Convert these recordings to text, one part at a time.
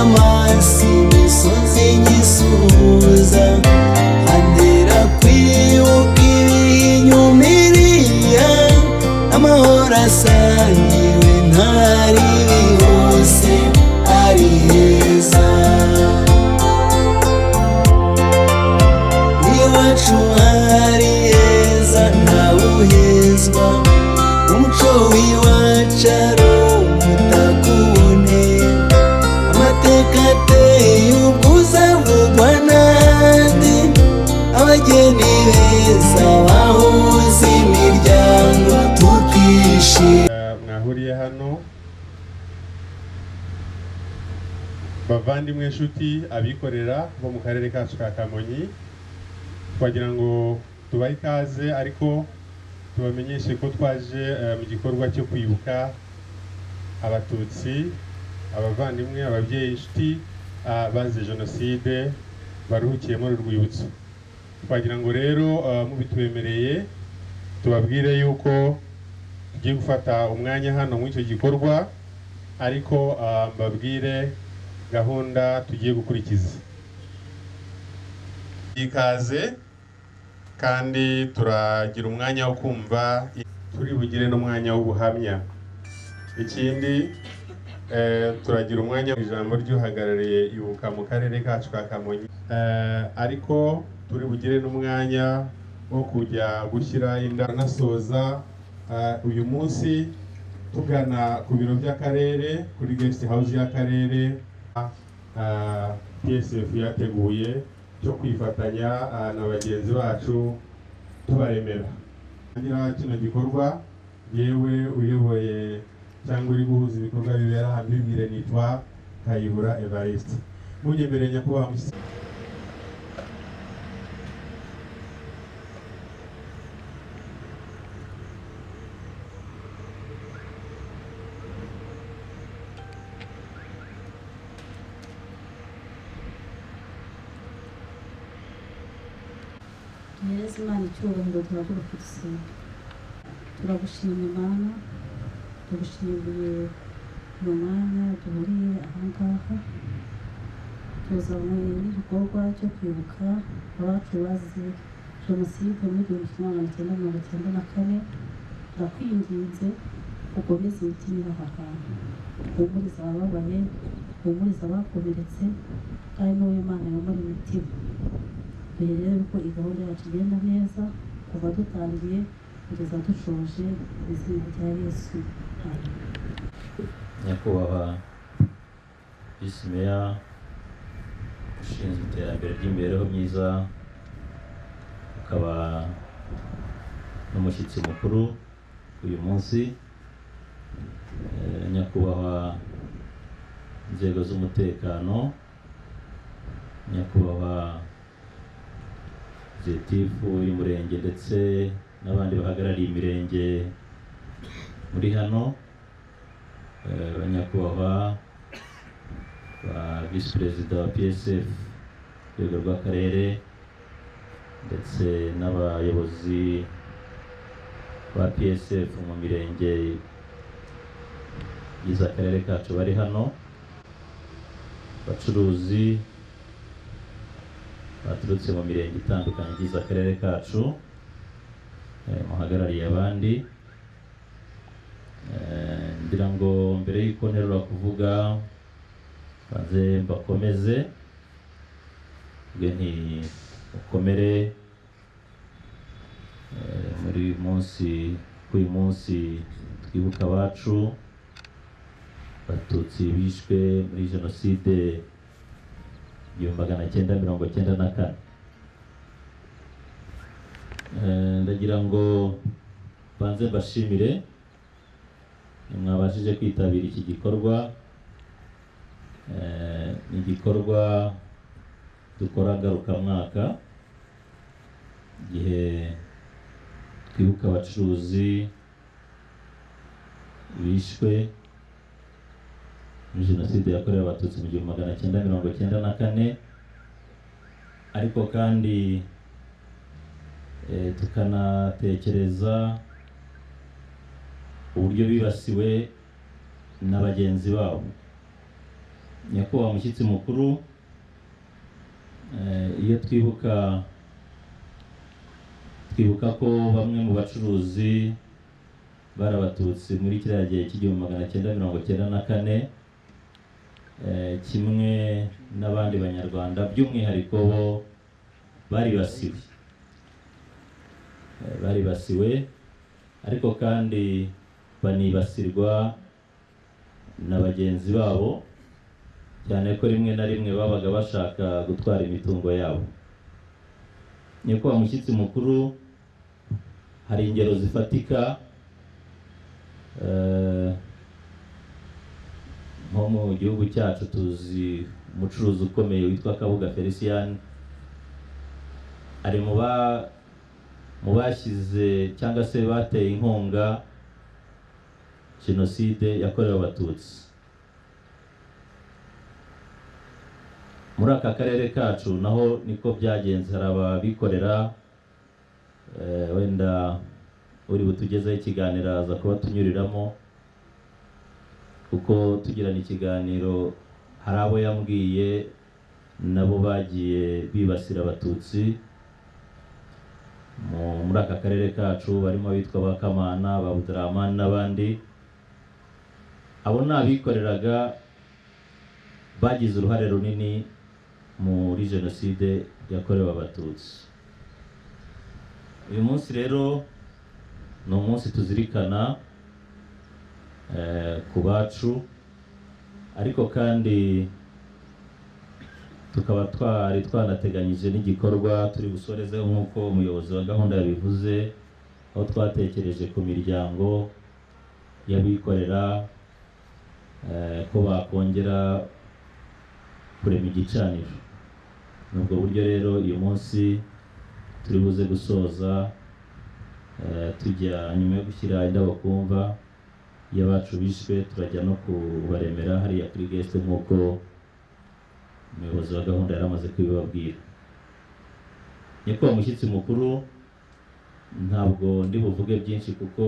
amaso imisozi nyisuhuza andera kwibuka ibinyumiriya amahoro asangiwe ntari hose ari heza iwacu hari heza ntawuhezwa umuco w'iwacu ari umutakubone amateka ateye ubwuzu avugwa n'andi abageni beza bahuza imiryango tukishima. Mwahuriye hano bavandimwe inshuti abikorera bo mu karere kacu ka Kamonyi, twagira ngo tubahe ikaze ariko tubamenyeshe ko twaje mu gikorwa cyo kwibuka abatutsi, abavandimwe, ababyeyi, inshuti bazize jenoside baruhukiye muri urwibutso. Twagira ngo rero mubitwemereye tubabwire yuko tugiye gufata umwanya hano muri icyo gikorwa, ariko mbabwire gahunda tugiye gukurikiza. Ikaze kandi turagira umwanya wo kumva, turi bugire n'umwanya w'ubuhamya. Ikindi turagira umwanya ijambo ry'uhagarariye ibuka mu karere kacu ka Kamonyi, ariko turi bugire n'umwanya wo kujya gushyira indabo nasoza uyu munsi tugana ku biro by'akarere kuri guest house y'akarere PSF yateguye cyo kwifatanya na bagenzi bacu tubaremera. Ngira kino gikorwa yewe uyoboye cyangwa uri guhuza ibikorwa bibera hano bibwire nitwa Kayihura Evariste. Munyemereye nyakubahwa Yesu Imana icyubahiro turagufite, turagushima Imana, tugushimiye uyu mwanya duhuriye aha ngaha tuzanywe n'igikorwa cyo kwibuka abacu bazize jenoside muri 1994. Turakwinginze ukomeze imitima aha hantu, uhumurize abababaye, uhumurize abakomeretse, kandi n'uwo Imana yomora imitima. Rero ko igahunda yacu igenda neza kuva dutangiye kugeza dushoje izina rya Yesu. Nyakubahwa Visi Meya ushinzwe iterambere ry'imibereho myiza, ukaba n'umushyitsi mukuru uyu munsi, nyakubahwa inzego z'umutekano, nyakubahwa Executive y'umurenge ndetse n'abandi bahagarariye imirenge muri hano, nyakubahwa ba Vice Perezida wa PSF rwego rw'akarere ndetse n'abayobozi ba PSF mu mirenge yiza akarere kacu bari hano, bacuruzi baturutse mu mirenge itandukanye igize akarere kacu, muhagarariye abandi. Ngira ngo mbere y'uko nterura kuvuga banze mbakomeze nti mukomere muri uyu munsi twibuka abacu batutsi bishwe muri jenoside 1994. Ndagira ngo banze mbashimire mwabashije kwitabira iki gikorwa. Ni igikorwa dukora ngarukamwaka igihe twibuka abacuruzi bishwe muri jenoside yakorewe abatutsi mu 1994, ariko kandi tukanatekereza uburyo bibasiwe na bagenzi babo nyakubahwa mushyitsi mukuru, iyo twibuka ko bamwe mu bacuruzi bari abatutsi muri kiriya gihe cy'1994, kimwe n'abandi banyarwanda by'umwihariko bo baribasiwe ariko kandi banibasirwa na bagenzi babo, cyane ko rimwe na rimwe babaga bashaka gutwara imitungo yabo. Nyakubahwa mushyitsi mukuru, hari ingero zifatika nko mu gihugu cyacu tuzi umucuruzi ukomeye witwa Kabuga Felicien, ari mu bashyize cyangwa se bateye inkunga jenoside yakorewe abatutsi. Muri aka karere kacu naho niko byagenze, hari ababikorera, wenda uri butugezeho ikiganiro aza kuba tunyuriramo, kuko tugirana ikiganiro hari abo yambwiye nabo bagiye bibasira abatutsi muri aka karere kacu, barimo abitwa Bakamana, Babudraman n'abandi. Abo n'abikoreraga bagize uruhare runini muri jenoside yakorewe abatutsi. Uyu munsi rero ni umunsi tuzirikana ku bacu, ariko kandi tukaba twanateganyije n'igikorwa turi busorezeho nk'uko umuyobozi wa gahunda yabivuze, aho twatekereje ku miryango y'abikorera ko bakongera kurema igicaniro. Nubwo buryo rero uyu munsi turi buze gusoza tujya nyuma yo gushyira indabo kumva y'abacu bishwe, turajya no kubaremera hariya kuri guest nk'uko umuyobozi wa gahunda yari amaze kubibabwira. Nyakubahwa mushyitsi mukuru, ntabwo ndi buvuge byinshi kuko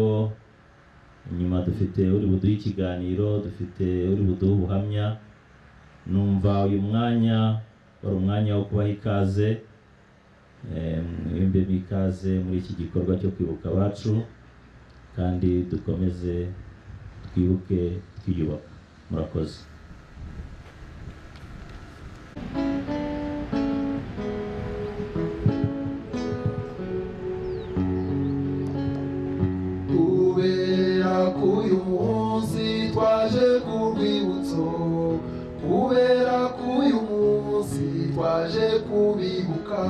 nyuma dufite uri buduhe ikiganiro, dufite uri buduhe ubuhamya. Numva uyu mwanya wari umwanya wo kubaha ikaze, mwembe ikaze muri iki gikorwa cyo kwibuka abacu, kandi dukomeze twibuke twiyubaka. Murakoze. Kubera k'uyu munsi twaje ku rwibutso, kubera k'uyu munsi twaje kubibuka,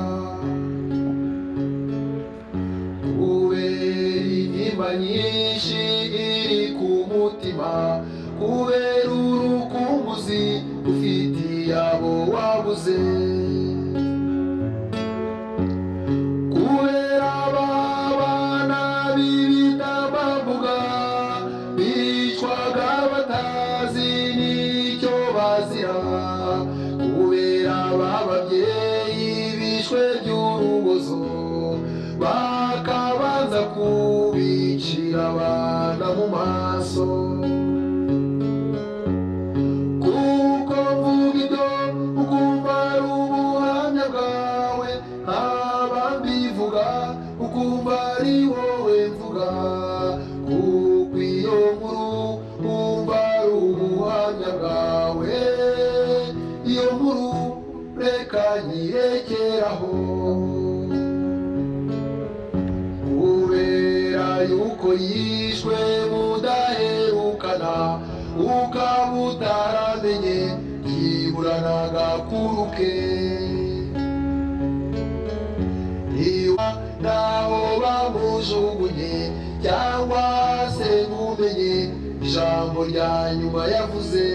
kubera intimba nyinshi iri ku mutima, kubera urukumbuzi ufitiye abo wabuze, kubera abana b'ibitambambuga bicwaga batazi n'icyo bazira, kubera ababyeyi bishwe by'urubozo bakabanza kubicira abana mu maso. Kuko mvuga ibyo ukumva ari ubuhamya bwawe, nkaba mbivuga ukumva ari wowe mvuga, kuko iyo nkuru wumva ari ubuhamya bwawe, iyo nkuru reka nyirekeraho. Kubera yuko yishwe mudaherukana, ukaba utaramenye byibura n'agakuru ke, naho bamujugunye cyangwa se ntumenye ijambo rya nyuma yavuze.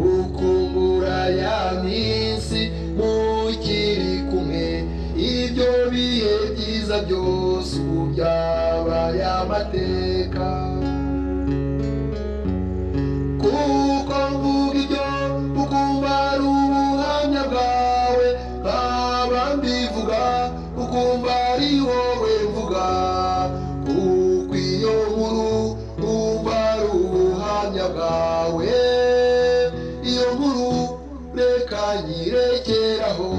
Ukumbura ya minsi mukiri kumwe, ibyo bihe byiza byose ubu byabaye amateka. Kuko mvuga ibyo ukumva ari ubuhamya bwawe, nkaba mbivuga ukumva ari wowe mvuga, kuko iyo nkuru wumva ari ubuhamya bwawe, nyirekeraho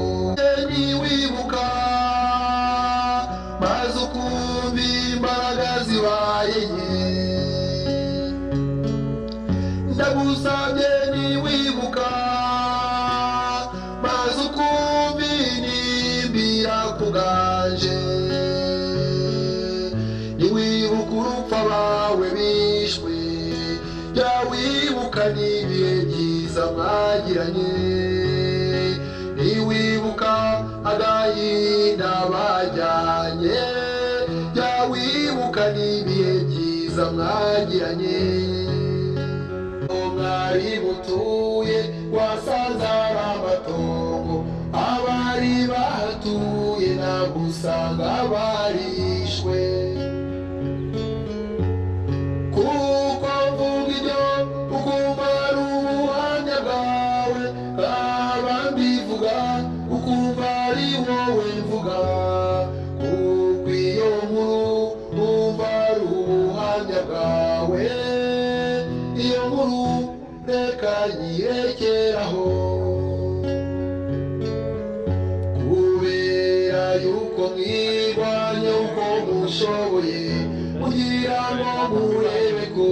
niwibuka maze ukumva imbaraga zibaye nke ndagusabye niwibuka maze ukumva inimbira kuganje niwibuka urupfu abawe bishwe jya wibuka n'ibihe byiza mwagiranye niwibuka agahinda bajyanye jya wibuka n'ibihe byiza mwagiranye mwari mutuye wasanze ari amatongo abari bahatuye ntabwo usanga barishwe kuko mvuga ibyo ukumva ari ubuhamya bwawe nkaba mbivuga ukumva ari wowe mvuga kuko iyo nkuru numva ari ubuhamya bwawe iyo nkuru reka nyirekeraho kubera yuko mwirwanya uko mushoboye kugira ngo murebe ko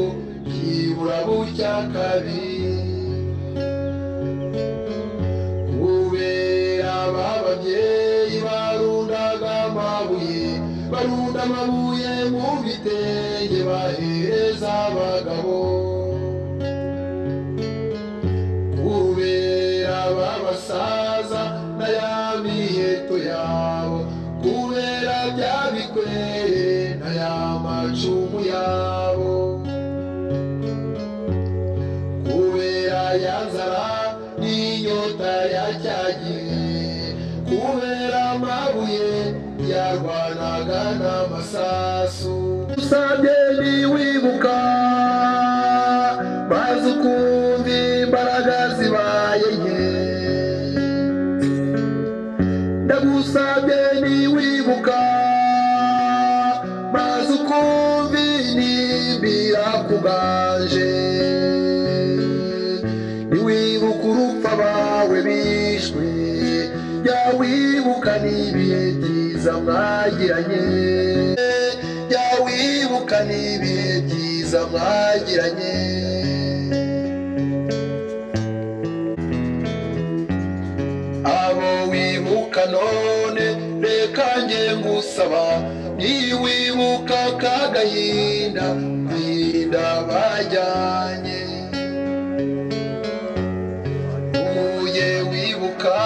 byibura bucya kabiri kubera aba babyeyi barundaga amabuye mu bitenge bahereza abagabo kubera aba basaza na ya miheto yabo kubera bya bikwere na ya macumu yabo kubera ya nzara n'inyota yacyagiye kubera amabuye yarwanaga n'amasasu usabye niwibuka maze ukumva imbaraga zibaye nke ndagusabye niwibuka maze ukumva inimbira kuganje niwibuka urupfu abawe bishwe jya wibuka n'ibihe byiza mwagiranye jya wibuka n'ibihe byiza mwagiranye abo wibuka none reka nge ngusaba niwibuka kagahinda bajyanye uje wibuka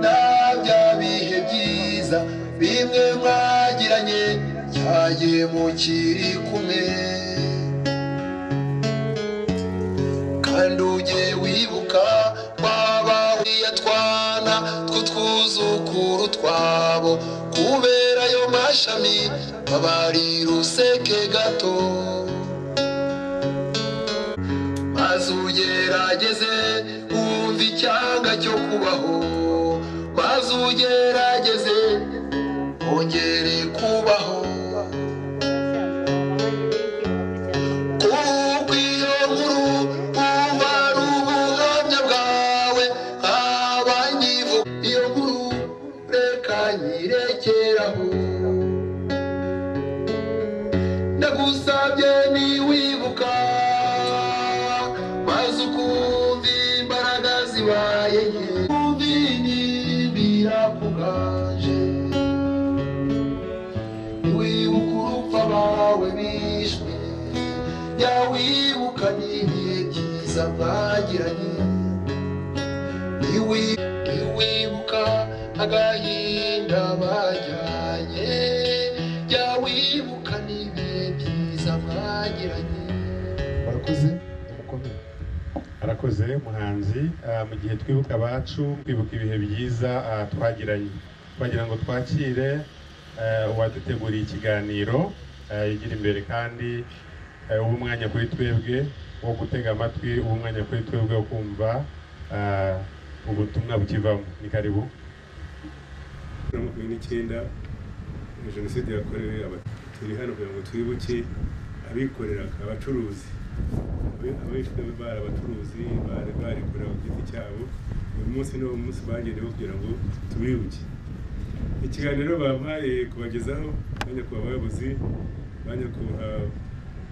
na bya bihe byiza bimwe mwagiranye cyagiye mukiri kumwe kandi uje wibuka twana tw'utwuzukuru twabo kubera ayo mashami babarira useke gato maze ugerageze wumva icyanga cyo kubaho maze ugerageze wongere kubaho kuko iyo nkuru umva ari ubuhamya bwawe iyo nkuru reka nyirekeraho ndagusabye niwibuka maze ukumva imbaraga zibaye nke kumva inimbira kuganje niwibuka urupfu abawe bishwe jya wibuka n'ibihe byiza mwagiranye niwibuka agahinda bajyanye jya wibuka n'ibihe byiza mwagiranye barakoze arakoze muhanzi mu gihe twibuka abacu twibuka ibihe byiza twagiranye twagira ngo twakire uwaduteguriye ikiganiro yigira imbere kandi ubu umwanya kuri twebwe wo gutega amatwi ubu umwanya kuri twebwe wo kumva ubutumwa bukivamo ni karibu 19 jenoside yakorewe turi hano kugira ngo twibuke abikorera abacuruzi abishwe bari abacuruzi bari barikorera ku giti cyabo uyu munsi ni umunsi bagenewe kugira ngo tubibuke. Ikiganiro bampaye kubagezaho banyakubahwa abayobozi, banyakubahwa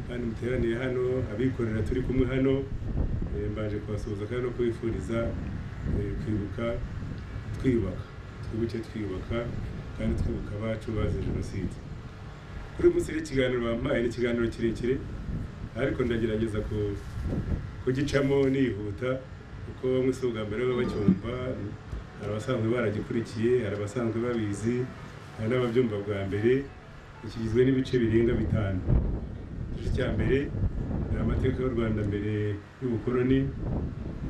kandi muteraniye hano, abikorera turi kumwe hano, mbaje kubasuhuza kandi no kubifuriza kwibuka twiyubaka, twibuke twiyubaka kandi twibuka abacu bazize Jenoside. Kuri uyu munsi ikiganiro bampaye ni ikiganiro kirekire, ariko ndagerageza kugicamo nihuta kuko bamwe si ubwa mbere baba bacyumva, hari abasanzwe baragikurikiye, hari abasanzwe babizi, hari n'ababyumva bwa mbere. Kigizwe n'ibice birenga 5. Igice cya mbere ni amateka y'u Rwanda mbere y'ubukoloni,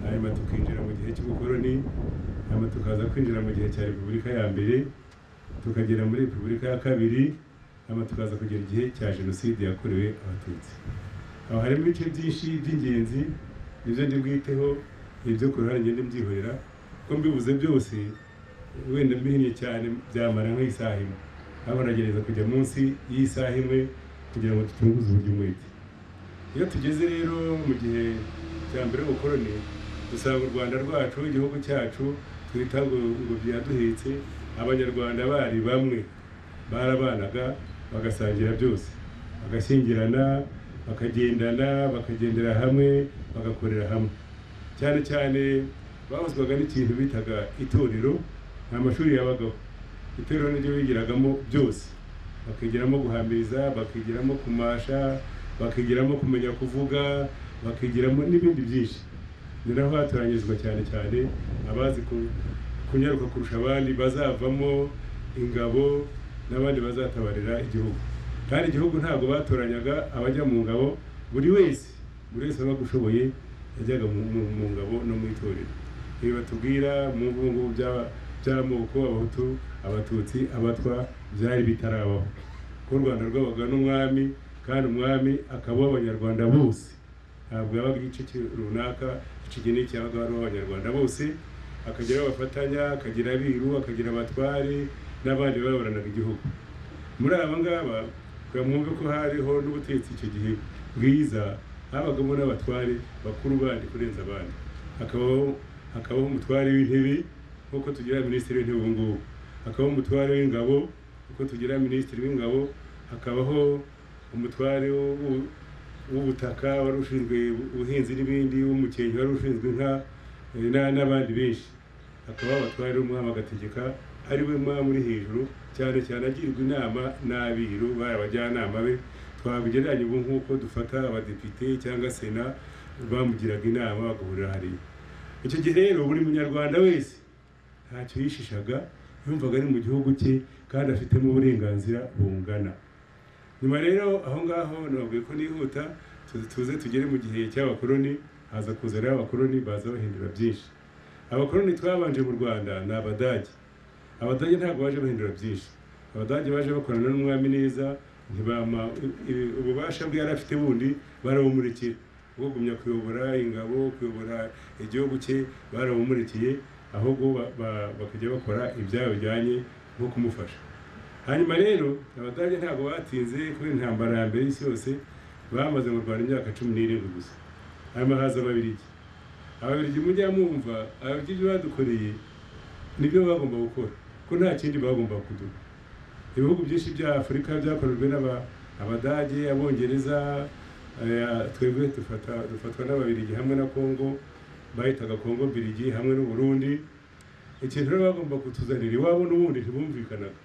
hanyuma tukinjira mu gihe cy'ubukoloni, hanyuma tukaza kwinjira mu gihe cya Repubulika ya mbere, tukagera muri Repubulika ya kabiri, hanyuma tukaza kugera igihe cya Jenoside yakorewe Abatutsi. Aho harimo ibice byinshi by'ingenzi, nibyo ndi bwiteho, ibyo ku ruhande ngende mbyihorera, ko mbibuze byose wenda mbihinnye cyane byamara nk'isaha imwe. Aho nagereza kujya munsi y'isaha imwe kugira ngo dutunguze uburyo umwete. Iyo tugeze rero mu gihe cya mbere y'ubukoloni, dusanga u Rwanda rwacu, igihugu cyacu twita ngo byaduhetse, abanyarwanda bari bamwe, barabanaga bagasangira byose, bagashyingirana, bakagendana, bakagendera hamwe, bagakorera hamwe. Cyane cyane bahozwaga n'ikintu bitaga itorero, nta mashuri yabagaho. Itorero niryo bigiragamo byose, bakigiramo guhamiriza, bakigiramo kumasha, bakigiramo kumenya kuvuga, bakigiramo n'ibindi byinshi. Ni naho hatoranyizwa cyane cyane abazi kunyaruka kurusha abandi, bazavamo ingabo n'abandi bazatabarira igihugu. Kandi igihugu ntabwo batoranyaga abajya mu ngabo, buri wese aba gushoboye yajyaga mu ngabo no mu itorero. Ibi batubwira mu ngo by'amoko, Abahutu, Abatutsi, Abatwa, byari bitarabaho. Ko u Rwanda rwabaga n'umwami, kandi umwami akaba abanyarwanda bose, ntabwo yabaga igice runaka, ikigeni cyabaga ari abanyarwanda bose, akagira abafatanya, akagira abiru, akagira abatware n'abandi bayoboranaga igihugu. Muri aba ngaba mwumve ko hariho n'ubutegetsi icyo gihe bwiza, habagamo n'abatware bakuru bandi kurenza abandi. Hakabaho umutware w'intebe nk'uko tugira minisitiri w'intebe ubu ngubu, hakabaho umutware w'ingabo nk'uko tugira minisitiri w'ingabo, hakabaho umutware w'ubutaka wari ushinzwe ubuhinzi n'ibindi, w'umukenke wari ushinzwe inka, n'abandi benshi. Hakabaho abatware b'umwami agategeka, ari we mwami uri hejuru, cyane cyane agirwa inama n'abiru, bari abajyanama be. Twabigereranya ubu nk'uko dufata abadepite cyangwa sena bamugiraga inama bagahurira hariya. Icyo gihe rero buri munyarwanda wese ntacyo yishishaga, yumvaga ari mu gihugu cye kandi afitemo uburenganzira bungana. Nyuma rero aho ngaho nababwiye ko nihuta, tuze tugere mu gihe cy'abakoloni. Haza kuza rero abakoloni, baza bahindura byinshi. Abakoloni twabanje mu Rwanda ni Abadage. Abadage ntabwo baje bahindura byinshi. Abadage baje bakorana n'umwami neza, ntibama ububasha bwe yari afite bundi barabumurikiye. Ugumya kuyobora ingabo, kuyobora igihugu cye barabumurikiye, ahubwo bakajya bakora ibyabo bijyanye nko kumufasha. Hanyuma rero Abadage ntabwo batinze kubera intambara ya mbere y'isi yose, bamaze mu Rwanda imyaka 17 gusa. Hanyuma haza Ababiligi. Ababiligi mujya mwumva, Ababiligi badukoreye nibyo bagomba gukora, ko nta kindi bagomba kuduha. Ibihugu byinshi bya Afurika byakorejwe n'Abadage, Abongereza, twebwe dufatwa n'Ababiligi hamwe na Kongo, bahitaga Kongo Biligi hamwe n'u Burundi. Ikintu rero bagomba kutuzanira iwabo n'ubundi ntibumvikanaga,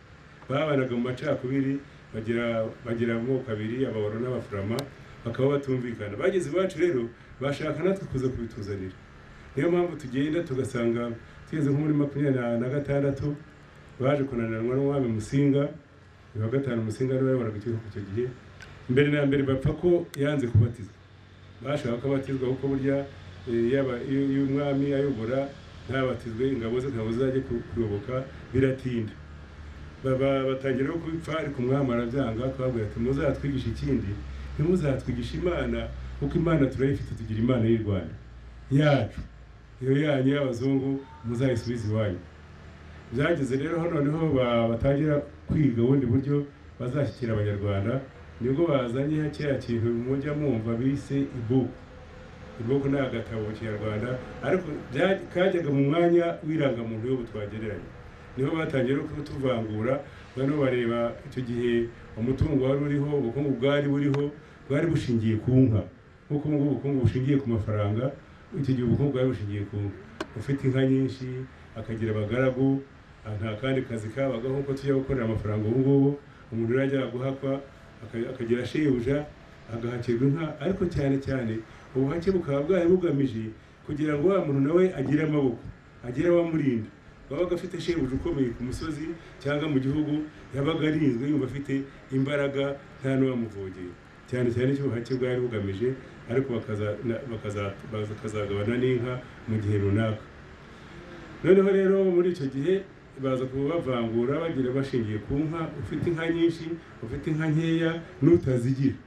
babanaga mu macakubiri, bagira amoko abiri, Abahoro n'Abafurama, bakaba batumvikana. Bageze iwacu rero bashaka natwe kuza kubituzanira. Niyo mpamvu tugenda tugasanga tugeze nko muri 26 baje kunaniranwa n'umwami Musinga. Wa gatanu Musinga niwe wayoboraga igihugu icyo gihe. Mbere na mbere bapfa ko yanze kubatizwa, bashaka ko abatizwa kuko burya iyo umwami ayobora ntabatizwe, ingabo ze ntabwo zajya kuyoboka, biratinda. Batangira no kubipfa, ariko umwami arabyanga, twabwira ati muzatwigisha ikindi, ntimuzatwigisha Imana, kuko Imana turayifite, tugira Imana y'u Rwanda yacu, iyo yanyu y'abazungu muzayisubiza iwanyu. Byageze rero noneho batangira kwiga ubundi buryo bazashyikira abanyarwanda, nibwo bazanye kiriya kintu mujya mwumva bise ibuku. iboko ni agatabo mu kinyarwanda ariko kajyaga mu mwanya w'irangamuntu y'ubu twagereranya. Niho batangiye kutuvangura noneho bareba icyo gihe umutungo wari uriho, ubukungu bwari buriho bwari bushingiye ku nka, nk'uko ubu ubukungu bushingiye ku mafaranga. Icyo gihe ubukungu bwari bushingiye ku nka. Ufite inka nyinshi akagira abagaragu, nta kandi kazi kabagaho nk'uko tujya gukorera amafaranga ubu ngubu. Umuntu yajyaga guhakwa akagira shebuja agahakirwa inka, ariko cyane cyane ubuhake bukaba bwari bugamije kugira ngo wa muntu nawe agire amaboko, agire abamurinda. Wabaga afite shebuja ukomeye ku musozi cyangwa mu gihugu, yabaga arinzwe yumva afite imbaraga nta n'uwamuvogera. Cyane cyane icyo ubuhake bwari bugamije, ariko bakazagabana n'inka mu gihe runaka. Noneho rero muri icyo gihe baza kubavangura bagira bashingiye ku nka. Ufite inka nyinshi, ufite inka nkeya, n'utazigira.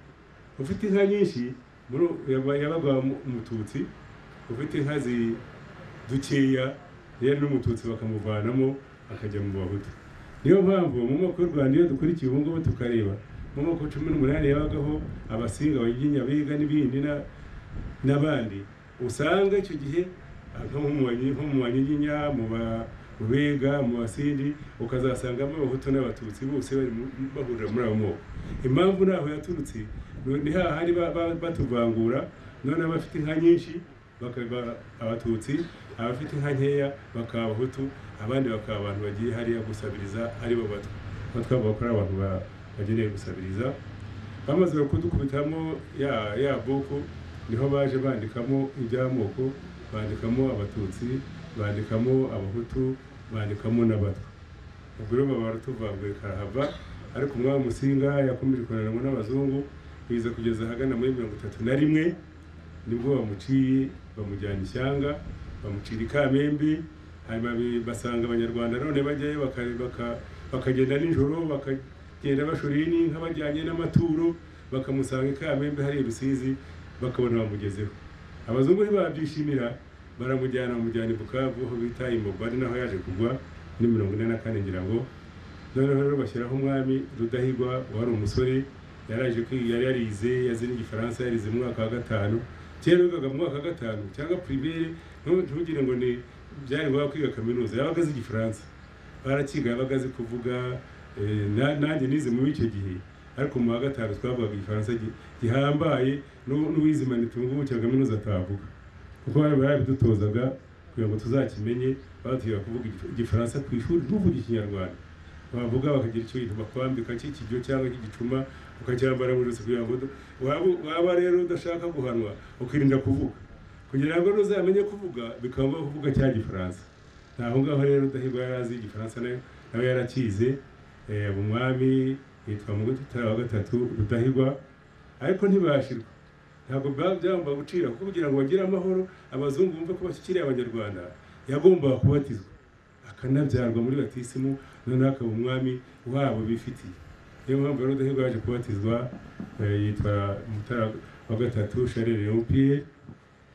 Ufite inka nyinshi yabaga umututsi, ufite inka dukeya rero n'umututsi bakamuvanamo akajya mu bahutu. Niyo mpamvu mu moko y'u Rwanda iyo dukurikiye ubu ngubu tukareba mu moko 18 yabagaho abasinga, abanyiginya n'ibindi n'abandi, usanga icyo gihe nko mu banyiginya, mu Bega, mu Basindi, ukazasangamo abahutu n'abatutsi bose bari bahurira muri abo moko. Impamvu naho yaturutse ni hahari batuvangura, none abafite inka nyinshi bakaba abatutsi, abafite inka nkeya bakaba abahutu, abandi bakaba abantu bagiye hariya gusabiriza aribo batwa. Twavuga ko ari abantu bageneye gusabiriza. Bamaze kudukubitamo ya boko, niho baje bandikamo iby'amoko, bandikamo abatutsi, bandikamo abahutu, bandikamo n'abatwa. Ubwo rero baba baratuvanguye karahava, ariko umwami Musinga yakomeje kunanirwa n'abazungu, biza kugeza ahagana muri 31 nibwo bamuciye, bamujyana ishyanga, bamucira ikamembe. Hanyuma basanga abanyarwanda none bajyayo bakagenda nijoro, bakagenda bashoreye n'inka bajyanye n'amaturo, bakamusanga ikamembe hari Rusizi, bakabona bamugezeho. Abazungu ntibabyishimira, baramujyana i Bukavu aho bita Imobari, naho yaje kugwa muri 44 ngira ngo. Noneho rero bashyiraho umwami Rudahigwa wari umusore, yari yarize, yazi n'igifaransa, yarize mu mwaka wa 5. Kera wigaga mu mwaka wa 5 cyangwa primaire, ntugire ngo ni byari ngo kwiga kaminuza, yabaga azi igifaransa, barakiga, yabaga azi kuvuga. Nanjye nize mu icyo gihe, ariko mu wa 5 twavugaga igifaransa gihambaye, n'uwize Manitungu cya kaminuza atavuga, kuko barabidutozaga kugira ngo tuzakimenye. Batwiga kuvuga igifaransa ku ishuri, ntuvuge ikinyarwanda. Bavuga bakagira icyo bakwambika cy'ikijyo cyangwa cy'igicuma, ukacyambara muri rusi kugira ngo waba rero udashaka guhanwa ukirinda kuvuga, kugira ngo uzamenye kuvuga bikaba kuvuga cya gifaransa. Naho ngaho rero Rudahigwa yarazi igifaransa, nawe yarakize. Umwami yitwa Mutara wa 3 Rudahigwa, ariko ntibashirwa, ntabwo byagomba gucira, kuko kugira ngo bagire amahoro abazungu bumve ko bashyikiriye abanyarwanda, yagomba kubatizwa akanabyarwa muri batisimu, noneho akaba umwami wabo bifitiye. Niyo mpamvu rero Rudahigwa yaje kubatizwa, yitwa Mutara wa 3 Charles Léon,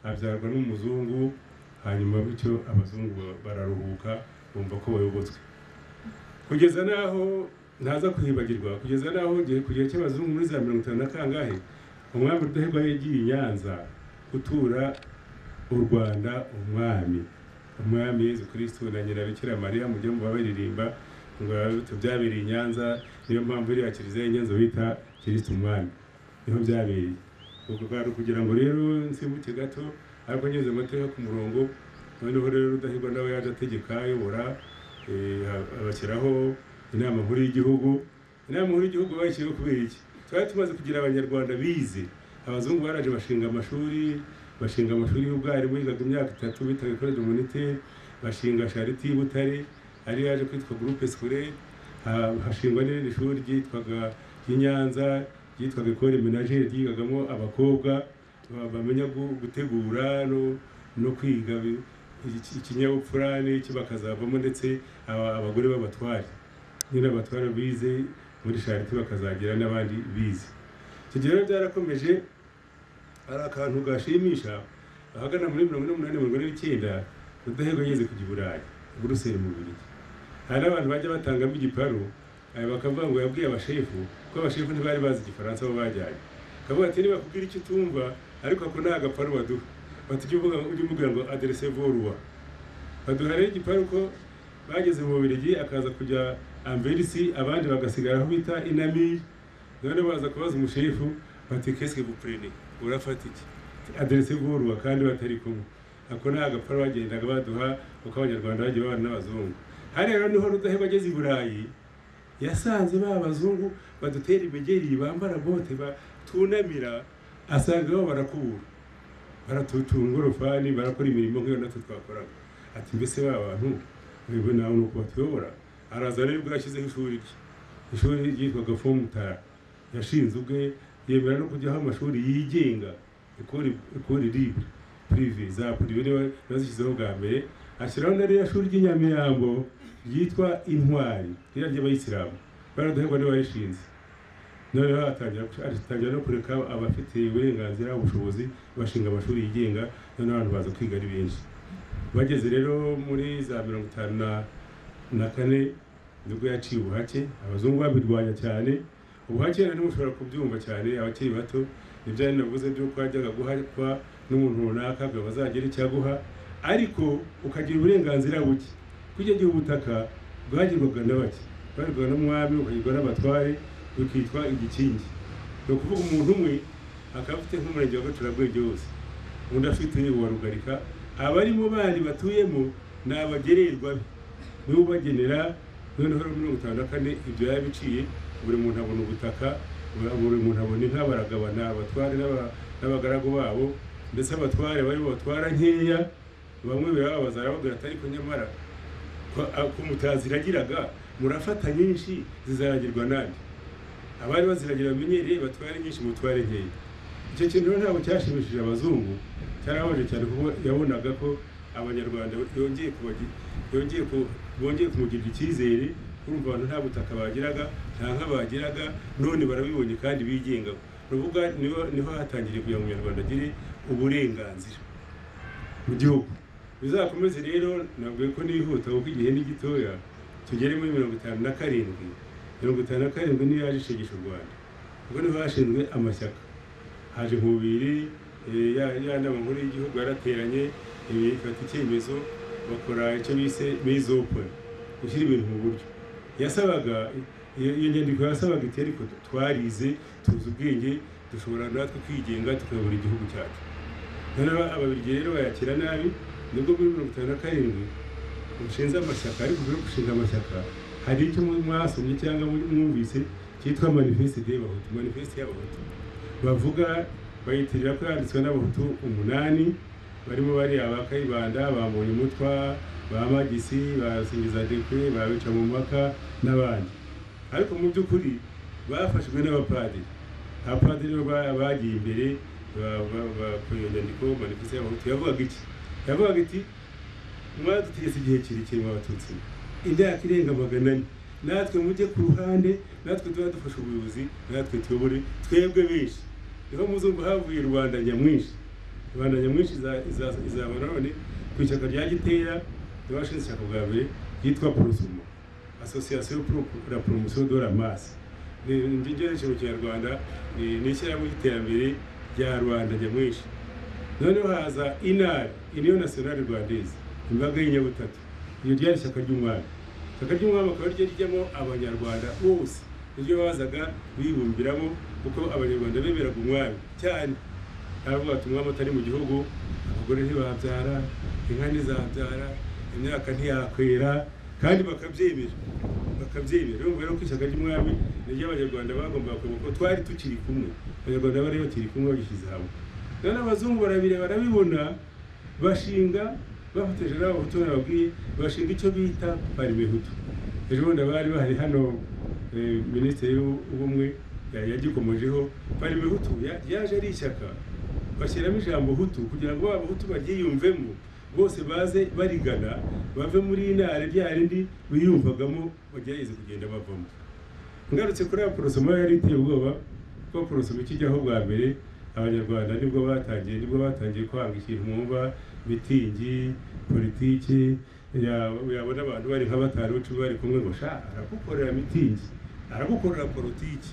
abyarwa n'umuzungu. Hanyuma bityo abazungu bararuhuka, bumva ko bayobotswe, kugeza naho ntaza kuhibagirwa, kugeza naho kugihe cy'abazungu muri za 50 na kangahe, umwami Rudahigwa yagiye i Nyanza gutura u Rwanda umwami Yezu Kristo na nyina Bikira Mariya, mujye mu babiririmba ngo byabereye i Nyanza. Niyo mpamvu iriya kiliziya y'Inyanza bita Kristo umwami, niho byabereye. Ubwo bwari kugira ngo rero nsimbuke gato, ariko ngeze amateka ku murongo. Noneho rero Rudahigwa nawe yaje ategeka, ayobora, abashyiraho inama nkuru y'igihugu. Inama nkuru y'igihugu bayishyiriyeho kubera iki? Twari tumaze kugira abanyarwanda bize. Abazungu baraje bashinga amashuri y'ubwarimu, yigaga imyaka 3, bitaga École de Monité, bashinga Charité i Butare, ari yaje kwitwa Groupe Scolaire. Hashingwa n'irindi shuri ryitwaga i Nyanza, ryitwaga École Ménagère, ryigagamo abakobwa bamenya gutegura no kwiga ikinyabupfura n'iki, bakazavamo ndetse abagore b'abatware. Nyine abatware bize muri Charité bakazagira n'abandi bize. Icyo gihe rero byarakomeje, ari akantu gashimisha. Ahagana muri 1849 Rudahigwa yageze ku Burayi, Buruseli mu Bubiligi. Hari abantu bajya batangamo igiparu, bakavuga ngo yabwiye abashefu, ko abashefu ntibari bazi igifaransa bo bajyanye. Akavuga ati niba kubwira icyo utumva, ariko ako nta gaparu baduha. batujye uvuga ngo adresse vorwa baduha rero igiparu ko bageze mu Bubiligi akaza kujya Anversi abandi bagasigara aho bita Inamir none baza kubaza umushefu bati qu'est-ce que vous prenez urafata iki adresse vorwa kandi batari kumwe ako nta gapfa bagendaga baduha uko abanyarwanda bagiye babana n'abazungu hari rero niho Rudahe bageze i Burayi yasanze babazungu badutera imigeri bambara bote batunamira asanga bo barakubura baratutunga urufani barakora imirimo nk'iyo natwe twakoraga ati mbese bantu nibo nawe nuko batuyobora araza rero bwashyizeho ishuri ryitwaga Fomutara yashinze ubwe yemera no kujyaho amashuri yigenga ekori libre privé za privé bazishyizeho bwa mbere ashyiraho na rero ishuri ry'Inyamirambo ryitwa Intwari ry'abayisilamu baraduhegwa niwe wayishinze noneho atangira no kureka abafite uburenganzira ubushobozi bashinga amashuri yigenga noneho abantu baza kwiga ari benshi bageze rero muri za 54 nibwo yaciye ubuhake abazungu babirwanya cyane ubuhake nari mushobora kubyumva cyane abakiri bato nibyo navuze byo kwajyaga guhakwa n'umuntu runaka ngo bazagere icyaguha ariko ukagira uburenganzira buke kujya gihe ubutaka bwagirwaga n'abake barigwa n'umwami ukagirwa n'abatware bikitwa igikingi no kuvuga umuntu umwe akaba afite nk'umurenge wa Gacurabwe byose undi afite uwa Rugarika abarimo bandi batuyemo n'abagererwa nibo bagenera noneho 54 ibyo yabiciye buri muntu abona ubutaka buri muntu abona inka baragabana abatware n'abagaragu babo ndetse abatware bari batwara nkeya bamwe birababaza arabagira atari ko nyamara ko mutaziragiraga murafata nyinshi zizaragirwa nandi abari baziragira bamenyereye batware nyinshi mutware nkeya icyo kintu rero ntabwo cyashimishije abazungu cyarabaje cyane kuko yabonaga ko abanyarwanda bongeye kumugirira icyizere urumva abantu nta butaka bagiraga nta nka bagiraga none barabibonye kandi bigenga ruvuga niho hatangiriye kugira ngo umunyarwanda agire uburenganzira mu gihugu bizakomeze rero nabwo ko nihuta kuko igihe ni gitoya tugere muri 57 niyo yaje ishegesha u Rwanda kuko niho hashinzwe amashyaka haje nkubiri ya nama nkuru y'igihugu yarateranye ifata icyemezo bakora icyo bise mise au point gushyira ibintu mu buryo yasabaga iyo nyandiko yasabaga iti ariko twarize tuzi ubwenge dushobora natwe kwigenga tukayobora igihugu cyacu noneho ababirigi rero bayakira nabi nubwo muri 57 ushinze amashyaka ariko byo gushinga amashyaka hari icyo mwasomye cyangwa mwumvise cyitwa manifeste y'abahutu manifeste y'abahutu bavuga bayitirira ko yanditswe n'abahutu 8 barimo bari abakayibanda bambonye umutwa ba Magisi basingiza dekwe babica mu mpaka n'abandi ariko mu by'ukuri bafashwe n'abapadiri abapadiri bagiye imbere bakoye nyandiko manifeste y'abahutu yavugaga iti mwadutegetse igihe kirekire mu Abatutsi imyaka irenga 400 natwe mujye ku ruhande natwe tuba dufasha ubuyobozi natwe tuyobore twebwe benshi niho muzumva havuye Rwanda nyamwinshi izaba none ku ishyaka rya Gitera ryashinze ishyaka bwa mbere yitwa Prosumo Association pour la promotion de la masse n'ingereranyo mu Kinyarwanda ni ishyirahamwe ry'iterambere rya Rwanda nyamwinshi noneho haza INAR Union Nationale Rwandaise imbaga y'inyabutatu iyo ryari ishyaka ry'umwami akaba ryo rijyamo abanyarwanda bose niryo bazaga bibumbiramo kuko abanyarwanda bemeraga umwami cyane ntabwo umwami atari mu gihugu abagore ntibabyara inka ntizabyara imyaka ntiyakwera kandi bakabyemera urumva rero ko ishyaka ry'umwami niryo abanyarwanda bagombaga kuko twari tukiri kumwe abanyarwanda bari bakiri kumwe bagishyize hamwe none abazungu barabibona bashinga bafatije n'abahutu nababwiye bashinga icyo bita parimehutu ejo bundi bari bahari hano minisitiri w'ubumwe yagikomojeho parimehutu yaje ari ishyaka bashyiramo ijambo hutu kugira ngo abahutu baryiyumvemo bose baze barigana bave muri intare rya rindi biyumvagamo bagerageze kugenda bavamo ngarutse kuri Prosumo yari iteye ubwoba ko Prosumo ikijyaho bwa mbere abanyarwanda nibwo batangiye kwanga ikintu mwumva mitingi politiki yabona abantu bari nka 5 bari kumwe ngo sha aragukorera mitingi aragukorera politiki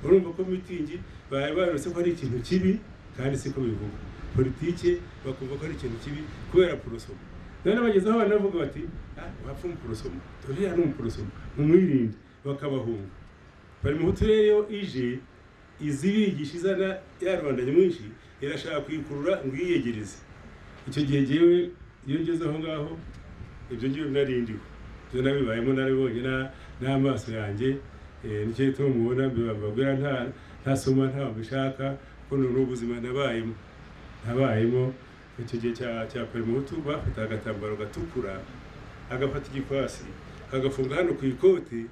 urumva ko mitingi bari barose ko ari ikintu kibi kandi siko bivuga politike bakumva ko ari ikintu kibi kubera porosoma. None bageze aho banavuga bati wapfa umuporosoma, turiya ni umuporosoma, mumwirinde, bakabahunga. Parimuhutu rero ije izibigisha izana ya rubanda nyamwinshi irashaka kuyikurura ngo iyegereze. Icyo gihe jewe iyo ngeze aho ngaho ibyo ngiye narindiwe, ibyo nabibayemo naribonye n'amaso yanjye. Nicyo gituma mubona mbabwira nta soma nta bishaka ko n'ubu ubuzima nabayemo. Icyo gihe cya Parimuhutu bafata agatambaro gatukura agafata igikwasi agafunga hano ku ikoti,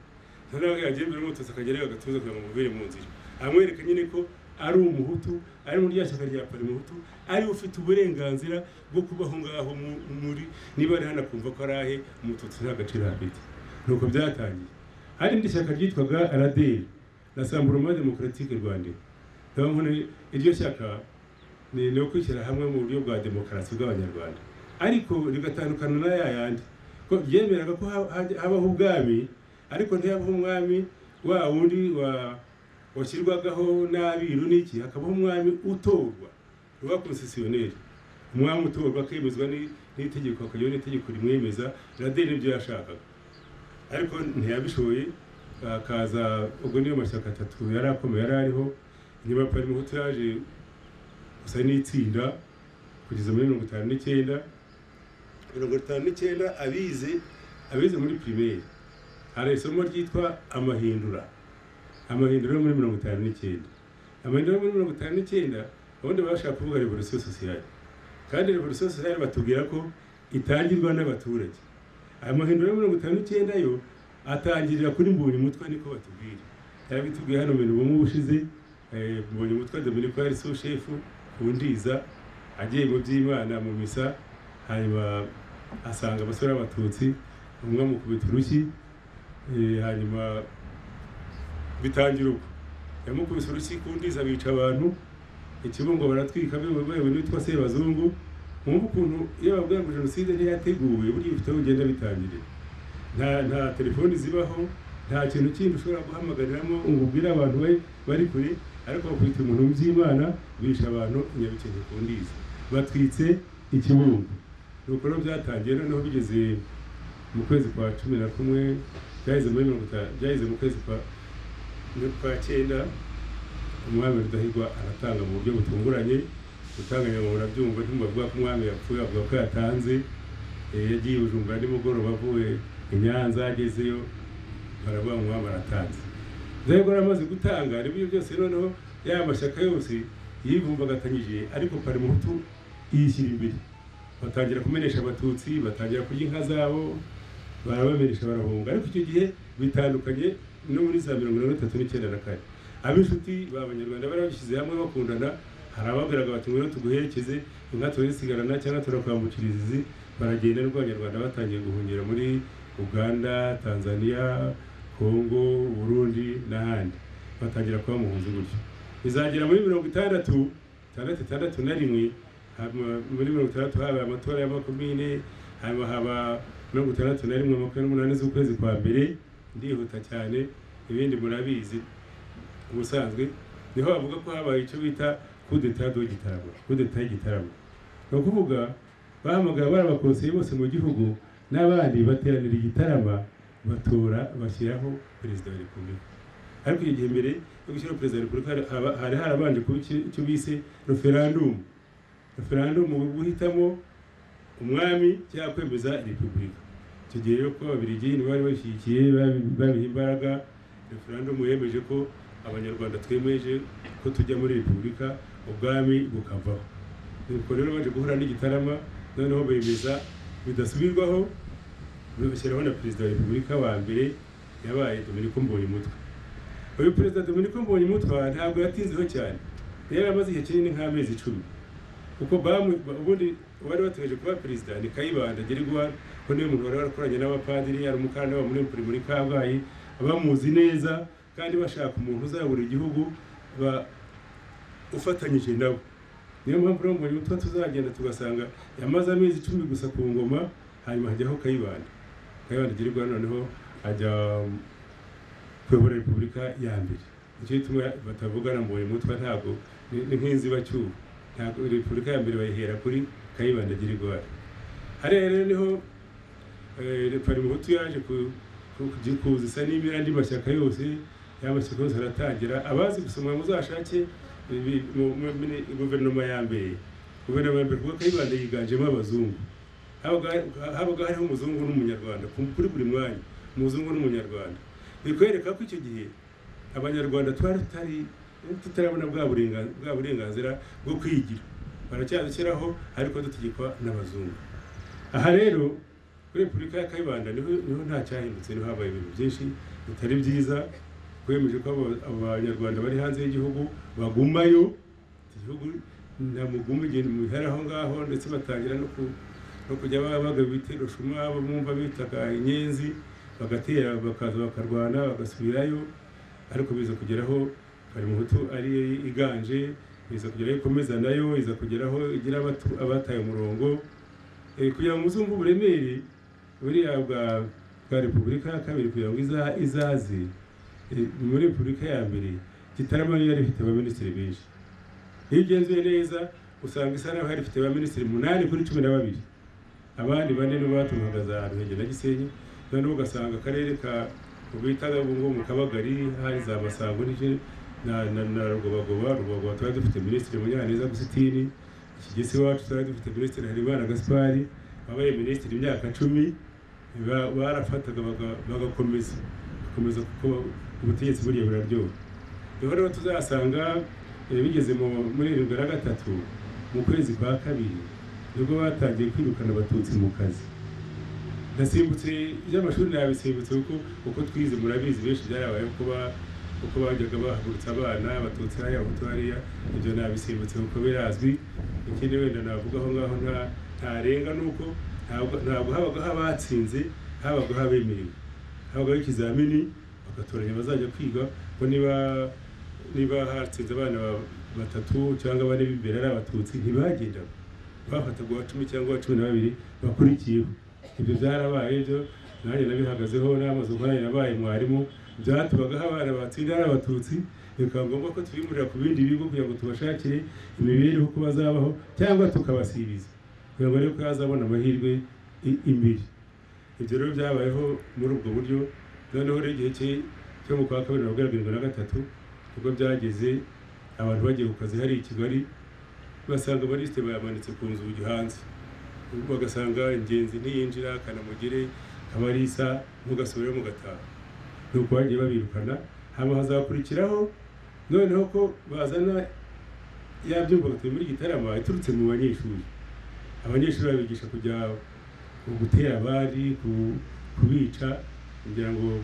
noneho yagiye mbere y'umututsi akagera agatuza kugira ngo mubere mu nzira, amwereka nyine ko ari umuhutu, ari mu rya shyaka rya Parimuhutu, ari ufite uburenganzira bwo kubaho ngaho muri niba ari hano akumva ko arahe umututsi nta gaciro afite. Nuko byatangiye. Hari indi shyaka ryitwaga RDR, Rassemblement Démocratique Rwandais. Iryo shyaka ni ukwishyira hamwe mu buryo bwa demokarasi bw'abanyarwanda, ariko rigatandukana na yayandi ko ryemeraga ko habaho ubwami, ariko ntihabaho umwami wa wundi washyirwagaho n'abiru n'iki, hakabaho umwami utorwa ruba konsesiyoneri, umwami utorwa akemezwa n'itegeko, akagira n'itegeko rimwemeza. RDR nibyo yashakaga, ariko ntiyabishoboye. Akaza ubwo niyo mashyaka atatu yari akomeye yari ariho. Nyuma Parimuhutu yaje gusa n'itsinda kugeza muri 59 abize muri primaire hari isomo ryitwa amahindura muri 59. Amahindura muri 59 ubundi bashaka kuvuga revolution sociale, kandi revolution sociale batubwira ko itangirwa n'abaturage. Amahindura muri 59 yo atangirira kuri Mbonyumutwa, niko batubwira. Yarabitubwiye hano mbere ubumwe bushize. Mbonyumutwa Dominique yari so chef kundiza agiye mu by'Imana mu misa, hanyuma asanga abasore b'abatutsi umwe mukubita urushyi, hanyuma bitangira uko yamukubise urushyi kundiza bica abantu, ikibungo baratwika bewe nitwa Sebazungu. Mwumva ukuntu iyo babwira ngo jenoside ntiyateguwe buryo bifite ugenda bitangire. Nta telefoni zibaho, nta kintu kindi ushobora guhamagariramo ngo ubwire abantu bari kure, ariko bakwita umuntu mu by'Imana bisha abantu Nyabikende kundiza, batwitse ikibungo. Nuko rero byatangiye. Noneho bigeze mu kwezi kwa 11 byaheze mu kwezi kwa 9 umwami Rudahigwa aratanga mu buryo butunguranye. Gutanganya ngo murabyumva, ntimubavuga ko umwami yapfuye, avuga ko yatanze. Yagiye Bujumbura nimugoroba avuye i Nyanza, agezeyo baravuga umwami aratanze. Rero amaze gutanga ibyo byose, noneho ya mashyaka yose yivumbagatanyije, ariko Parimuhutu yishyira imbere. Batangira kumenesha abatutsi, batangira kurya inka zabo, barabamenesha barahunga. Ariko icyo gihe bitandukanye no muri za 1934. Ab'inshuti b'Abanyarwanda bari babishyize hamwe bakundana, hari ababwiraga bati ngo tuguherekeze, inka turisigarana cyangwa turakwambukiriza izi. Baragenda n'Abanyarwanda batangiye guhungira muri Uganda, Tanzania, Congo, Burundi n'ahandi. Batangira kuba muhunzi gutyo. Bizagera muri 1961 muri 1960 haba amatora y'amakomine, haba 1961 z'ukwezi kwa mbere. Ndihuta cyane, ibindi murabizi. Ubusanzwe niho bavuga ko habaye icyo bita coup d'état y'igitaramo. No kuvuga bahamagara bari abakonseye bose mu gihugu n'abandi bateranira igitarama, batora bashyiraho perezida wa repubulika. Ariko iyo gihe mbere yo gushyiraho perezida wa repubulika hari harabanje kuba icyo bise referendum mu guhitamo umwami cyangwa kwemeza repubulika. Icyo gihe rero ko Ababiligi bari bashyigikiye babiha imbaraga, referendum yemeje ko Abanyarwanda twemeje ko tujya muri repubulika, ubwami bukavaho. Nuko rero baje guhura n'igitarama, noneho bemeza bidasubirwaho, bashyiraho na perezida wa repubulika wa mbere yabaye Dominique Mbonyumutwa. Uyu perezida Dominique Mbonyumutwa ntabwo yatinzeho cyane, yari amaze igihe kinini nk'amezi 10, kuko ubundi wari wategereje kuba perezida ni Kayibanda Gerigwa, ko niyo muntu wari warakoranye n'abapadiri, yari umukandida wa muri Kabgayi, abamuzi neza kandi bashaka umuntu uzabura igihugu ufatanyije nabo. Niyo mpamvu rero Mbonyumutwa tuzagenda tugasanga yamaze amezi 10 gusa ku ngoma, hanyuma hajyaho Kayibanda Gerigwa, noneho ajya kuyobora repubulika ya mbere. Nicyo gituma batavugana Mbonyumutwa, ntabwo ni nk'inzibacyuho. ntabwo repubulika ya mbere bayihera kuri Kayibanda Girigwari. hariya rero niho Parimuhutu yaje kuzisa n'imira andi mashyaka yose, y'amashyaka yose aratangira. Abazi gusoma muzashake guverinoma ya mbere kuko Kayibanda yiganjemo abazungu. habaga hariho umuzungu n'umunyarwanda kuri buri mwanya, umuzungu n'umunyarwanda. bikwereka ko icyo gihe abanyarwanda twari tutarabona bwa burenganzira bwo kwigira, baracyadushyiraho ariko dutegekwa n'abazungu. Aha rero kuri repubulika ya Kayibanda niho nta cyahindutse, niho habaye ibintu byinshi bitari byiza. Twemeje ko abanyarwanda bari hanze y'igihugu bagumayo, igihugu nta mugumu igenda muhera aho ngaho, ndetse batangira no kujya bagaba ibitero shuma bumva bitaga inyenzi, bagatera bakaza bakarwana bagasubirayo. Ariko biza kugeraho Parimuhutu ari iganje, biza kugeraho ikomeza nayo, iza kugeraho igira abataye umurongo kugira ngo muzumve uburemere buriya bwa repubulika ya kabiri, kugira ngo izaze muri repubulika ya mbere. Gitarama yari ifite abaminisitiri benshi, iyo ugenzuye neza usanga isa naho yari ifite abaminisitiri 8 kuri 12, abandi 4 nibo batumaga za Ruhenge na Gisenyi. Noneho ugasanga akarere ka bitaga ngo mu Kabagari hari za Masango na Rugobagoba twari dufite minisitiri Munyaneza Gusitini. Ikigesi wacu twari dufite minisitiri Harimana Gaspari, wabaye minisitiri imyaka 10. barafataga bagakomeza kuko ubutegetsi buriya buraryoha. Niho rero tuzasanga bigeze muri 2023 mu kwezi kwa kabiri nibwo batangiye kwirukana abatutsi mu kazi. Nasimbutse y'amashuri nabisimbutse uko twize, murabizi benshi byarabaye uko bajyaga bahagurutsa abana abatutsi hariya hariya, ibyo nabisimbutse kuko birazwi. Ikindi wenda navuga aho ngaho ntarenga nuko ntabwo habagaho abatsinze, habagaho abemerewe. Habagaho ikizamini bagatoranya bazajya kwiga, ko niba hatsinze abana 3 cyangwa 4 b'imbere ari abatutsi ntibagendaga, bafataga uwa 10 cyangwa 12 bakurikiyeho. Ibyo byarabaye, byo nanjye nabihagazeho n'amaze gukorana nabaye mwarimu. Byatubagaho abana batsinda ari abatutsi, bikaba ngombwa ko tubimurira ku bindi bigo kugira ngo tubashakire imibereho uko bazabaho, cyangwa tukabasibiza kugira ngo ariko yazabona amahirwe imbere. Ibyo rero byabayeho muri ubwo buryo. Noneho rero igihe cyo mu kwa kabiri na 2023 ubwo byageze, abantu bagiye ku kazi hari i Kigali, basanga abaliste bayamanitse ku nzugi hanze, bagasanga ingenzi ntiyinjira, Kanamugire, Kabarisa, mugasubira mu gataha. Nuko bagiye babirukana. Hama hazakurikiraho noneho ko bazana yabyumva gatuye muri Gitarama iturutse mu banyeshuri. Abanyeshuri babigisha kujya gutera abari, kubica, kugira ngo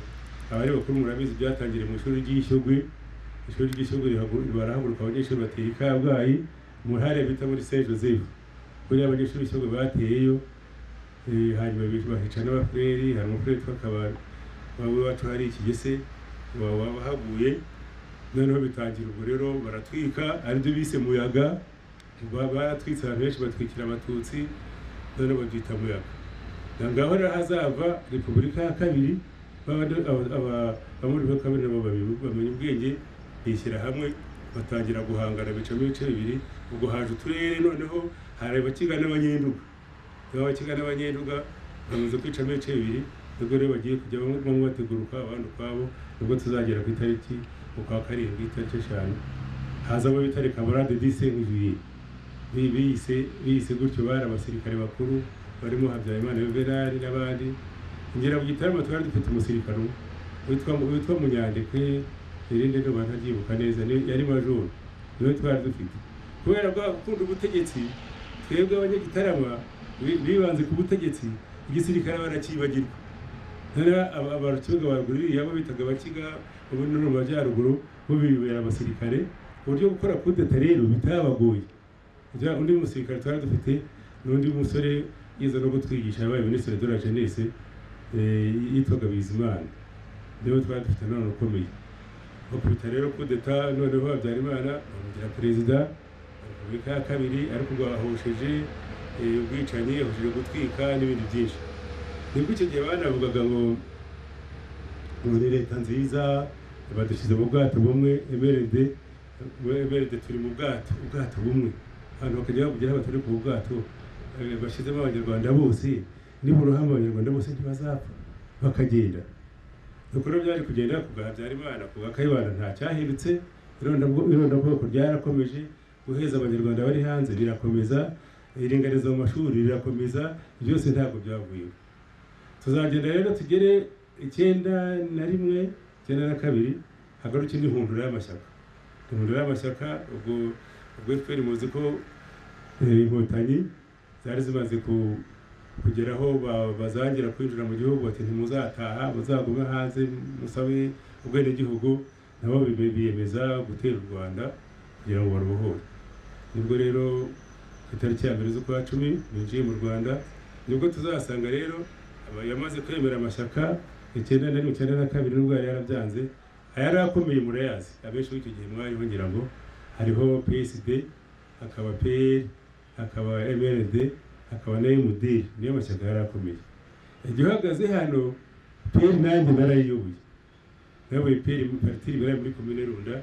abari bakuru murabizi byatangiriye mu ishuri ry'Ishyogwe. Ishuri ry'Ishyogwe barahaguruka abanyeshuri batera i Kabgayi mu ntara bita muri Saint Joseph. Kuri abanyeshuri Ishyogwe bateyeyo, hanyuma bahica n'abafureri. Hari umufureri twakabara wacu hari Ikigese wabahaguye. Noneho bitangira ubwo rero baratwika, aribyo bise muyaga. Baratwitse abantu benshi, batwikira abatutsi, noneho babyita muyaga. Ngaho rero hazava repubulika ya kabiri. Abamuri ba kabiri nabo bamenye ubwenge, bishyira hamwe batangira guhangana, bicamo ibice bibiri. Ubwo haje uturere, noneho hari Abakiga n'Abanyenduga. Abakiga n'Abanyenduga bamaze kwicamo ibice bibiri. Ubwo rero bagiye kujya bamwe bateguruka abandi ukwabo. Ubwo tuzagera ku itariki ukwa 7 itariki 5 hazamo bitare camarade d'Isenguye. Bise gutyo, bari abasirikare bakuru barimo Habyarimana Yuvenali n'abandi. Ngera mu Gitarama twari dufite umusirikare witwa Munyandekwe, irinde no bantagibuka neza, yari majoro. Niwe twari dufite. Kubera gukunda ubutegetsi, twebwe abanyagitarama bibanze ku butegetsi, igisirikare barakibagirwa. Abarukiga baruguru yabo bitaga Abakiga, ubu no mu majyaruguru bo bibera abasirikare. Uburyo gukora kudeta rero bitabagoye. Undi musirikare twari dufite n'undi musore yize no gutwigisha, yabaye minisitiri de la jeunesse, yitwaga Bizimana. Niwe twari dufite none ukomeye. Bakubita rero kudeta, noneho Habyarimana bamugira perezida repubulika ya kabiri, ariko rwahosheje ubwicanyi, yahosheje gutwika n'ibindi byinshi. Nibwo icyo gihe banavugaga ngo muri leta nziza badushyize mu bwato bumwe, emerede turi mu bwato bumwe. abantu bakajya bavugira batari ku bwato bashyizemo abanyarwanda bose niburohama abanyarwanda bose ntibazapfa bakagenda nuko rero byari kugenda ku bwa Habyarimana ku bwa Kayibanda nta cyahindutse irondabwoko ryarakomeje guheza abanyarwanda bari hanze birakomeza iringaniza mu mashuri rirakomeza byose ntabwo byavuye tuzagenda rero tugere 91 92 hagaruka indi nkundura y'amashyaka ubwo FPR muzi ko inkotanyi zari zimaze kugeraho bazangira kwinjira mu gihugu bati ntimuzataha muzaguma hanze musabe ubwenegihugu nabo biyemeza gutera u Rwanda kugira ngo barubohore nibwo rero itariki ya 1 z'ukwa 10 binjiye mu Rwanda nibwo tuzasanga rero yamaze kwemera amashyaka 1992 nubwo yari yarabyanze ayari akomeye murayazi abenshi w'icyo gihe mwari ngira ngo hariho PSD hakaba PL hakaba MLD hakaba na MDR niyo mashyaka yari akomeye igihe uhagaze hano PL nanjye narayiyoboye nawe PL parti bari muri commune Runda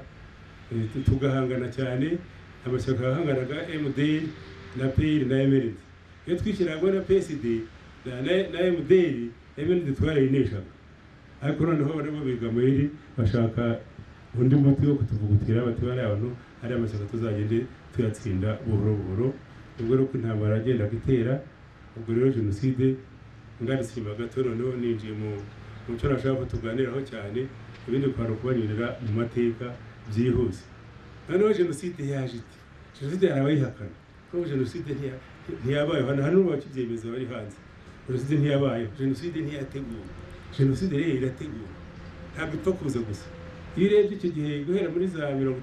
tugahangana cyane amashyaka yahanganaga MDR na PL na MLD iyo twishyiraga na PSD na MDR MLD twarayineshaga ariko noneho barimo biga muri bashaka undi muti wo kutuvugutira batubara abantu ari amashyaka tuzagende tuyatsinda buhoro ubwo rero intambara agenda gitera ubwo rero jenoside ngarisima gato noneho ninjiye mu cyo nashaka tuganiraho cyane ibindi kwaro kubanyurira mu mateka byihuse noneho jenoside yaje iti jenoside yarabayihakana ko jenoside ntiyabaye hano bakibyemeza bari hanze jenoside ntiyabaye jenoside ntiyateguwe jenoside rero irateguwe ntabwo ipfa kuza gusa iyo urebye icyo gihe guhera muri za 30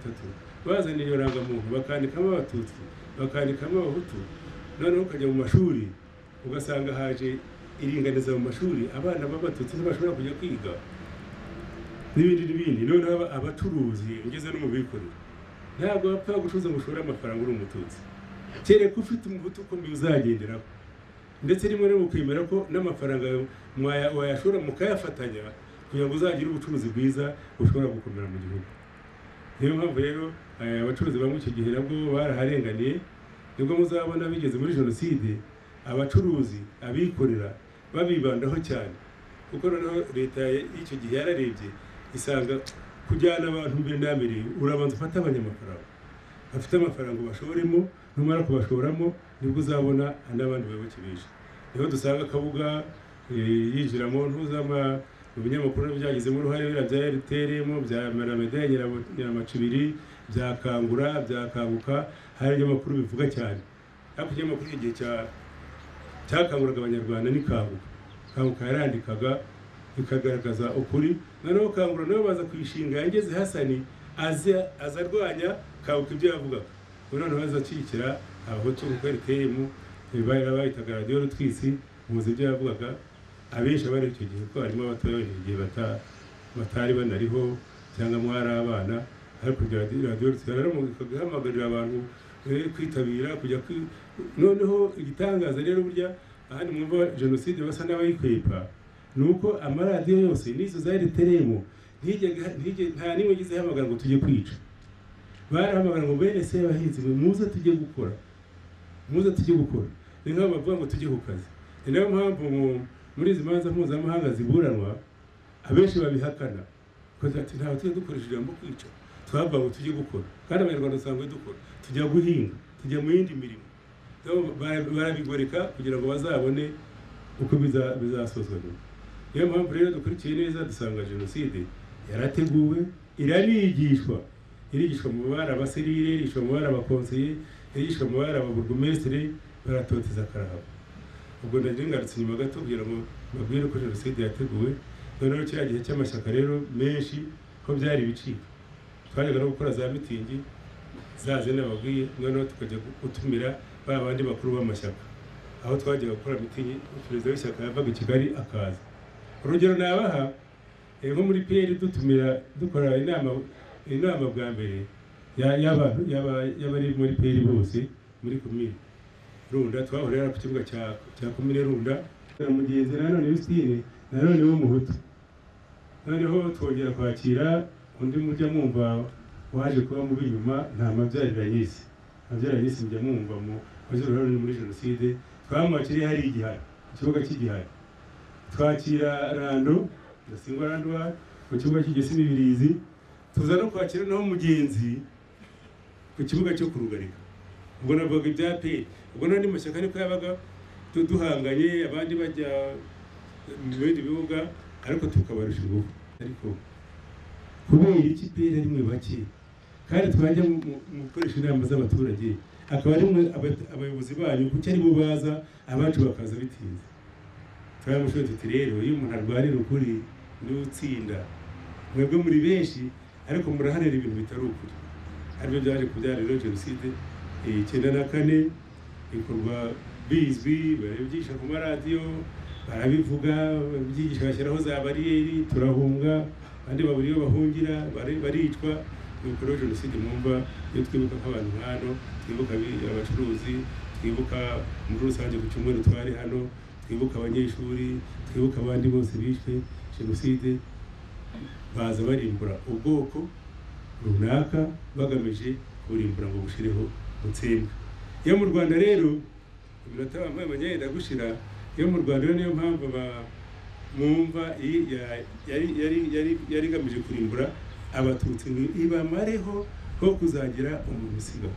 bazaniye irangamuntu bakandikamo abatutsi bakandikamo abahutu noneho ukajya mu mashuri ugasanga haje iringaniza mu mashuri abana b'abatutsi ntibashobora kujya kwiga n'ibindi noneho abacuruzi ugeze no mu bikorera ntabwo bapfa gucuruza ngo ushore amafaranga uri umututsi kereka ufite umuhutu ukomeye uzagenderaho ndetse rimwe no kwemera ko n'amafaranga wayashora mukayafatanya kugira ngo uzagire ubucuruzi bwiza bushobora gukomera mu gihugu niyo mpamvu rero abacuruzi bamwe icyo gihe nabwo baraharenganiye nibwo muzabona bigeze muri jenoside abacuruzi abikorera babibandaho cyane kuko noneho leta y'icyo gihe yararebye isanga kujyana abantu mbere na mbere urabanza ufata abanyamafaranga bafite amafaranga bashoremo numara kubashoramo nibwo uzabona n'abandi bayoboke benshi niho dusanga Kabuga yinjiramo ntuzama mu binyamakuru byagizemo uruhare bya RTRM bya Maramede Nyiramacibiri bya Kangura bya Kabuka hari ibinyamakuru bivuga cyane ariko ibinyamakuru igihe cyakanguraga abanyarwanda ni Kanguka yarandikaga ikagaragaza ukuri noneho Kangura nawe baza kwishinga yangeze Hasani azarwanya Kanguka ibyo yavugaga noneho bazacikira abahutu ku RTRM bayitaga radio Rutwisi muzi ibyo yavugaga abenshi bari icyo gihe ko harimo abatoya igihe batari banariho cyangwa mwari abana ariko radio ikagahamagarira abantu kwitabira kujya noneho igitangaza rero burya ahandi mwumva jenoside basa n'abayikwepa nuko amaradiyo yose n'izo za RTRM nta nimwe gize hamagara ngo tujye kwica barahamagara ngo bene se abahinzi muze tujye gukora ni nk'aho bavuga ngo tujye ku kazi ni nayo mpamvu muri izi manza mpuzamahanga ziburanwa abenshi babihakana kuko ati ntawe tujye dukoresha ijambo kwica twavuga ngo tujye gukora kandi abanyarwanda usanga dukora tujya guhinga tujya mu yindi mirimo barabigoreka kugira ngo bazabone uko bizasozwa nyuma niyo mpamvu rero dukurikiye neza dusanga jenoside yarateguwe irigishwa mu bara abaserire irigishwa mu bara abakonseye irigishwa mu bara ababurugumesitiri baratoteza karahava ubwo ndaringarutse inyuma gato kugira ngo babwire ko jenoside yateguwe noneho kiriya gihe cy'amashyaka rero menshi ko byari ibicika twajyaga no gukora za mitingi zaze nababwiye noneho tukajya gutumira ba bandi bakuru b'amashyaka aho twajyaga gukora mitingi perezida w'ishyaka yavaga i Kigali akaza urugero nabaha nko muri PL dukora inama bwa mbere y'abantu y'abari muri PL bose muri komine Runda twahurira ku kibuga cya komine Runda mugenzi nanone Yustine nanone w'umuhutu noneho twongera kwakira undi mujya mwumva waje kuba mu binyuma nta mabyarira yise abyara yise mujya mwumva mu bazura muri jenoside twamwakiriye hari igihari ikibuga cy'igihari twakira Rando ndasingwa Rando ku kibuga cy'igisi n'ibirizi tuza no kwakira naho mugenzi ku kibuga cyo kurugarika ubwo navuga ibya pe ubwo nandi mashyaka niko yabaga duhanganye abandi bajya mu bindi bibuga ariko tukabarusha ingufu ariko kubera iki pe ari mwe bake kandi twajya mu gukoresha inama z'abaturage akaba ari mwe abayobozi banyu kuko ari bo baza abacu bakaza bitinze twamushoye tuti rero iyo umuntu arwarira ukuri niwe utsinda mwebwe muri benshi ariko murahanira ibintu bitari ukuri aribyo byaje kubyara rero jenoside 94 ikorwa bizwi barabyigisha ku maradiyo barabivuga babyigisha bashyiraho za bariyeri turahunga abandi baburi iyo bahungira baricwa nuko rero jenoside mwumva iyo twibuka nk'abantu hano twibuka abacuruzi twibuka muri rusange ku cyumweru twari hano twibuka abanyeshuri twibuka abandi bose bishwe jenoside baza barimbura ubwoko runaka bagamije kurimbura ngo bushireho mutsembwe iyo mu Rwanda rero iminota bambaye abanyenda gushira iyo mu Rwanda niyo mpamvu mwumva yari gamije kurimbura abatutsi ibamareho ho kuzagira umuntu usiga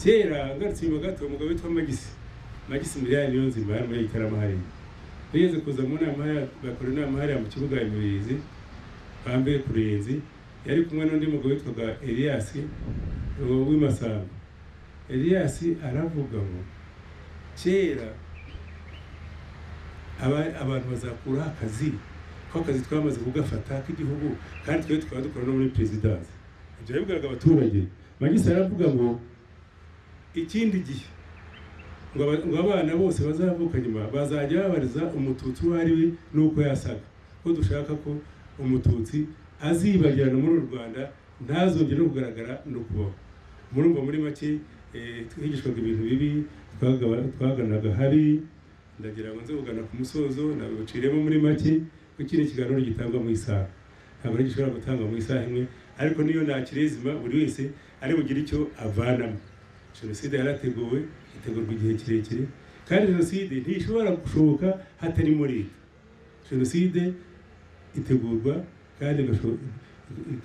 kera ngarutse inyuma gato umugabo witwa Magisi miliyari niyo nzima yari muri Itaramahari bigeze kuza mu nama bakora inama hariya mu kibuga imibirizi bambaye kurenzi yari kumwe n'undi mugabo witwaga Elias w'imasamba Elias aravuga ngo kera abantu bazakura akazi ko akazi twamaze kugafata k'igihugu kandi twe twaba dukora no muri presidence ibyo yabwiraga abaturage Magisi aravuga ngo ikindi gihe ngo abana bose bazavuka nyuma bazajya babariza umututsi uwo ari we nuko yasaga ko dushaka ko umututsi azibagirana muri u Rwanda ntazongere no kugaragara no kubaho murumva muri make twigishwaga ibintu bibi twaganaga habi ndagira ngo nze kugana ku musozo nabiciremo muri make kukiri ikiganiro gitangwa mu isaha ntabwo ari gishobora gutanga mu isaha imwe ariko niyo nakirezima buri wese ari bugire icyo avanamo jenoside yarateguwe itegurwa igihe kirekire kandi jenoside ntishobora gushoboka hatarimo leta jenoside itegurwa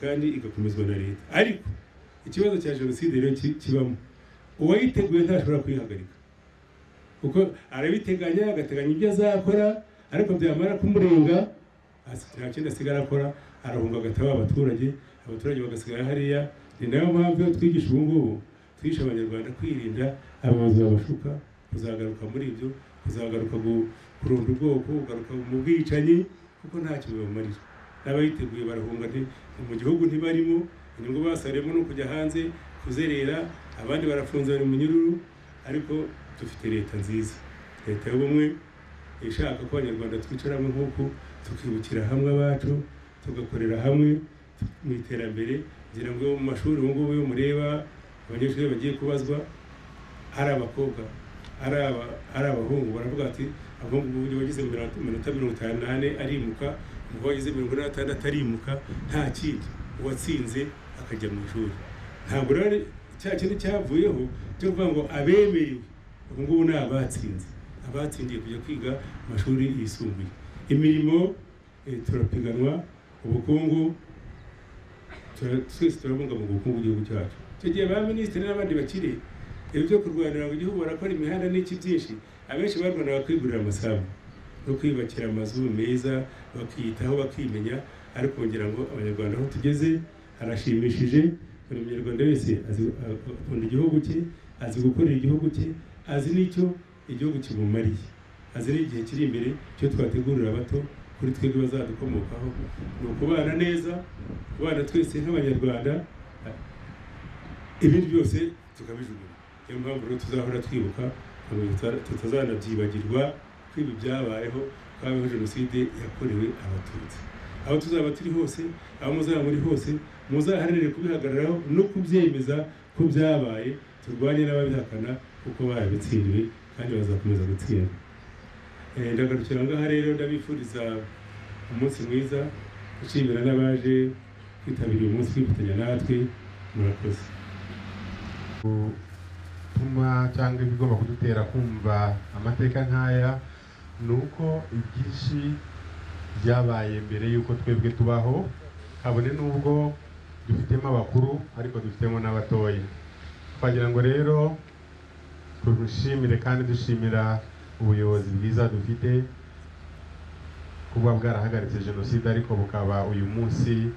kandi igakomezwa na leta ariko ikibazo cya jenoside rero kibamo uwayiteguye ntashobora kwihagarika kuko arabiteganya agateganya ibyo azakora ariko byamara kumurenga nta kindi asigara akora arahunga agataba abaturage bagasigara hariya ni nayo mpamvu iyo twigisha ubu ngubu twigisha abanyarwanda kwirinda abayobozi babashuka kuzagaruka muri ibyo kuzagaruka kurunda ubwoko kugaruka mu bwicanyi kuko ntacyo bibamarira n'abayiteguye barahunga mu gihugu ntibarimo inyungu basariyemo no kujya hanze kuzerera abandi barafunze bari mu nyururu ariko dufite leta nziza leta y'ubumwe ishaka ko abanyarwanda twicaramo nk'uko tukibukira hamwe abacu tugakorera hamwe mu iterambere kugira ngo mu mashuri ubu ngubu iyo mureba abanyeshuri bagiye kubazwa ari abakobwa ari abahungu baravuga ati abahungu ubu bagize iminota 58 arimuka ngo bagize 56 arimuka nta kindi uwatsinze akajya mu ishuri ntabwo rero cya kintu cyavuyeho cyo kuvuga ngo abemerewe ubu ngubu ni abatsindiye kujya kwiga amashuri yisumbuye imirimo turapiganwa ubukungu twese turabungabunga ubukungu bw'igihugu cyacu icyo gihe ba minisitiri n'abandi bakire ibyo kurwanira ngo igihugu barakora imihanda n'iki byinshi abenshi barwanaga kwigurira amasambu no kwiyubakira amazu meza bakiyitaho bakimenya ariko kugira ngo abanyarwanda aho tugeze harashimishije buri munyarwanda wese akunda igihugu cye azi gukorera igihugu cye azi n'icyo igihugu kimumariye azi n'igihe kiri imbere cyo twategurira abato kuri twebwe bazadukomokaho ni ukubana neza kubana twese nk'abanyarwanda ibindi byose tukabijugunya niyo mpamvu rero tuzahora twibuka tutazanabyibagirwa ko ibi byabayeho twabayeho jenoside yakorewe abatutsi aho tuzaba turi hose aho muzaba muri hose muzaharanire kubihagararaho no kubyemeza ko byabaye turwanye n'ababihakana kuko barabitsindiwe kandi bazakomeza gutsinda ndagarukira ngaha rero ndabifuriza umunsi mwiza gushimira n'abaje kwitabira uyu munsi kwifatanya natwe murakoze ibituma cyangwa ibigomba kudutera kumva amateka nk'aya ni uko ibyinshi byabaye mbere y'uko twebwe tubaho, kabone n'ubwo dufitemo abakuru ariko dufitemo n'abatoya. Twagira ngo rero turushimire kandi dushimira ubuyobozi bwiza dufite kuba bwarahagaritse jenoside ariko bukaba uyu munsi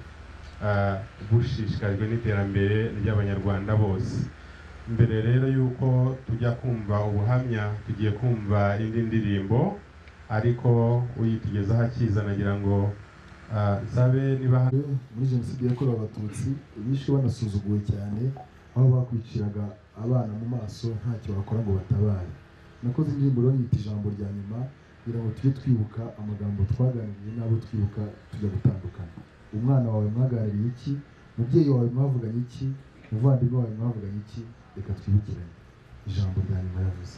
bushishikajwe n'iterambere ry'abanyarwanda bose. Mbere rero yuko tujya kumva ubuhamya, tugiye kumva indi ndirimbo ariko uyitugezaho akiza, nagira ngo sabe niba muri jenoside yakorewe abatutsi bishwe banasuzuguwe cyane, aho bakwiciraga abana mu maso ntacyo bakora ngo batabare. Nakoze indirimbo rero yita ijambo rya nyuma kugira ngo tujye twibuka amagambo twaganiriye n'abo twibuka tujya gutandukana. Umwana wawe mwaganiriye iki? Umubyeyi wawe mwavuganye iki? Umuvandimwe wawe mwavuganye iki? Reka twibukiranye ijambo rya nyuma yavuze.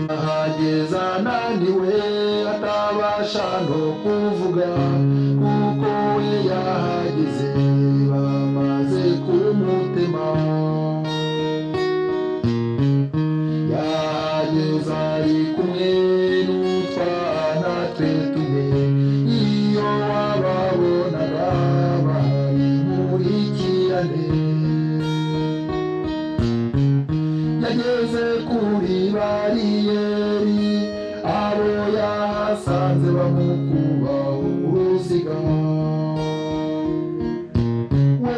ahageza naniwe atabasha no kuvuga, kuko we yahageze bamaze kumutema. Yahageze ari kumwe n'utwana twe tune, iyo wababonaga bahari nkurikirane. Yageze kuri bariyeri, abo yahasanze bamukuba uruziga. We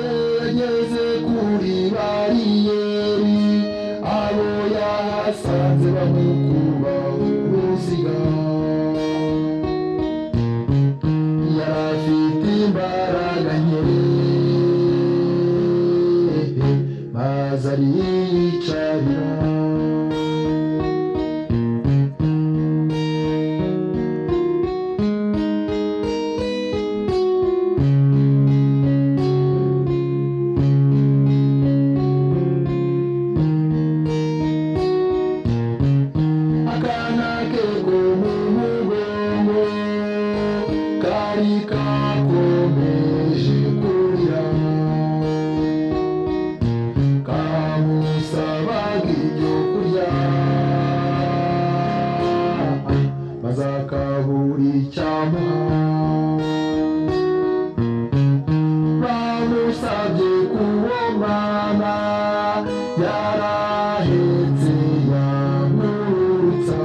yageze kuri bariyeri, abo yahasanze bamukuba uruziga. Yarafite imbaraga nke maze ariyicarira. Akana ke ko mu mugongo kari kakomeje kurira, kamusabaga ibyo kurya maze akabura icyamuha. Bamusabye kuwo mwana yarahetse yamurutsa,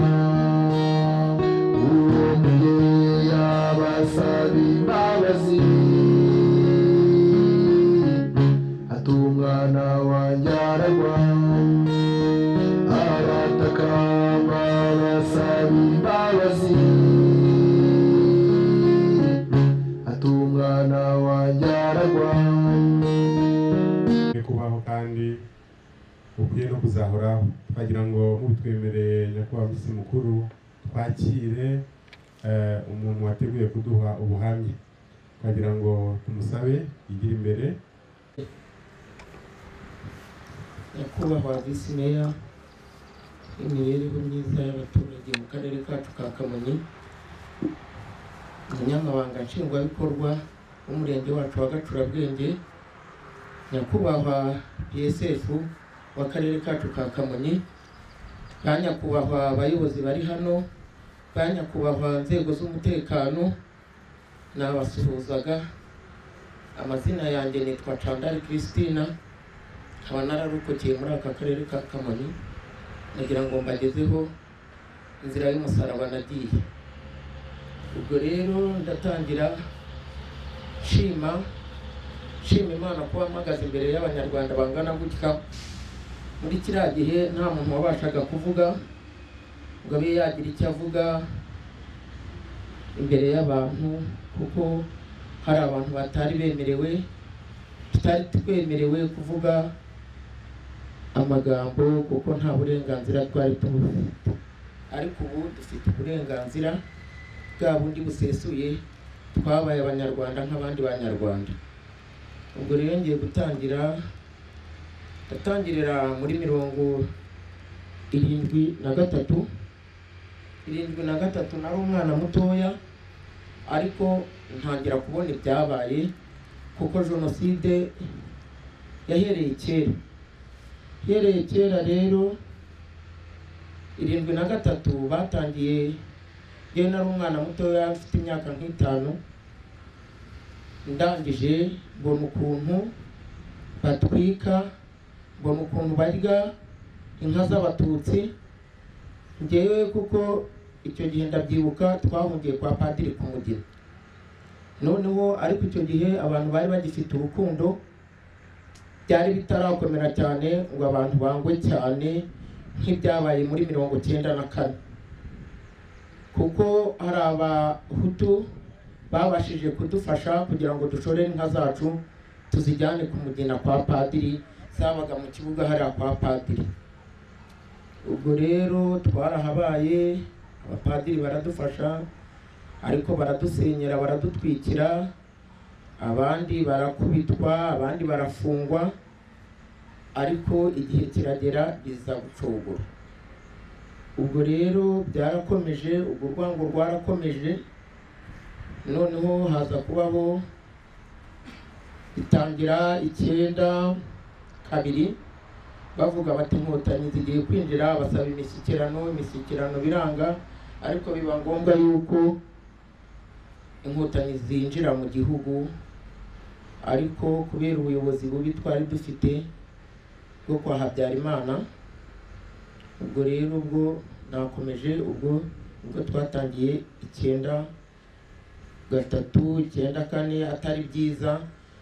uwo mubyeyi abasaba imbabazi, ati umwana wanjye aragwa. Aratakamba basaba imbabazi, ati umwana wanjye aragwa. kubaho kandi ukwiye no kuzahoraho. Twagira ngo mubitwemereye nyakubahwa misi mukuru twakire umuntu wateguye kuduha ubuhamya. Twagira ngo tumusabe yigire imbere. Nyakubahwa visi meya w'imibereho myiza y'abaturage mu karere kacu ka Kamonyi, umunyamabanga nshingwabikorwa w'umurenge wacu wa Gacurabwenge, nyakubahwa PSF w'akarere kacu ka Kamonyi, ba nyakubahwa abayobozi bari hano, ba nyakubahwa nzego z'umutekano, nabasuhuzaga. Amazina yanjye nitwa Chandari Christina, nkaba nararokokeye muri aka karere ka Kamonyi. Nagira ngo mbagezeho inzira y'umusaraba nagiye. Ubwo rero ndatangira shima Imana kuba mpagaze imbere y'abanyarwanda bangana gutya. Muri kiriya gihe nta muntu wabashaga kuvuga ngo abe yagira icyo avuga imbere y'abantu, kuko hari abantu batari bemerewe, tutari twemerewe kuvuga amagambo kuko nta burenganzira twari tubufite. Ariko ubu dufite uburenganzira bwa bundi busesuye, twabaye abanyarwanda nk'abandi banyarwanda. Ubwo rero ngiye ndatangirira muri 73. Nari umwana mutoya, ariko ntangira kubona ibyabaye kuko jenoside yahereye kera rero 73 batangiye yewe nari umwana mutoya mfite imyaka nk'itanu ndangije mbona ukuntu batwika mbona ukuntu barya inka z'abatutsi ngewe kuko icyo gihe ndabyibuka twahungiye kwa padiri ku Mugina noneho ariko icyo gihe abantu bari bagifite urukundo byari bitarakomera cyane ngo abantu bangwe cyane nk'ibyabaye muri 94 kuko hari abahutu babashije kudufasha kugira ngo dushore inka zacu tuzijyane ku Mugina kwa padiri zabaga mu kibuga hariya kwa padiri. Ubwo rero twarahabaye abapadiri baradufasha ariko baradusenyera baradutwikira abandi barakubitwa abandi barafungwa ariko igihe kiragera biza gucogora. Ubwo rero byarakomeje ubwo rwango rwarakomeje noneho haza kubaho itangira 92 bavuga bati inkotanyi zigiye kwinjira basaba imishyikirano biranga ariko biba ngombwa yuko inkotanyi zinjira mu gihugu ariko kubera ubuyobozi bubi twari dufite bwo kwa Habyarimana. Ubwo rero ubwo nakomeje ubwo twatangiye 93 94 atari byiza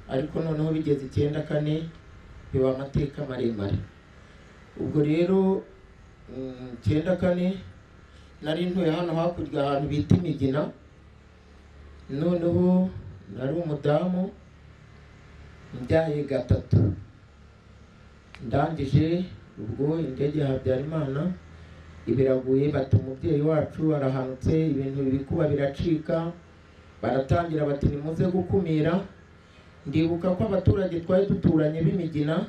ariko noneho bigeze 94 biba amateka maremare. Ubwo rero 94 nari ntuye hano hakurya ahantu bita Imigina noneho nari umudamu mbyaye 3 ndangije ubwo indege ya Habyarimana ibiraguye bati umubyeyi wacu arahanutse ibintu bikuba biracika baratangira bati nimuze gukumira. Ndibuka ko abaturage twari duturanye b'Imigina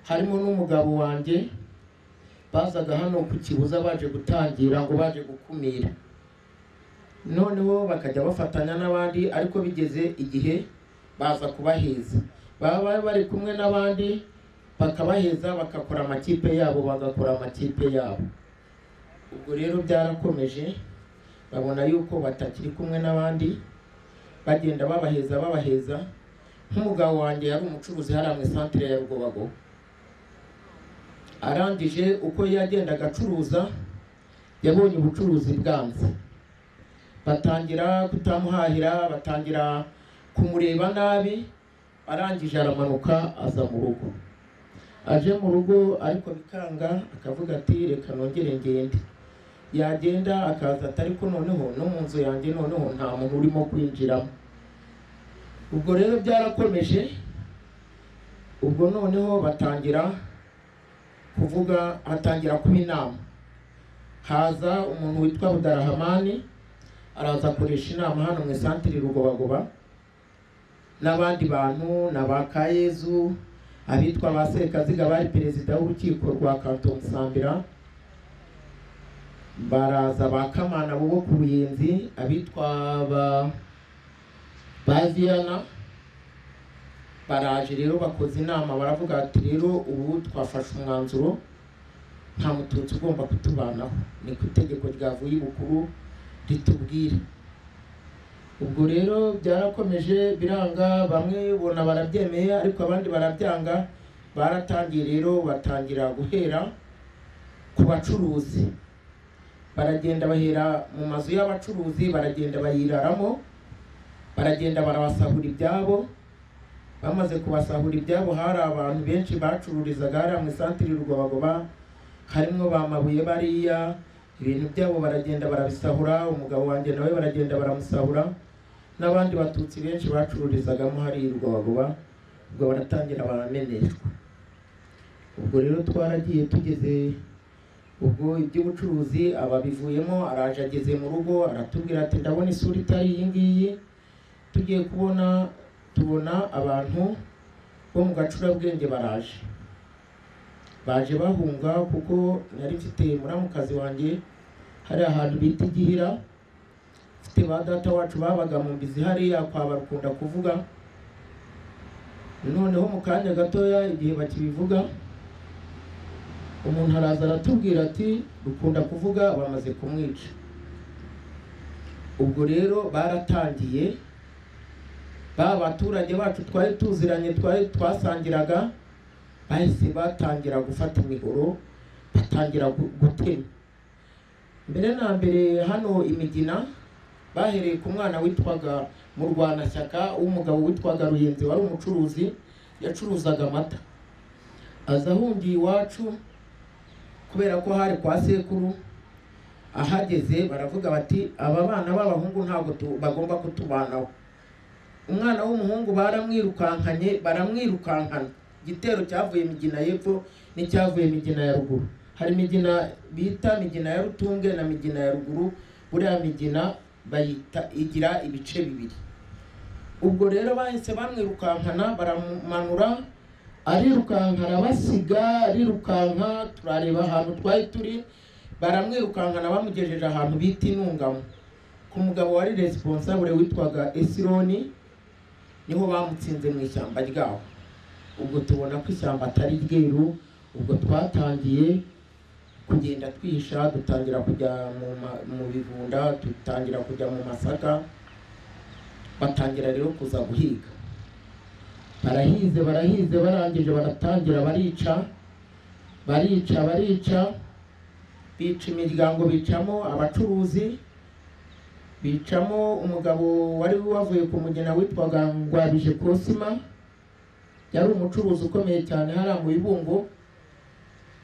harimo n'umugabo wanjye bazaga hano ku Kibuza baje gutangira ngo baje gukumira noneho bakajya bafatanya n'abandi ariko bigeze igihe baza kubaheza baba bari kumwe n'abandi bakabaheza bakakora amakipe yabo bagakora amakipe yabo. Ubwo rero byarakomeje babona yuko batakiri kumwe n'abandi bagenda babaheza nk'umugabo wanjye yari umucuruzi hariya mu centre ya Rugobago arangije uko yagenda agacuruza yabonye ubucuruzi bwanze batangira kutamuhahira batangira kumureba nabi arangije aramanuka aza mu rugo. Aje mu rugo ariko bikanga akavuga ati reka nongere ngende yagenda akaza atari ko noneho no mu nzu yanjye noneho nta muntu urimo kwinjiramo. Ubwo rero byarakomeje ubwo noneho batangira kuvuga hatangira kuba inama haza umuntu witwa Budarahamani araza akoresha inama hano mu centre Rugobagoba n'abandi bantu n'abakayezu abitwa ba Serekaziga bari perezida w'urukiko rwa Kanton Musambira baraza bakamana bo ku Buyenzi abitwa Baviana baraje rero bakoze inama baravuga ati rero ubu twafashe umwanzuro nta mututsi ugomba kutubanaho ni ku itegeko ryavuye ibukuru ritubwira. Ubwo rero byarakomeje biranga bamwe bona barabyemeye ariko abandi barabyanga baratangiye rero batangira guhera ku bacuruzi baragenda bahera mu mazu y'abacuruzi baragenda bayiraramo baragenda barabasahura ibyabo. Bamaze kubasahura ibyabo hari abantu benshi bacururizaga hariya mu centre Rugobagoba harimo bamabuye bariya ibintu byabo baragenda barabisahura umugabo wanjye nawe baragenda baramusahura n'abandi batutsi benshi bacururizagamo hari Rugobagoba ubwo baratangira barameneshwa. Ubwo rero twaragiye tugeze ubwo iby'ubucuruzi ababivuyemo araje ageze mu rugo aratubwira ati ndabona isura itari iyi ngiyi tugiye tubona abantu bo mu Gacurabwenge baje bahunga kuko nari mfite muramukazi wanjye hari ahantu bita Igihira mfite ba data wacu babaga mu mbizi hariya kwa barukunda kuvuga noneho mu kanya gatoya igihe bakibivuga umuntu araza aratubwira ati dukunda kuvuga bamaze kumwica. Ubwo rero baratangiye baturage bacu twari tuziranye twasangiraga bahise batangira gufata imihoro batangira gutema. Mbere na mbere hano Imigina bahereye ku mwana witwaga Murwanashyaka w'umugabo witwaga Ruyenzi wari umucuruzi yacuruzaga amata. Aza ahungiye iwacu kubera ko hari kwa sekuru. Ahageze baravuga bati aba bana b'abahungu ntabwo bagomba kutubanaho. Umwana w'umuhungu baramwirukankana. Igitero cyavuye Migina y'epfo n'icyavuye Migina ya ruguru. Hari Migina bita Migina ya Rutunge na Migina ya ruguru. Buriya Migina bayita igira ibice bibiri. Ubwo rero bahise bamwirukankana baramanura arirukankana basiga arirukanka turareba ahantu twari turi baramwirukankana bamugejeje ahantu bita Intungamo ku mugabo wari responsable witwaga Esironi, niho bamutsinze mu ishyamba ryaho. Ubwo tubona ko ishyamba atari ryeru. Ubwo twatangiye kugenda twihisha dutangira kujya mu bigunda dutangira kujya mu masaka. Batangira rero kuza guhiga barahize barangije baratangira barica bica imiryango, bicamo abacuruzi, bicamo umugabo wari wavuye ku Mugina witwaga Ngwabije Kosima, yari umucuruzi ukomeye cyane hariya mu Ibungo.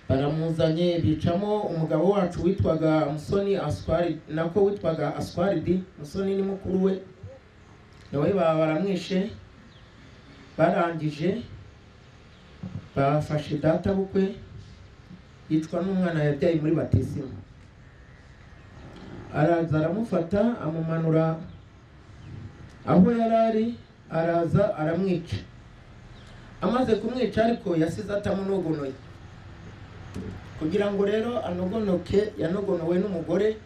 Baramuzanye bicamo umugabo wacu witwaga Musoni Aswari nako witwaga Aswaridi. Musoni ni mukuru we nawe baramwishe. Barangije bafashe data bukwe yicwa n'umwana yabyaye muri batisimu. Araza aramufata amumanura aho yarari, araza aramwica. Amaze kumwica ariko yasize atamunogonoye. Kugira ngo rero anogonoke yanogonowe n'umugore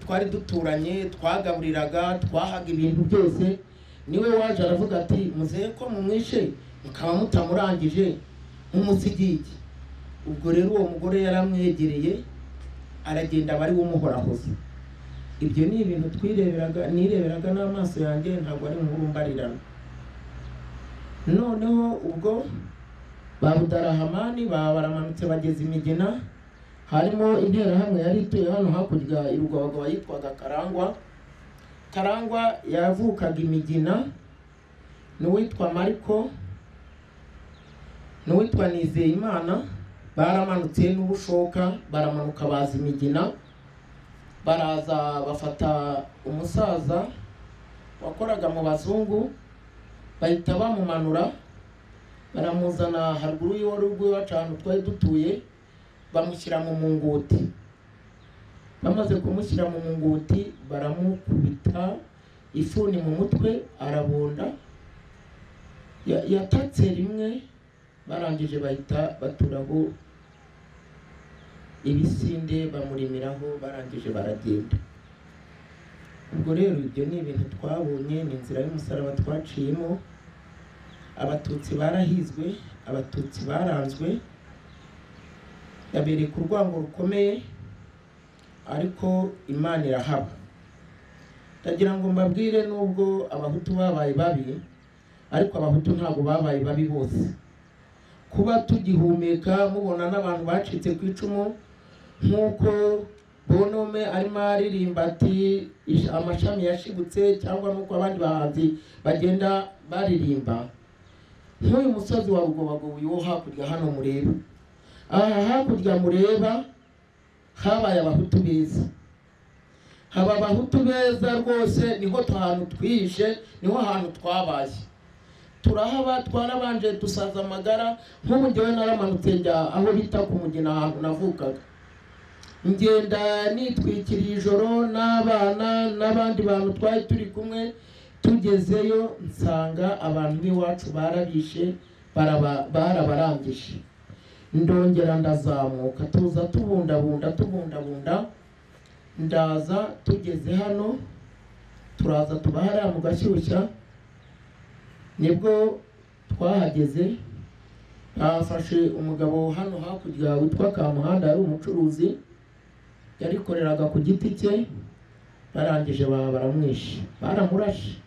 twari duturanye, twagaburiraga, twahaga ibintu byose. Niwe waje aravuga ati muzehe ko mumwishe mukaba mutamurangije umusigiye. Ubwo rero uwo mugore yaramwegereye aragenda bari wumuhorahoze. Ibyo ni ibintu nireberaga n'amaso yanjye, ntabwo ari inkuru mbarirano. Noneho ubwo Babudarahamani baramanutse bageze Imigina. Harimo interahamwe yari ituye hano hakurya Irugwaga yitwaga Karangwa yavukaga Imigina n'uwitwa Mariko n'uwitwa Nizeyimana. Baramanutse n'ubushoka baramanuka baza Imigina. Baraza bafata umusaza wakoraga mu bazungu bahita bamumanura baramuzana haruguru y'urugo iwacu ahantu twari dutuye, bamushyira mu munguti. Bamaze kumushyira mu munguti baramukubita ifuni mu mutwe arabonda. Yatatse rimwe, barangije bahita baturaho ibisinde bamurimiraho, barangije baragenda. Ubwo rero ibyo ni ibintu twabonye, ni inzira y'umusaraba twaciyemo. Abatutsi barahizwe, abatutsi baranzwe, yabereye ku rwango rukomeye, ariko Imana irahaba. Ndagira ngo mbabwire nubwo abahutu babaye babi, ariko abahutu ntabwo babaye babi bose. Kuba tugihumeka mubona n'abantu bacitse ku icumu nk'uko Bonome arimo aririmba ati amashami yashibutse, cyangwa nuko abandi bahanzi bagenda baririmba. Nk'uyu musozi wa Rugobagobo wo hakurya hano mureba, aha hakurya mureba habaye abahutu beza. Haba abahutu beza rwose, niho ahantu twihishe, niho ahantu twabaye. Turahaba twarabanje dusaza amagara. Nk'ubu njyewe naramanutse njya aho bita ku Mugina ahantu navukaga. Ngenda nitwikiriye ijoro n'abana n'abandi bantu twari turi kumwe. Tugezeyo nsanga abantu b'iwacu barabishe, barabarangije. Ndongera ndazamuka tuza tubundabunda. Ndaza tugeze hano turaza tubahara mu Gashyushya. Nibwo twahageze bafashe umugabo hano hakurya witwa Kamuhanda, yari umucuruzi yarikoreraga ku giti cye, barangije baramwishe, baramurashe.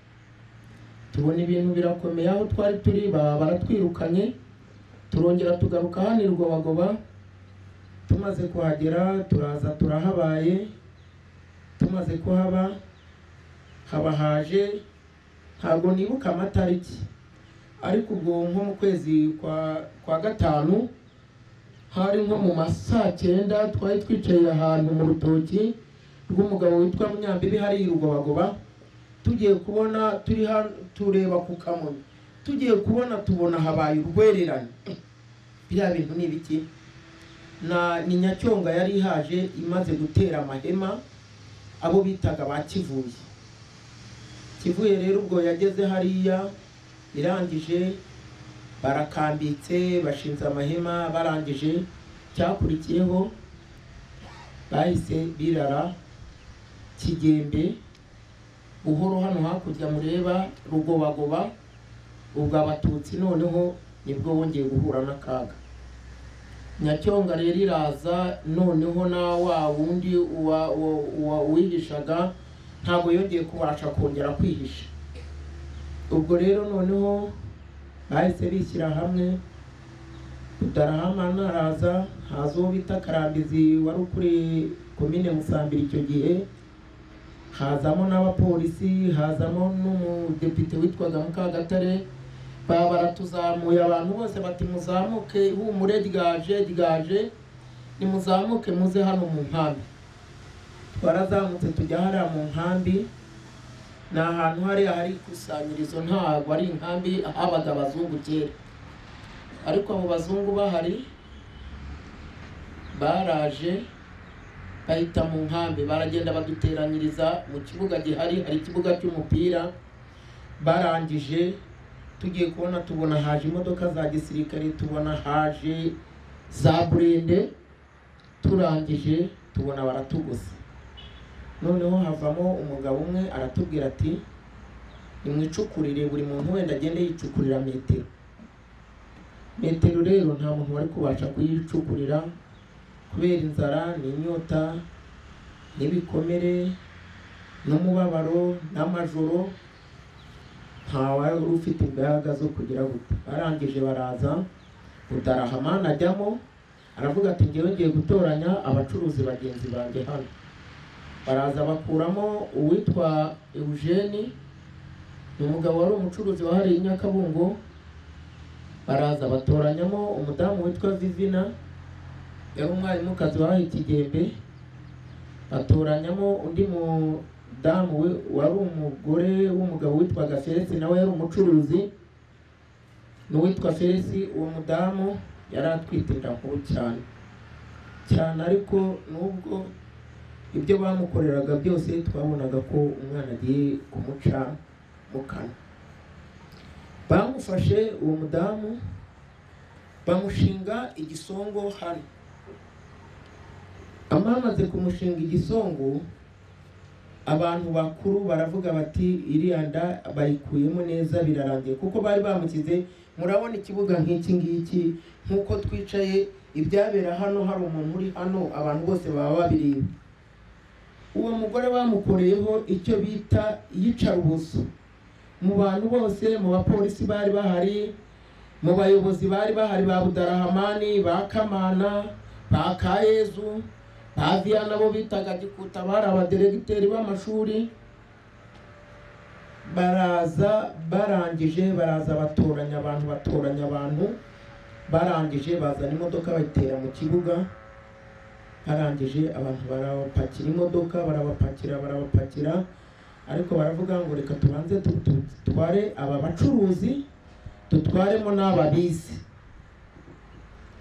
Tubona ibintu birakomeye, aho twari turi baratwirukanye, turongera tugaruka hano i Rugobagoba. Tumaze kuhagera turaza turahabaye, tumaze kuhaba haje, ntabwo nibuka amatariki, ariko ubwo nko mu kwezi kwa gatanu hari nko mu masaa 9 twari twicaye ahantu mu rutoki rw'umugabo witwa Munyambibi hari i Rugobagoba. Tugiye kubona turi hano tureba ku Kamonyi, tugiye kubona tubona habaye urwererane. Biriya bintu ni ibiki? Ni Nyacyonga yari haje imaze gutera amahema, abo bitaga ba Kivuye rero ubwo yageze hariya, irangije barakambitse, bashinze amahema, barangije cyakurikiyeho bahise birara Kigembe Buhoro hano hakurya mureba Rugobagoba. Ubwo Abatutsi noneho nibwo bongeye guhura n'akaga. Nyacyonga rero iraza, noneho na wa wundi wihishaga ntabwo yongeye kubasha kongera kwihisha. Ubwo rero noneho bahise bishyira hamwe, Udarahamana araza, haza uwo bita Karambizi wari ukuri komine Musambira icyo gihe, hazamo n'abapolisi, hazamo n'umudepite witwaga Mukagatare. Baratuzamuye abantu bose bati muzamuke, humure ryaje nimuzamuke muze hano mu nkambi. Twarazamutse tujya hariya mu nkambi, ni ahantu hari ikusanyirizo, ntabwo ari inkambi, habaga abazungu kera. Ariko abo bazungu bahari baraje bahita mu nkambi, baragenda baduteranyiriza mu kibuga gihari, hari ikibuga cy'umupira. Barangije tugiye kubona tubona haje imodoka za gisirikare, tubona haje za burende. Turangije tubona baratugose. Noneho havamo umugabo umwe aratubwira ati nimwicukurire, buri muntu wenda agende yicukurira metero. Rero nta muntu wari kubasha kuyicukurira kubera inzara n'inyota n'ibikomere n'umubabaro n'amajoro, ntawe ufite imbaraga zo kugira gute. Barangije baraza, Udarahamana ajyamo, aravuga ati ngewe ngiye gutoranya abacuruzi bagenzi banjye hano. Baraza bakuramo uwitwa Eugene, ni umugabo wari umucuruzi wahariye Nyakabungo. Baraza batoranyamo umudamu witwa Vivina, yari umwarimukazi wahaye Kigembe. Batoranyamo undi mudamu wari umugore w'umugabo witwaga Felisi, nawe yari umucuruzi. N'uwitwa Felisi, uwo mudamu yari atwite inda nkuru cyane, ariko nubwo ibyo bamukoreraga byose twabonaga ko umwana agiye kumuca mu kanwa. Bamufashe uwo mudamu bamushinga igisongo hano. Amaze kumushinga igisongo, abantu bakuru baravuga bati iriya nda bayikuyemo neza, birarangiye. Kuko bari bamukize, murabona ikibuga nk'iki ngiki nk'uko twicaye, ibyabera hano hari umuntu uri hano, abantu bose baba babireba. Uwo mugore bamukoreyeho icyo bita iyicarubozo mu bantu bose, mu bapolisi bari bahari, mu bayobozi bari bahari, ba Budarahamani, ba Kamana, ba Kayezu, ba Viana bo bitaga Gikuta, bari abaderegiteri b'amashuri. Barangije baraza batoranya abantu, barangije bazana imodoka bayitera mu kibuga. Barangije abantu barabapakira imodoka, barabapakira, ariko baravuga ngo reka tubanze tutware aba bacuruzi, tutwaremo n'ababizi,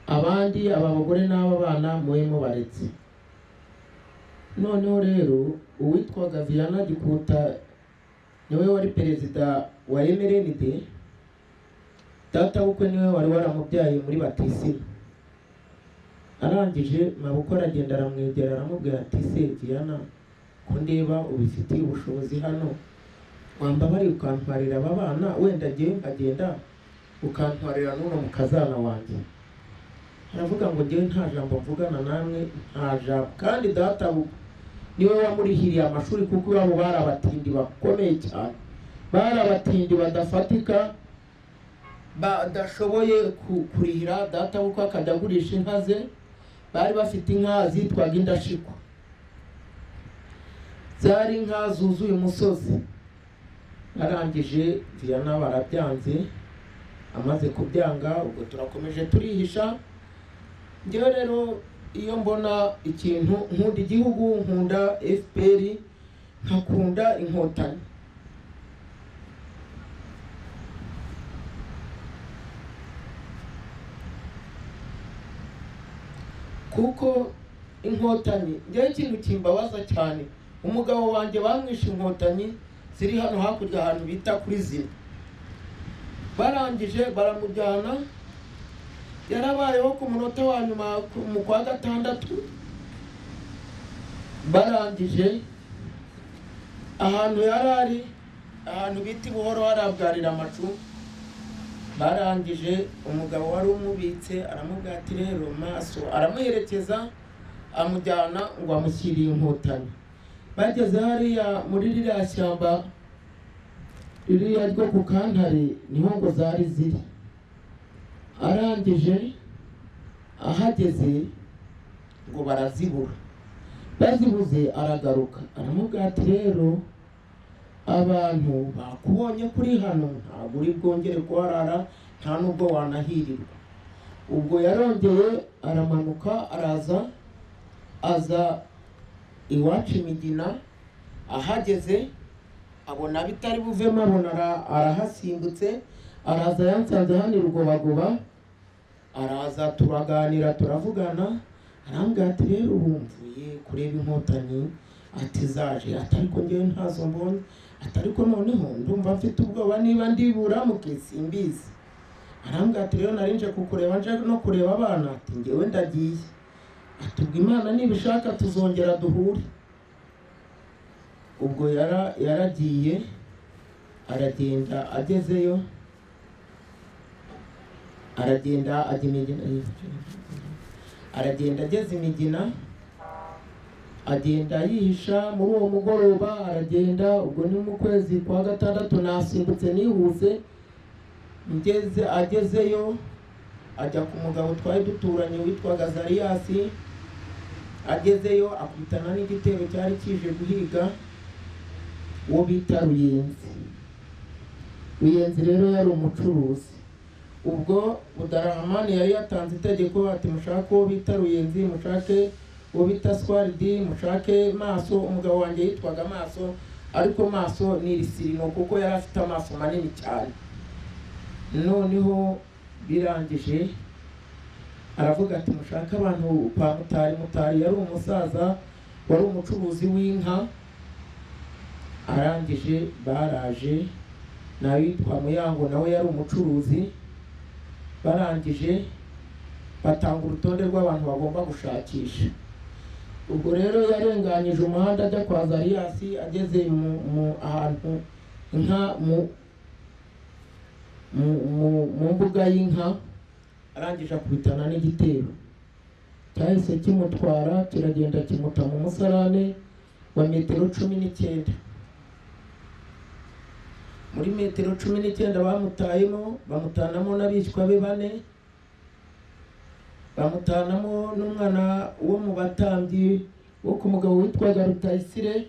abandi aba bagore n'aba bana muhemo baretse. Noneho rero uwitwaga Viana Gikuta niwe wari perezida wa MRND. Data bukwe niwe wari waramubyaye muri batisimu. Arangije Mabukwe aragenda aramwegera aramubwira ati se Viana, ko ndeba ubifitiye ubushobozi hano, wamba bari ukantwarira aba bana wenda ngiye nkagenda ukantwarira n'uno mukazana wanjye. Aravuga ngo ngewe nta jambo mvugana namwe, nta jambo. Kandi data niwe wamurihiriye amashuri kuko babo bari abatindi bakomeye cyane, bari abatindi badafatika, badashoboye kurihira. Data kuko akajya agurisha inka ze, bari bafite inka zitwaga indashikwa, zari inka zuzuye umusozi. Arangije Viana barabyanze, amaze kubyanga ubwo turakomeje turihisha. Ngewe rero iyo mbona ikintu nkunda igihugu, nkunda FPR, nkakunda inkotanyi. Kuko inkotanyi ngewe ikintu kimbabaza cyane, umugabo wanjye bamwishe inkotanyi ziri hano hakurya ahantu bita kuri Zina. Barangije baramujyana, yarabayeho ku munota wa nyuma mu kwa gatandatu. Barangije ahantu yarari, ahantu bita Buhoro harabwarira amacu. Barangije umugabo wari umubitse aramubwira ati rero maso, aramuherekeza amujyana ngo amushyiriye inkotanyi. Bageze hariya muri ririya shyamba ririya ryo ku Kantare niho ngo zari ziri. Arangije ahageze ngo barazibura, bazibuze aragaruka aramubwira ati rero abantu bakubonye kuri hano ntabwo uri bwongere kuharara, nta nubwo wanahirirwa. Ubwo yarongeye aramanuka aza iwacu Imigina. Ahageze abona bitari buvemo, abona arahasimbutse, araza yansanze hano Rugobagoba, araza turaganira turavugana. Arambwira ati rero urumvuye kureba inkotanyi, ati zaje, atariko ngewe ntazo mbonye, atariko noneho ndumva mfite ubwoba niba ndibura mukisimbizi. Arambwira ati rero narinje kukureba, nje no kureba abana, ati ngewe ndagiye, atubwa Imana nibishaka tuzongera duhure. Ubwo yaragiye aragenda, agezeyo aragenda ajya Imigina, aragenda ageze Imigina, agenda yihisha muri uwo mugoroba. Aragenda, ubwo ni mu kwezi kwa gatandatu, nasimbutse nihuse. Agezeyo ajya ku mugabo twari duturanye witwaga Zariyasi. Agezeyo akubitana n'igitero cyari kije guhiga uwo bita Ruyenzi. Ruyenzi rero yari umucuruzi. Ubwo Budarahamani yari yatanze itegeko ati mushake uwo bita Ruyenzi, mushake uwo bita Swaridi, mushake Maso. Umugabo wanjye yitwaga Maso, ariko Maso ni Irisirino kuko yari afite amaso manini cyane. Noneho birangije aravuga ati mushake abantu kwa Mutari. Mutari yari umusaza wari umucuruzi w'inka. Arangije baraje, nawe yitwa Muyango nawe yari umucuruzi. Barangije batanga urutonde rw'abantu bagomba gushakisha. Ubwo rero yarenganyije umuhanda ajya kwa Zariyasi, ageze mu ahantu inka mu mbuga y'inka. Arangije akubitana n'igitero, cyahise kimutwara, kiragenda kimuta mu musarane wa metero 19. Muri metero 19 bamutayemo, bamutanamo n'abishywa be 4, bamutanamo n'umwana wo mu batambyi wo ku mugabo witwaga Rutayisire,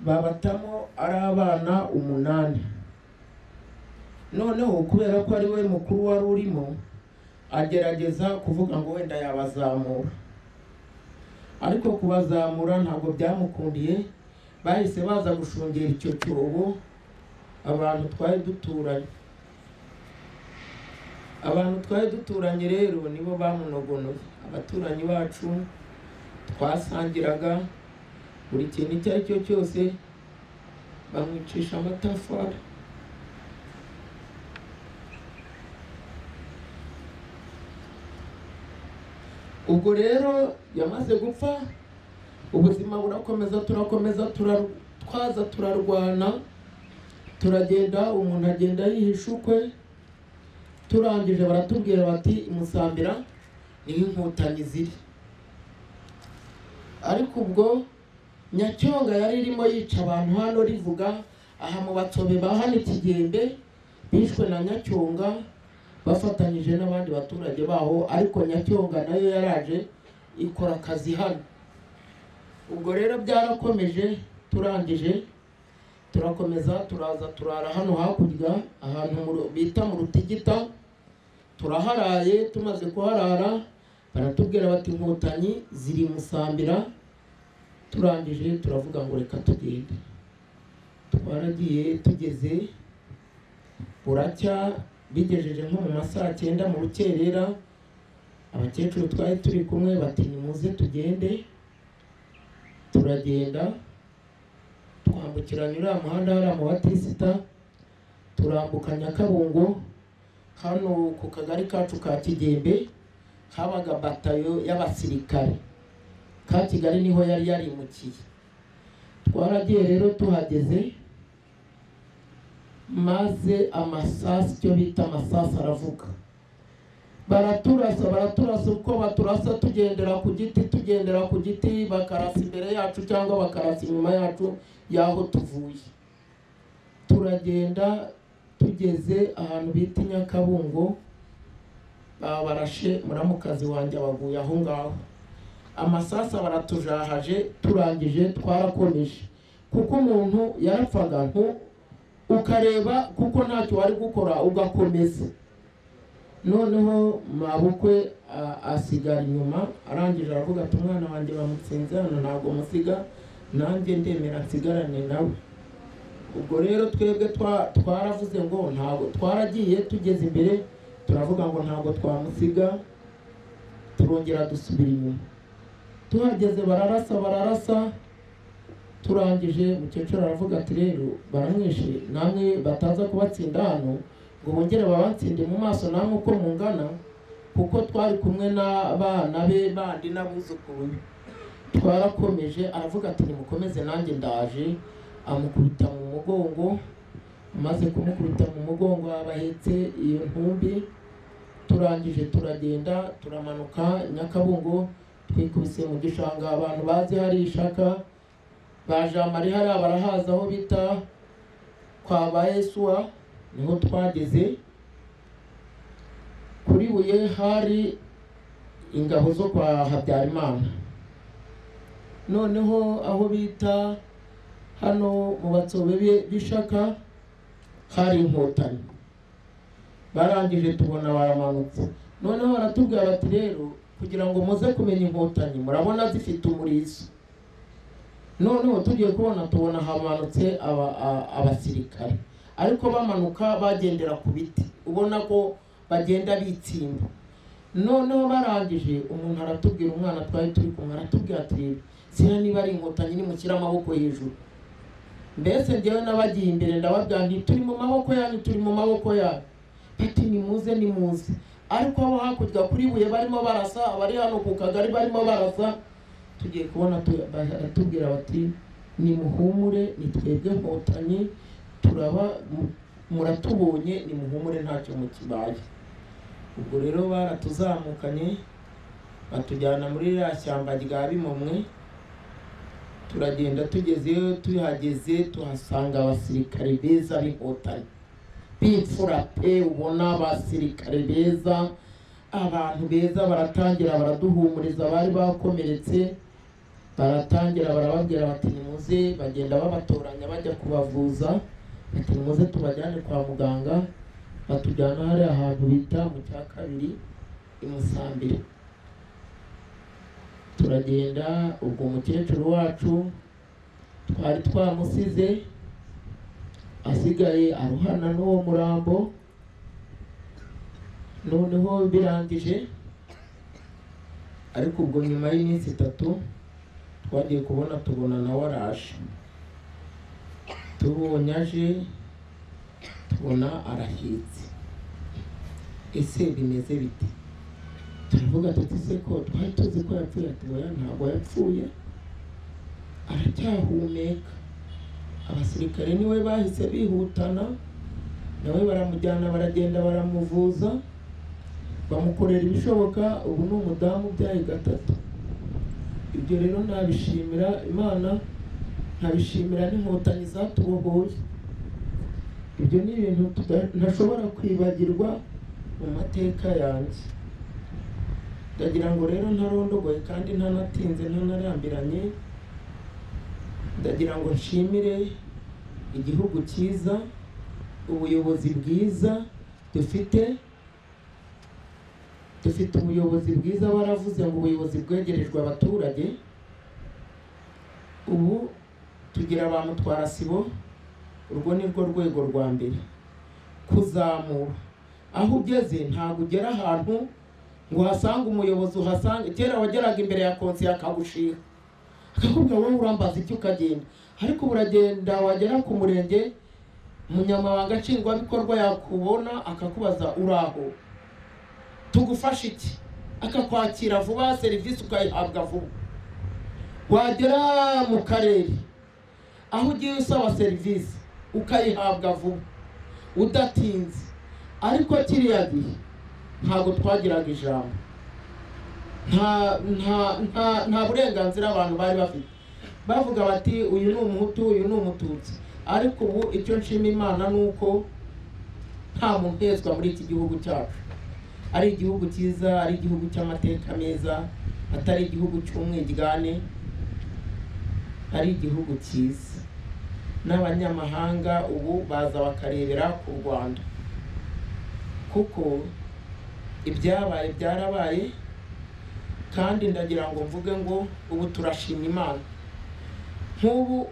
babatamo ari abana 8. Noneho kubera ko ari we mukuru wari urimo, agerageza kuvuga ngo wenda yabazamura, ariko kubazamura ntabwo byamukundiye. Bahise baza gushungera icyo cyobo abantu twari duturanye. Abantu twari duturanye rero nibo bamunogonoye. Abaturanyi bacu twasangiraga buri kintu icyo ari cyo cyose, bamwicisha amatafari. Ubwo rero yamaze gupfa, ubuzima burakomeza, turakomeza twaza turarwana. turagenda umuntu agenda yihisha ukwe. Turangije baratubwira bati Musambira niho inkotanyi ziri. Ariko ubwo Nyacyonga yari irimo yica abantu hano rivuga aha mu Batsobe ba hano Kigembe bishwe na Nyacyonga bafatanyije n'abandi baturage baho, ariko Nyacyonga nayo yaraje ikora akazi hano. Ubwo rero byarakomeje, turangije turakomeza turaza turara hano hakurya ahantu bita mu Rutigita. Turaharaye, tumaze kuharara baratubwira bati inkotanyi ziri Musambira. Turangije turavuga ngo reka tugende. Twaragiye, tugeze buracya, bigejeje nko mu masaha 9 mu rukerera. Abakecuru twari turi kumwe bati nimuze tugende. Turagenda twambukiranya uriya muhanda hariya mu Batisita, turambuka Nyakabungo. Hano ku kagari kacu ka Kigembe habaga batayo y'abasirikare, ka Kigali niho yari yarimukiye. Twaragiye rero, tuhageze maze amasasi, cyo bita amasasi aravuga. Baraturasa uko baturasa tugendera ku giti, bakarasa imbere yacu cyangwa bakarasa inyuma yacu yaho tuvuye. Turagenda tugeze ahantu bita Nyakabungo, barashe muramukazi wanjye abaguye aho ngaho. Amasasa baratujahaje. Turangije twarakomeje, kuko umuntu yarapfaga ukareba kuko ntacyo wari gukora ugakomeza. Noneho mabukwe asigara inyuma, arangije aravuga ati umwana wanjye bamutsinze hano, ntabwo musiga, nanjye ndemera nsigarane nawe. Ubwo rero twebwe twaravuze ngo ntabwo, twaragiye tugeze imbere turavuga ngo ntabwo twamusiga, turongera dusubira inyuma. Tuhageze bararasa. Turangije mukecuru aravuga ati rero baramwishe, namwe bataza kubatsinda hano ngo bongere babatsinde mu maso namwe uko mungana, kuko twari kumwe n'abana be bandi n'abuzukuru. Twarakomeje, aravuga ati nimukomeze nanjye ndaje. Amukubita mu mugongo, amaze kumukubita mu mugongo abahetse iyo ntumbi. Turangije turagenda turamanuka Nyakabungo, twikubise mu gishanga. Abantu bazi hari Ishaka bajamari hariya barahaza, aho bita kwa Bayesuwa niho twageze. Kuri Buye hari ingabo zo kwa Habyarimana. Noneho aho bita hano mu Batsobe b'Ishaka hari inkotanyi. Barangije tubona baramanutse. Noneho baratubwira bati rero kugira ngo muze kumenya inkotanyi murabona zifite umurizo. Noneho tugiye tubona hamanutse abasirikare, ariko bamanuka bagendera ku biti, ubona ko bagenda bitsimba. Noneho barangije umuntu aratubwira, umwana twari turi kumwe aratubwira ati sina niba ari inkotanyi nimushyira amaboko hejuru. Mbese njyewe nabagiye imbere ndababwira nti turi mu maboko yanyu. Bati nimuze. Ariko abo hakurya kuri Buye barimo barasa, abari hano ku kagari barimo barasa. Tugiye kubona baratubwira bati nimuhumure, ni twebwe inkotanyi, turaba muratubonye, nimuhumure ntacyo mukibaye. Ubwo rero baratuzamukanye batujyana muri ya shyamba rya Bimomwe. Turagenda, tugezeyo, tuhageze tuhasanga abasirikare beza b'inkotanyi b'imfura pe, ubona abasirikare beza, abantu beza. Baratangira baraduhumuriza, bari bakomeretse. Baratangira barababwira bati nimuze, bagenda babatoranya bajya kubavuza. Bati nimuze tubajyane kwa muganga. Batujyana hari ahantu bita mu cya kabiri i Musambira. Turagenda, ubwo umukecuru wacu twari twamusize asigaye aruhana n'uwo murambo. Noneho birangije, ariko ubwo nyuma y'iminsi 3 twagiye tubona nawe araje. Tubonye aje, tubona arahitse. Ese bimeze bite? Turavuga tuti se ko twari tuzi ko yapfuye. Ati oya, ntabwo yapfuye, aracyahumeka. abasirikare niwe bahise bihutana nawe baramujyana baragenda baramuvuza bamukorera ibishoboka ubu ni umudamu ubyaye gatatu. Ibyo rero nabishimira Imana, nkabishimira n'inkotanyi zatubohoye. Ibyo ni ibintu ntashobora kwibagirwa mu mateka yanjye. Ndagira ngo rero ntarondogoye kandi ntanatinze ntanarambiranye, ndagira ngo nshimire igihugu cyiza, ubuyobozi bwiza dufite ubuyobozi bwiza. Baravuze ngo ubuyobozi bwegerejwe abaturage. Ubu tugira ba mutwara sibo, urwo ni rwo rwego rwa mbere kuzamura. Aho ugeze ntabwo ugera ahantu ngo uhasanga umuyobozi, uhasanga kera wageraga imbere ya konsi akagushira akakubwira wowe urambaza icyo ukagenda, ariko uragenda wagera ku murenge umunyamabanga nshingwabikorwa yakubona akakubaza uraho tugufasha iki, akakwakira vuba, serivisi ukayihabwa vuba. Wagera mu karere aho ugiye usaba serivisi ukayihabwa vuba udatinze. Ariko kiriya gihe ntabwo twagiraga ijambo, nta burenganzira abantu bari bafite. Bavuga bati uyu ni umuhutu, uyu ni umututsi. Ariko ubu icyo nshima Imana ni uko nta muntu uhezwa muri iki gihugu cyacu. Ari igihugu cyiza, ari igihugu cy'amateka meza, atari igihugu cy'umwiryane, ari igihugu cyiza. N'abanyamahanga ubu baza bakarebera ku Rwanda, kuko ibyabaye byarabaye. Kandi ndagira ngo mvuge ngo ubu turashima Imana. Nk'ubu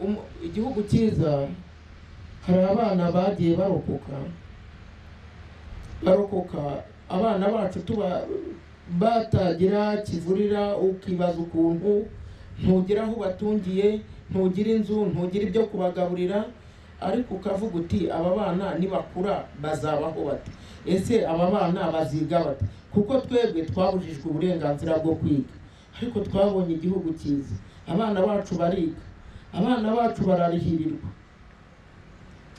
igihugu cyiza, hari abana bagiye barokoka abana bacu batagira kivurira, ukibaza ukuntu ntugira aho batungiye, ntugira inzu, ntugira ibyo kubagaburira, ariko ukavuga uti aba bana nibakura bazabaho bate, ese aba bana baziga bate? Kuko twebwe twabujijwe uburenganzira bwo kwiga, ariko twabonye igihugu cyiza. Abana bacu bariga, abana bacu bararihirirwa.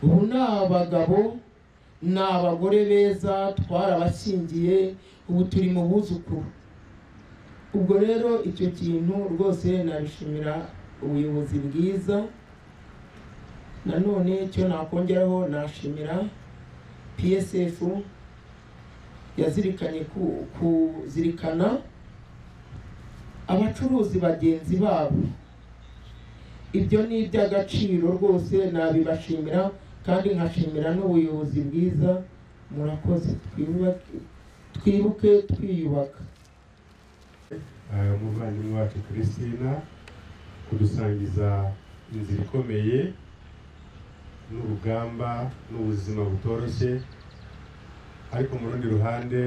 Ubu ni abagabo ni abagore beza, twarabashyingiye, ubu turi mu buzukuru. Ubwo rero icyo kintu rwose nabishimira ubuyobozi bwiza. Nanone icyo nakongeraho, nashimira PSF yazirikanye kuzirikana abacuruzi bagenzi babo. Ibyo ni iby'agaciro rwose, nabibashimira kandi nkashimira n'ubuyobozi bwiza. Murakoze. Twibuke twiyubaka. Umuvandimwe wacu Christina kudusangiza inzira ikomeye n'urugamba n'ubuzima butoroshye, ariko mu rundi ruhande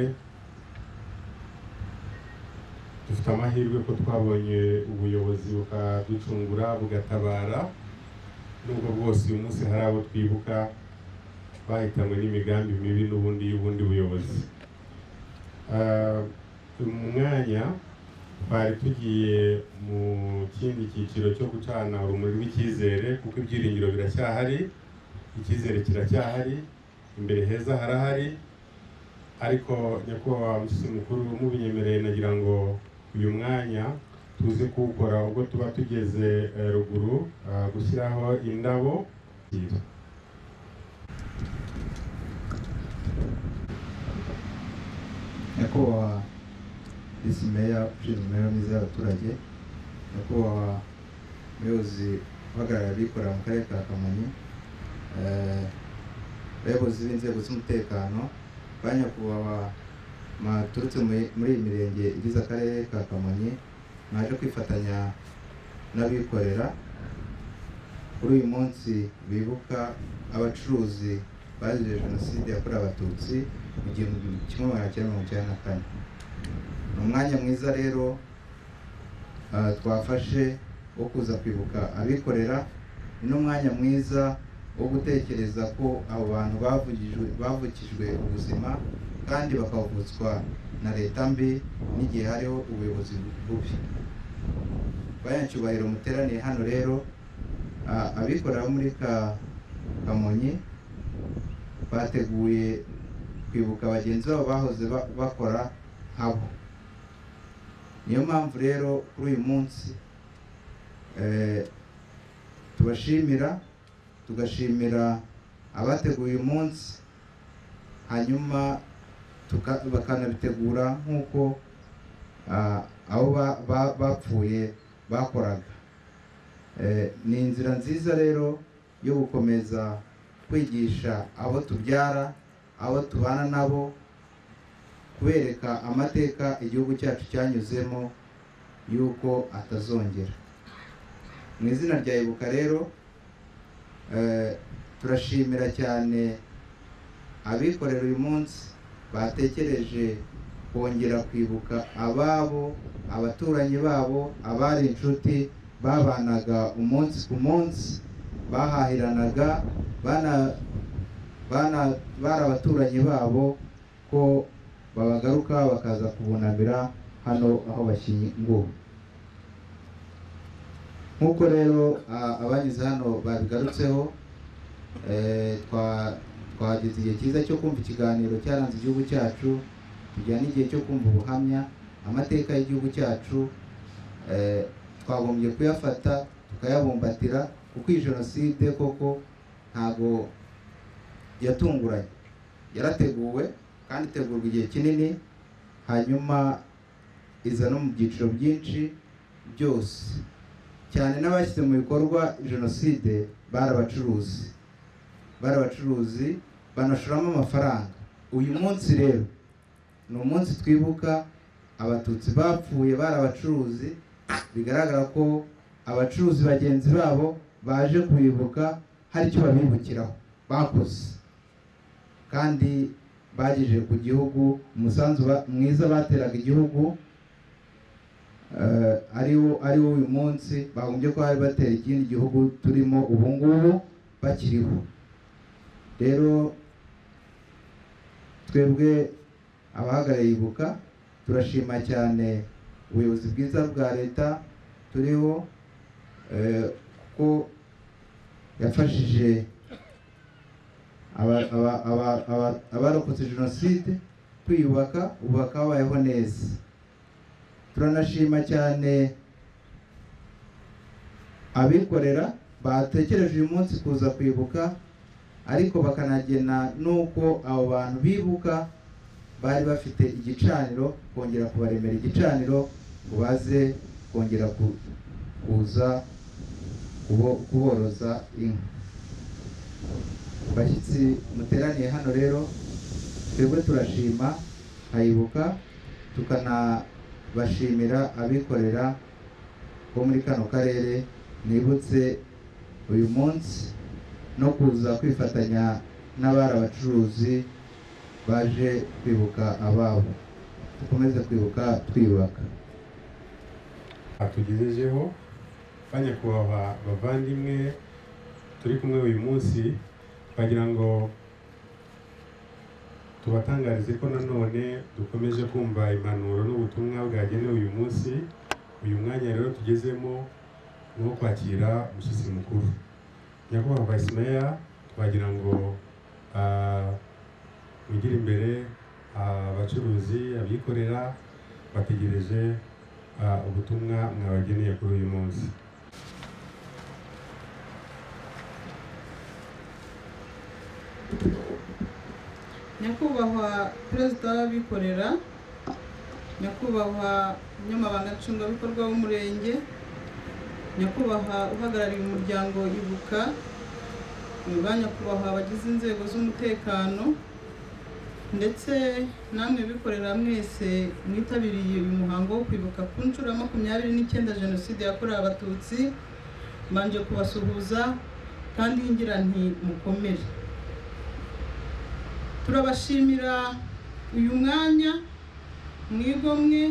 dufite amahirwe ko twabonye ubuyobozi bukaducungura bugatabara, nubwo bwose uyu munsi hari abo twibuka bahitanywe n'imigambi mibi n'ubundi y'ubundi buyobozi. Mu mwanya twari tugiye mu kindi cyiciro cyo gucana urumuri rw'icyizere, kuko ibyiringiro biracyahari, icyizere kiracyahari, imbere heza harahari. Ariko nyakubahwa mushyitsi mukuru mubinyemereye, nagira ngo uyu mwanya tuze kuwukora ubwo tuba tugeze ruguru gushyiraho indabo. Nyakubahwa visi meya ushinzwe imibereho myiza y'abaturage, nyakubahwa umuyobozi uhagarariye abikorera mu karere ka Kamonyi, abayobozi b'inzego z'umutekano, ba nyakubahwa maturutse muri iyi mirenge igize akarere ka Kamonyi, mwaje kwifatanya n'abikorera kuri uyu munsi bibuka abacuruzi bazize Jenoside yakorewe Abatutsi mu 1994. Ni umwanya mwiza rero twafashe wo kuza kwibuka abikorera. Ni n'umwanya mwiza wo gutekereza ko abo bantu bavukijwe ubuzima kandi bakavutswa na leta mbi n'igihe hariho ubuyobozi bubi. Banyacyubahiro muteraniye hano rero, abikorera muri Kamonyi bateguye kwibuka bagenzi babo bahoze bakora nkabo. Niyo mpamvu rero kuri uyu munsi tugashimira abateguye uyu munsi, hanyuma bakanabitegura nk'uko abo bapfuye bakoraga. Ni inzira nziza rero yo gukomeza kwigisha abo tubyara, abo tubana nabo, kubereka amateka igihugu cyacu cyanyuzemo yuko atazongera. Mu izina rya Ibuka rero turashimira cyane abikorera uyu munsi batekereje kongera kwibuka ababo, abaturanyi babo, abari inshuti babanaga umunsi ku munsi, bahahiranaga, bari abaturanyi babo, ko babagaruka bakaza kubunamira hano aho bashyinguwe. Nk'uko rero abanyuze hano babigarutseho, twagize igihe cyiza cyo kumva ikiganiro cyaranze igihugu cyacu, tugira n'igihe cyo kumva ubuhamya, amateka y'igihugu cyacu. Twagombye kuyafata tukayabumbatira, kuko iyi jenoside koko ntago yatunguranye, yarateguwe kandi itegurwa igihe kinini, hanyuma iza no mu byiciro byinshi byose. Cyane n'abashyize mu bikorwa jenoside barabacuruzi banashoramo amafaranga. Uyu munsi rero ni umunsi twibuka abatutsi bapfuye barabacuruzi. Bigaragara ko abacuruzi bagenzi babo baje kubibuka hari icyo babibukiraho bakoze, kandi bagejeje ku gihugu umusanzu mwiza bateraga igihugu, ari wo uyu munsi bagombye ko bari batera ikindi gihugu turimo ubu ngubu bakiriho. Rero twebwe abahagarariye Ibuka turashima cyane ubuyobozi bwiza bwa leta turiho, ko yafashije abarokotse jenoside kwiyubaka, ubu bakaba babayeho neza. Turanashima cyane abikorera batekereje uyu munsi kuza kwibuka, ariko bakanagena n'uko abo bantu bibuka bari bafite igicaniro, kongera kubaremera igicaniro ngo baze kongera kuza kuboroza inka. Bashyitsi muteraniye hano rero, twebwe turashima Ibuka, tukanabashimira abikorera bo muri kano karere nibutse uyu munsi, no kuza kwifatanya n'abari abacuruzi baje kwibuka ababo. Dukomeze kwibuka twiyubaka. Atugejejeho banyakubahwa bavandimwe turi kumwe uyu munsi, bagira ngo tubatangarize ko nanone dukomeje kumva impanuro n'ubutumwa bwagenewe uyu munsi. Uyu mwanya rero tugezemo no kwakira umushyitsi mukuru, nyakubahwa Vice Mayor. Twagira ngo mugire imbere abacuruzi, abikorera bategereje ubutumwa mwabageneye kuri uyu munsi. Nyakubahwa Perezida w'abikorera, nyakubahwa umunyamabanga nshingwabikorwa w'umurenge, nyakubahwa uhagarariye umuryango Ibuka, ba nyakubahwa abagize inzego z'umutekano, ndetse namwe bikorera mwese mwitabiriye uyu muhango wo kwibuka ku nshuro ya 29 jenoside yakorewe abatutsi, mbanje kubasuhuza kandi ngira nti mukomere. Turabashimira uyu mwanya mwigomwe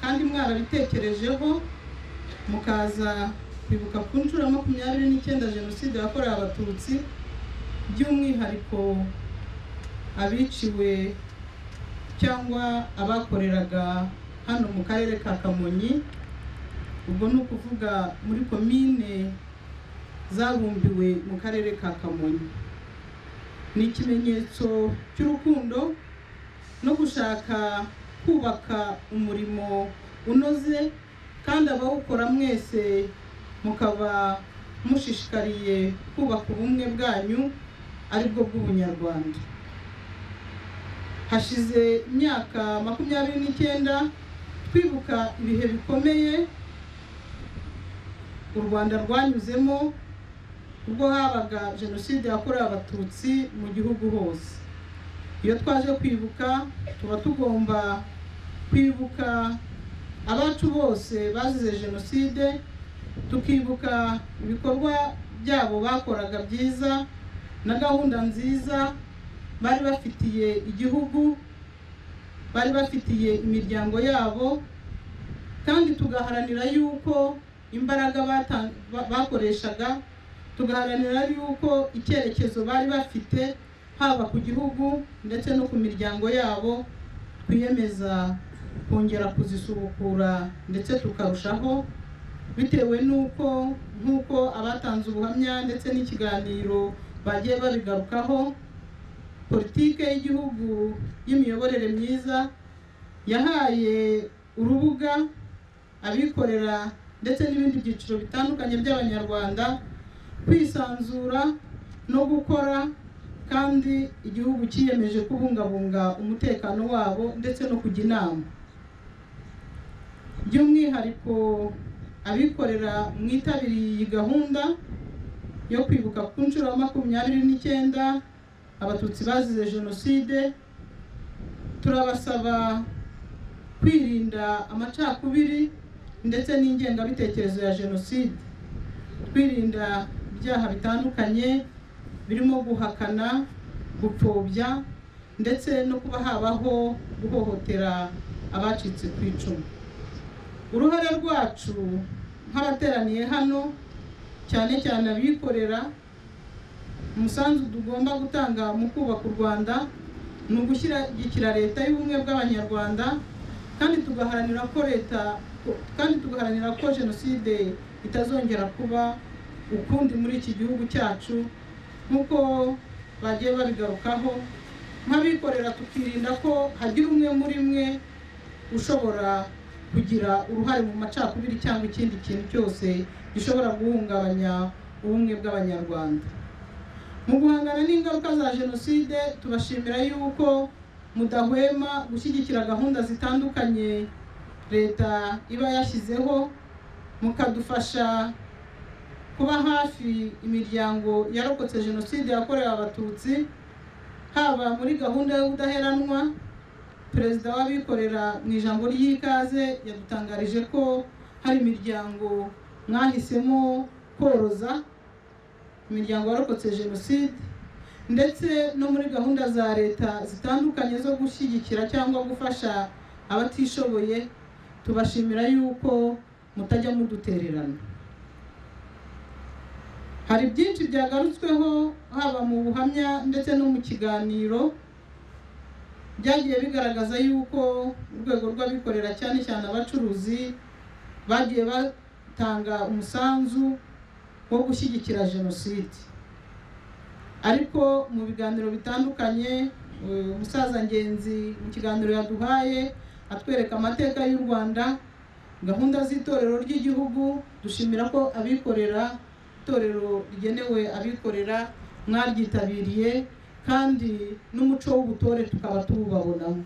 kandi mwarabitekerejeho mukaza kwibuka ku nshuro ya 29 jenoside yakorewe abatutsi, by'umwihariko abiciwe cyangwa abakoreraga hano mu karere ka Kamonyi. Ubwo ni ukuvuga muri komine zabumbiwe mu karere ka Kamonyi. Ni ikimenyetso cy'urukundo no gushaka kubaka umurimo unoze, kandi abawukora mwese mukaba mushishikariye kubaka ubumwe bwanyu aribwo bw'ubunyarwanda. Hashize imyaka 29 twibuka ibihe bikomeye u Rwanda rwanyuzemo ubwo habaga jenoside yakorewe abatutsi mu gihugu hose. Iyo twaje kwibuka tuba tugomba kwibuka abacu bose bazize jenoside, tukibuka ibikorwa byabo bakoraga byiza na gahunda nziza bari bafitiye igihugu, bari bafitiye imiryango yabo, kandi tugaharanira yuko imbaraga bakoreshaga, tugaharanira yuko icyerekezo bari bafite haba ku gihugu ndetse no ku miryango yabo twiyemeza kongera kuzisubukura ndetse tukarushaho, bitewe nk'uko abatanze ubuhamya ndetse n'ikiganiro bagiye babigarukaho. Politike y'igihugu y'imiyoborere myiza yahaye urubuga abikorera ndetse n'ibindi byiciro bitandukanye by'abanyarwanda kwisanzura no gukora, kandi igihugu cyiyemeje kubungabunga umutekano wabo ndetse no kujya inama. By'umwihariko abikorera mwitabiriye iyi gahunda yo kwibuka ku nshuro ya 29 abatutsi bazize jenoside, turabasaba kwirinda amacakubiri ndetse n'ingengabitekerezo ya jenoside, kwirinda ibyaha bitandukanye birimo guhakana, gupfobya ndetse no kuba habaho guhohotera abacitse ku icumu. Uruhare rwacu nk'abateraniye hano, cyane cyane abikorera, umusanzu tugomba gutanga mu kubaka u Rwanda ni ugushyigikira leta y'ubumwe bw'abanyarwanda, kandi tugaharanira ko jenoside itazongera kuba ukundi muri iki gihugu cyacu nk'uko bagiye babigarukaho. Nk'abikorera tukirinda ko hagira umwe muri mwe ushobora kugira uruhare mu macakubiri cyangwa ikindi kintu cyose gishobora guhungabanya ubumwe bw'abanyarwanda. Mu guhangana n'ingaruka za jenoside tubashimira yuko mudahwema gushyigikira gahunda zitandukanye leta iba yashyizeho, mukadufasha kuba hafi imiryango yarokotse jenoside yakorewe abatutsi, haba muri gahunda y'ubudaheranwa. Perezida w'abikorera mu ijambo ry'ikaze yadutangarije ko hari imiryango mwahisemo koroza, imiryango yarokotse jenoside, ndetse no muri gahunda za leta zitandukanye zo gushyigikira cyangwa gufasha abatishoboye. Tubashimira yuko mutajya mudutererana. Hari byinshi byagarutsweho haba mu buhamya ndetse no mu kiganiro, byagiye bigaragaza yuko urwego rw'abikorera cyane cyane abacuruzi bagiye batanga umusanzu wo gushyigikira jenoside. Ariko mu biganiro bitandukanye, umusaza Ngenzi mu kiganiro yaduhaye atwereka amateka y'u Rwanda, gahunda z'itorero ry'igihugu, dushimira ko abikorera, itorero rigenewe abikorera mwaryitabiriye, kandi n'umuco w'ubutore tukaba tuwubabonamo.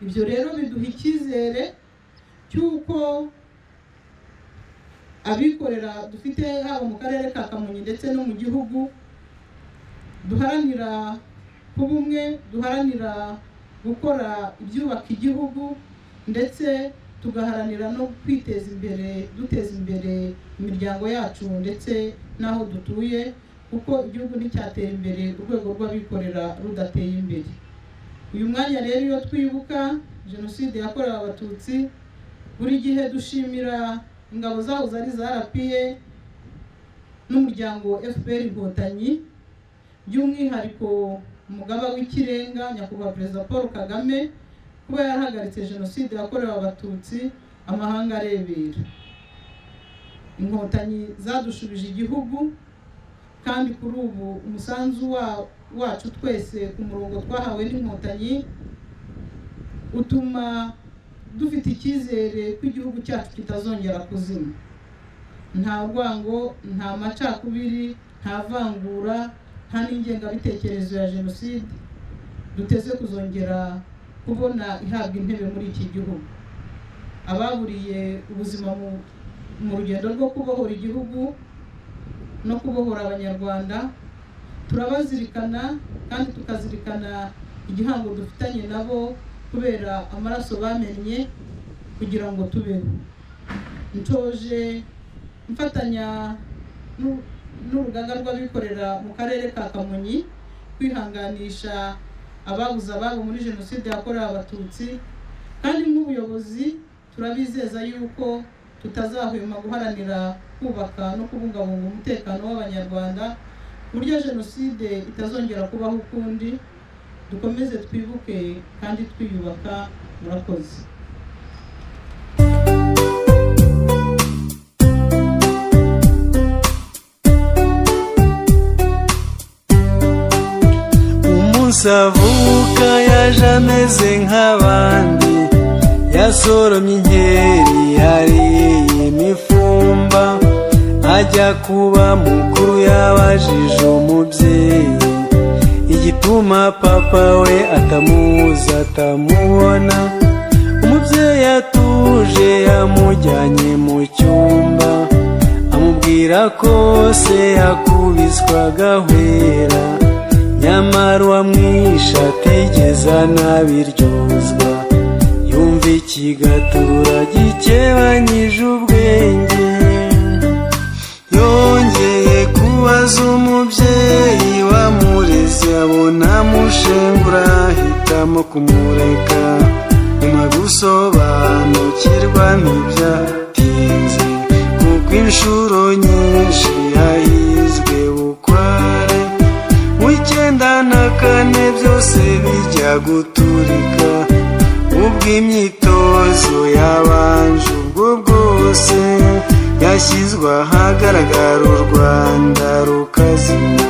Ibyo rero biduha icyizere cy'uko abikorera dufite haba mu karere ka Kamonyi ndetse no mu gihugu duharanira kuba umwe, duharanira gukora ibyubaka igihugu, ndetse tugaharanira no kwiteza imbere, duteza imbere imiryango yacu ndetse n'aho dutuye, kuko igihugu nticyatera imbere urwego rw'abikorera rudateye imbere. Uyu mwanya rero iyo twibuka jenoside yakorewe abatutsi, buri gihe dushimira ingabo zahoze ari za RPA n'umuryango FPR Inkotanyi, by'umwihariko umugaba w'ikirenga nyakubahwa Perezida Paul Kagame kuba yarahagaritse jenoside yakorewe abatutsi amahanga arebera. Inkotanyi zadushubije igihugu kandi kuri ubu umusanzu wacu twese ku murongo twahawe n'inkotanyi utuma dufite icyizere ko igihugu cyacu kitazongera kuzima. Nta rwango, nta macakubiri, nta vangura, nta n'ingengabitekerezo ya jenoside duteze kuzongera kubona ihabwa intebe muri iki gihugu. Ababuriye ubuzima mu rugendo rwo kubohora igihugu no kubohora abanyarwanda turabazirikana, kandi tukazirikana igihango dufitanye nabo kubera amaraso bamennye kugira ngo tubeho. Ntoje mfatanya n'urugaga rw'abikorera mu karere ka Kamonyi kwihanganisha ababuze ababo muri jenoside yakorewe Abatutsi, kandi nk'ubuyobozi turabizeza yuko tutazahwema guharanira kubaka no kubungabunga umutekano w'abanyarwanda buryo jenoside itazongera kubaho ukundi. Dukomeze twibuke kandi twiyubaka. Murakoze. Umunsi avuka yaje ameze nk'abandi, yasoromye inkeri yariye imifumba, ajya kuba mukuru yabajije umubyeyi igituma papa we atamuzi atamubona. Umubyeyi atuje yamujyanye mu cyumba, amubwira ko se yakubiswe agahwera, nyamara uwamwishe atigeze anabiryozwa. Yumva ikigatura gikebanyije ubwenge, yongeye kubaza umubyeyi wamureze, abona amushengura ahitamo kumureka. Nyuma gusobanukirwa ntibyatinze, kuko inshuro nyinshi yahizwe bukware. Mu 1994 byose bijya guturika, ubwo imyitozo yabanje ubwo bwose, yashyizwe ahagaragara u Rwanda rukazima.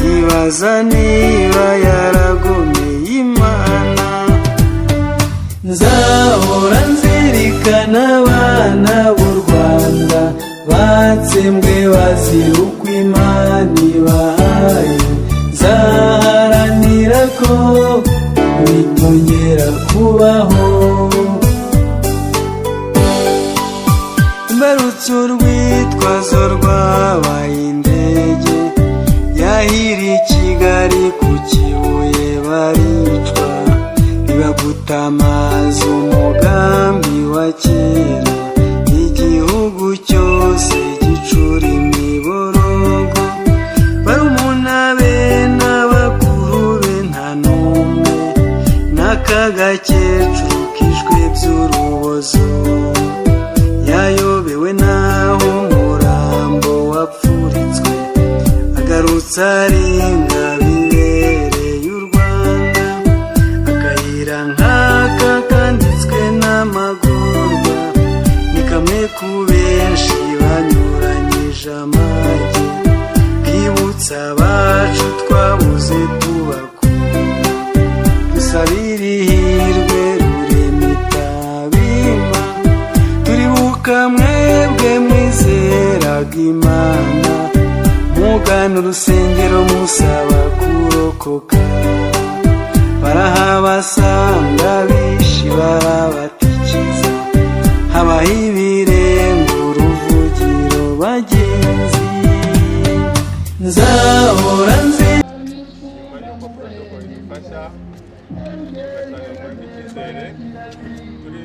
Yibaza niba yaragomeye Imana. Nzahora nzirikana abana b'u Rwanda batsembwe bazira uko Imana ibahaye. Nzaharanira ko bitongera kubaho. Mbarutse urwitwazo rwabaye indege, yahiriye i Kigali ku Kibuye baricwa. Bibagutamaza umugambi wa kera, igihugu cyose gicura imiborogo. Barumuna be n'abakuru be nta n'umwe, n'akagakecuru kishwe by'urubozo. Yayobewe naho umurambo wapfuritswe, agarutse aringa bibereye u Rwanda. Akayira nk'aka kanditswe n'amagorwa, ni kamwe ku benshi banyuranyije amage. Twibutsa abacu twabuze tubakunda, dusabire ihirwe rurema itabima. Turibuka mwebwe mwizeraga Imana, mugana urusengero musaba kurokoka. Barahabasanga bishi barabatikiza, habaho ibirembo uruvugiro bagenzi. Nzahora nzi nyuma y'uko protokolo idufasha icyizere turi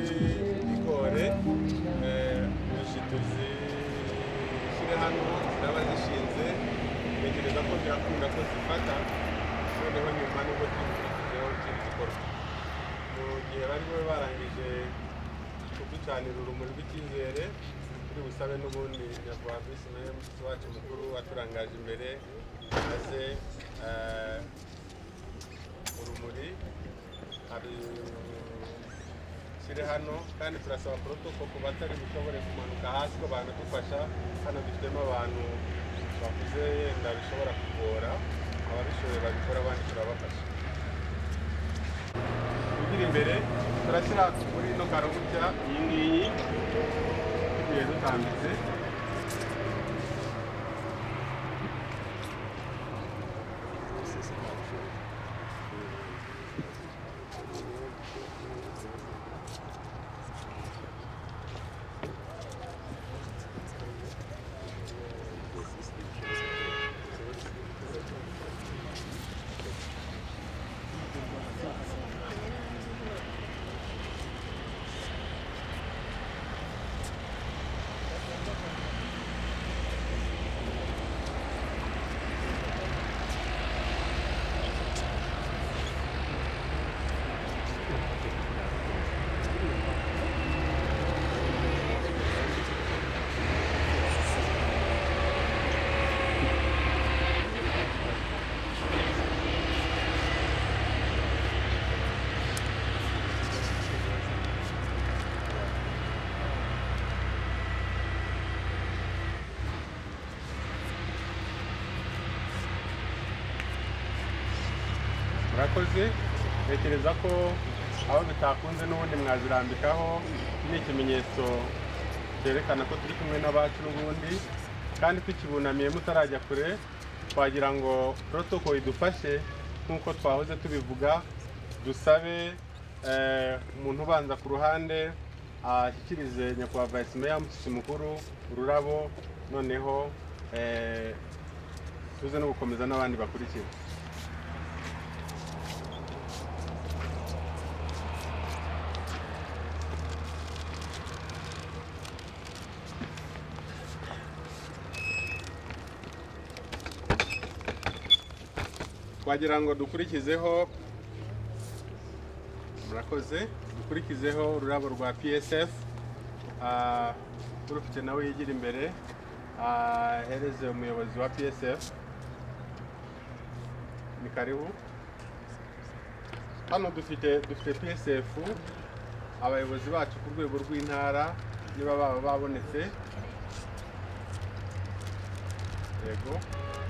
ikore inshituzi zishyire hano zaba zishinze. Ntekereza ko birakunda ko zifata, noneho nyuma nubwo twikurikijeho ikindi gikorwa. Mu gihe bari babe barangije kuducanira urumuri rw'icyizere, turi busabe n'ubundi nyakubahwa visi meya wacu mukuru waturangaje imbere maze urumuri abishyire hano. Kandi turasaba protokolo ku batari bushobore kumanuka hasi ko banadufasha. Hano dufitemo abantu bavuze yenda bishobora kugora ababishoboye babikora abandi turabafasha. Kugira imbere turashyira muri ino karo gutya iyi ngiyi tugiye dutambitse. Murakoze, ntekereza ko aho bitakunze n'ubundi mwazirambikaho. Ni ikimenyetso cyerekana ko turi kumwe n'abacu n'ubundi, kandi tukibunamiye mutarajya kure, twagira ngo protocol idufashe nk'uko twahoze tubivuga. Dusabe umuntu ubanza ku ruhande ashyikirize nyakubahwa Vice Mayor Mushyitsi Mukuru ururabo, noneho tuze no gukomeza n'abandi bakurikira. Twagira ngo dukurikizeho, murakoze, dukurikizeho ururabo rwa PSF. Urufite nawe yigira imbere ahereze umuyobozi wa PSF. Ni karibu. Hano dufite PSF, abayobozi bacu ku rwego rw'intara niba baba babonetse. Yego,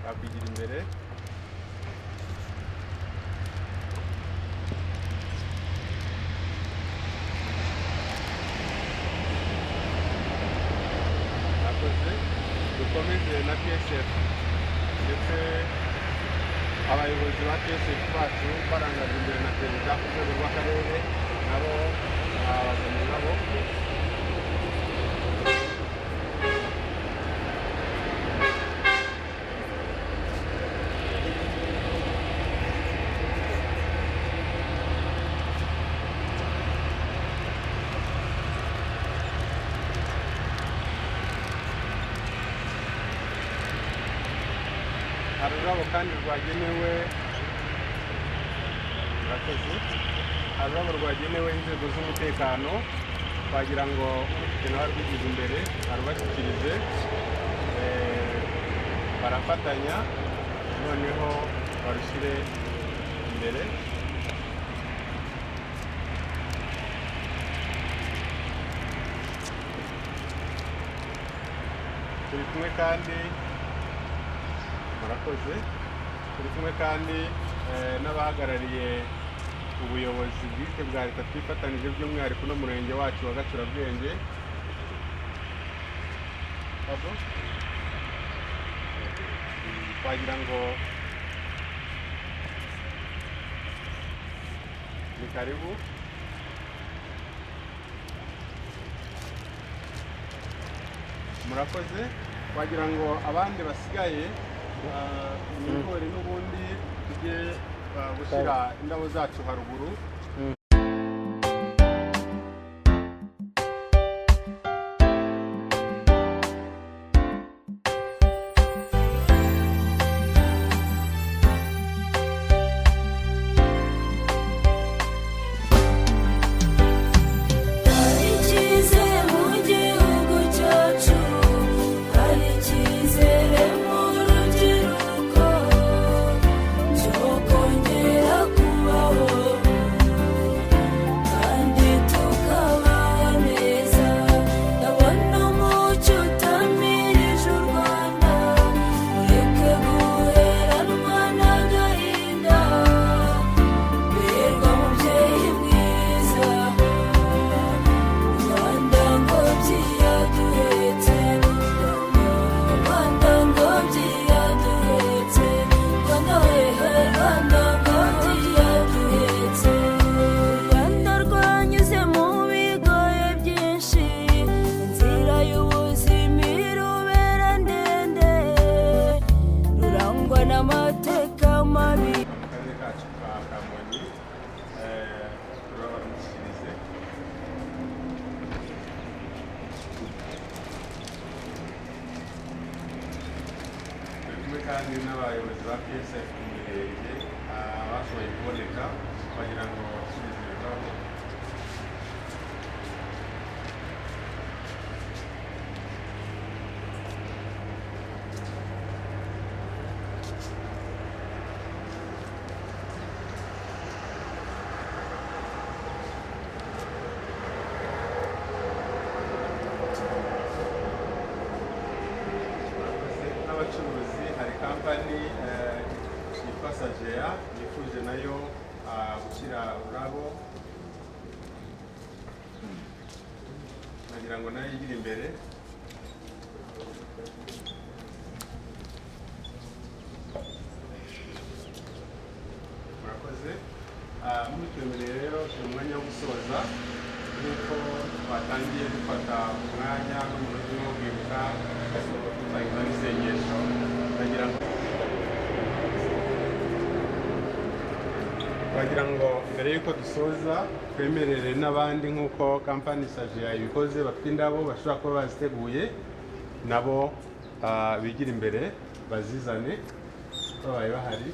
bakwigira imbere. Dukomeze na PSF ndetse abayobozi ba PSF bacu barangajwe imbere na perezida ku rwego rw'akarere, nabo abazanye nabo. Hari ururabo kandi rwagenewe, murakoze, hari ururabo rwagenewe inzego z'umutekano. Twagira ngo ufite nawe rwigize imbere arubashyikirize, barafatanya noneho barushyire imbere. Turi kumwe kandi, murakoze, turi kumwe kandi n'abahagarariye ubuyobozi bwite bwa leta twifatanije by'umwihariko no murenge wacu wa Gacurabwenge. Twagira ngo ni karibu. Murakoze, twagira ngo abandi basigaye ibigori n'ubundi tujye gushyira indabo zacu haruguru. Kongera kubaho kandi n'abayobozi ba PSF ku mirenge bashoboye kuboneka kugira ngo basubize ibibazo. N'abacuruzi hari kampani yitwa Sagea yifuje nayo gushyira ururabo, nagira ngo nayo igire imbere. Murakoze. Mutwemerere rero umwanya wo gusoza nk'uko twatangiye dufata umwanya n'umunota wo kwibuka dutangiza n'isengesho, bagira ngo mbere y'uko dusoza twemerere n'abandi nk'uko kampani Sagea ibikoze bafite indabo bashobora kuba baziteguye nabo bigira imbere bazizane babaye bahari.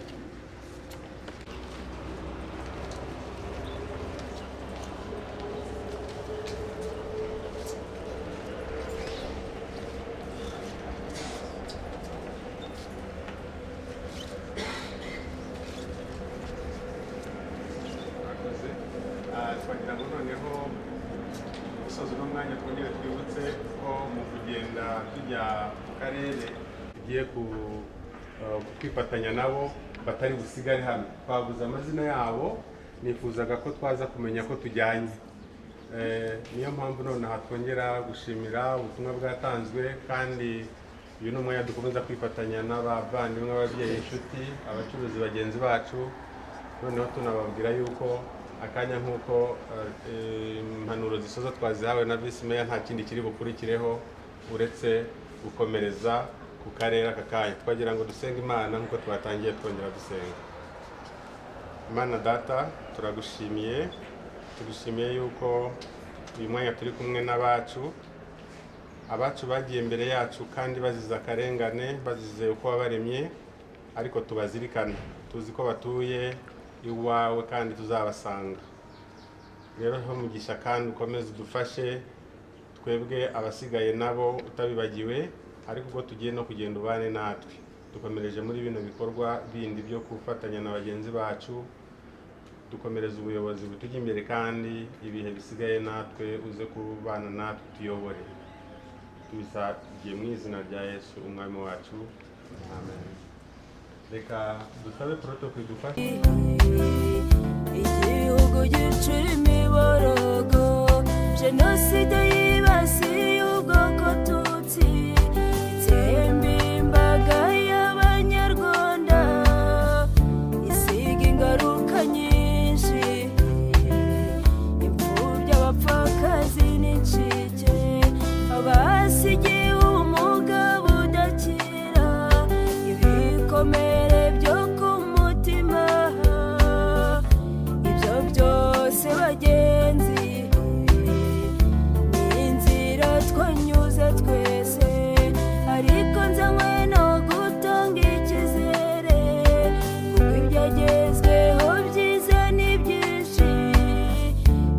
Twagira ngo noneho gusoza uno mwanya twongere twibutse ko mu kugenda tujya mu karere tugiye kwifatanya nabo batari busigare hano. Twabuze amazina yabo, nifuzaga ko twaza kumenya ko tujyanye. Niyo mpamvu nonaha twongera gushimira ubutumwa bwatanzwe, kandi uyu ni umwanya dukomeza kwifatanya n'abavandimwe, ababyeyi, inshuti, abacuruzi bagenzi bacu. Noneho tunababwira yuko akanya nk'uko impanuro zisoza twazihawe na Vice Mayor nta kindi kiri bukurikireho uretse gukomereza ku karere aka kanya. Twagira ngo dusenge Imana nk'uko twatangiye twongera dusenga. Imana Data, tugushimiye yuko uyu mwanya turi kumwe abacu bagiye imbere yacu kandi bazize akarengane, bazize uko wabaremye, ariko tubazirikana, tuzi ko batuye iwawe kandi tuzabasanga. Rero umugisha kandi ukomeze udufashe twebwe abasigaye nabo utabibagiwe, ariko ubwo tugiye no kugenda ubane natwe. Dukomereje muri bino bikorwa bindi byo gufatanya na bagenzi bacu, dukomereza ubuyobozi butujya imbere, kandi ibihe bisigaye natwe uze kubana natwe tuyobore. Tubisabye mu izina rya Yesu umwami wacu, amen. Reka dusabe protocol dufashe. Igihugu gicura imiborogo, jenoside yibasiye ubwoko tutsi, itsembe imbaga y'abanyarwanda, isiga ingaruka nyinshi, imfubyi, abapfakazi n'incike, abasigiye ubumuga budakira, ibikomere byo ku mutima, ibyo byose bagenzi ni inzira twanyuze twese, ariko nzanywe no gutanga icyizere, kuko ibyagezweho byiza ni byinshi,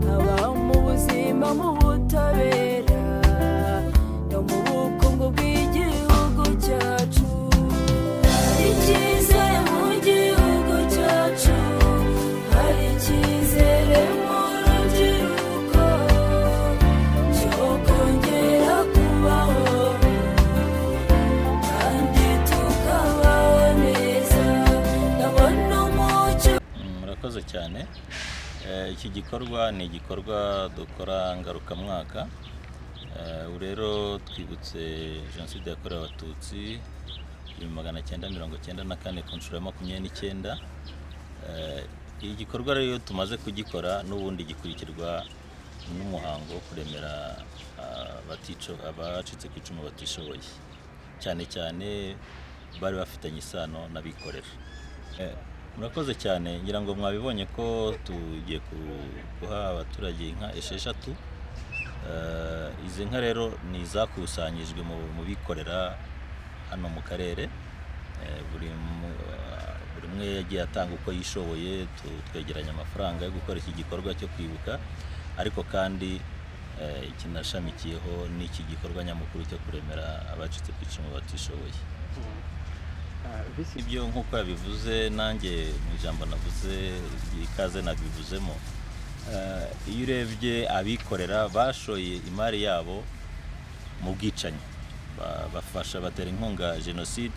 haba mu buzima, mu butabera no mu bukungu bw'igihugu cyacu. Hari icyizere mu gihugu cyacu, hari icyizere mu rubyiruko cyo kongera kubaho kandi tukabaho neza, ndabona umucyo. Murakoze cyane. Iki gikorwa ni igikorwa dukora ngarukamwaka. Rero twibutse jenoside yakorewe abatutsi 1994 ku nshuro ya 29. Iki gikorwa rero tumaze kugikora n'ubundi gikurikirwa n'umuhango wo kuremera abacitse ku icumu batishoboye, cyane cyane bari bafitanye isano n'abikorera. Murakoze cyane, ngira ngo mwabibonye ko tugiye guha abaturage inka 6. Izi nka rero ni izakusanyijwe mu bikorera hano mu karere, buri umwe yagiye atanga uko yishoboye, twegeranya amafaranga yo gukora iki gikorwa cyo kwibuka, ariko kandi kinashamikiyeho n'iki gikorwa nyamukuru cyo kuremera abacitse ku icumu batishoboye. Ibyo nk'uko yabivuze, nanjye mu ijambo navuze ikaze nabivuzemo, iyo urebye abikorera bashoye imari yabo mu bwicanyi, bafasha batera inkunga jenoside.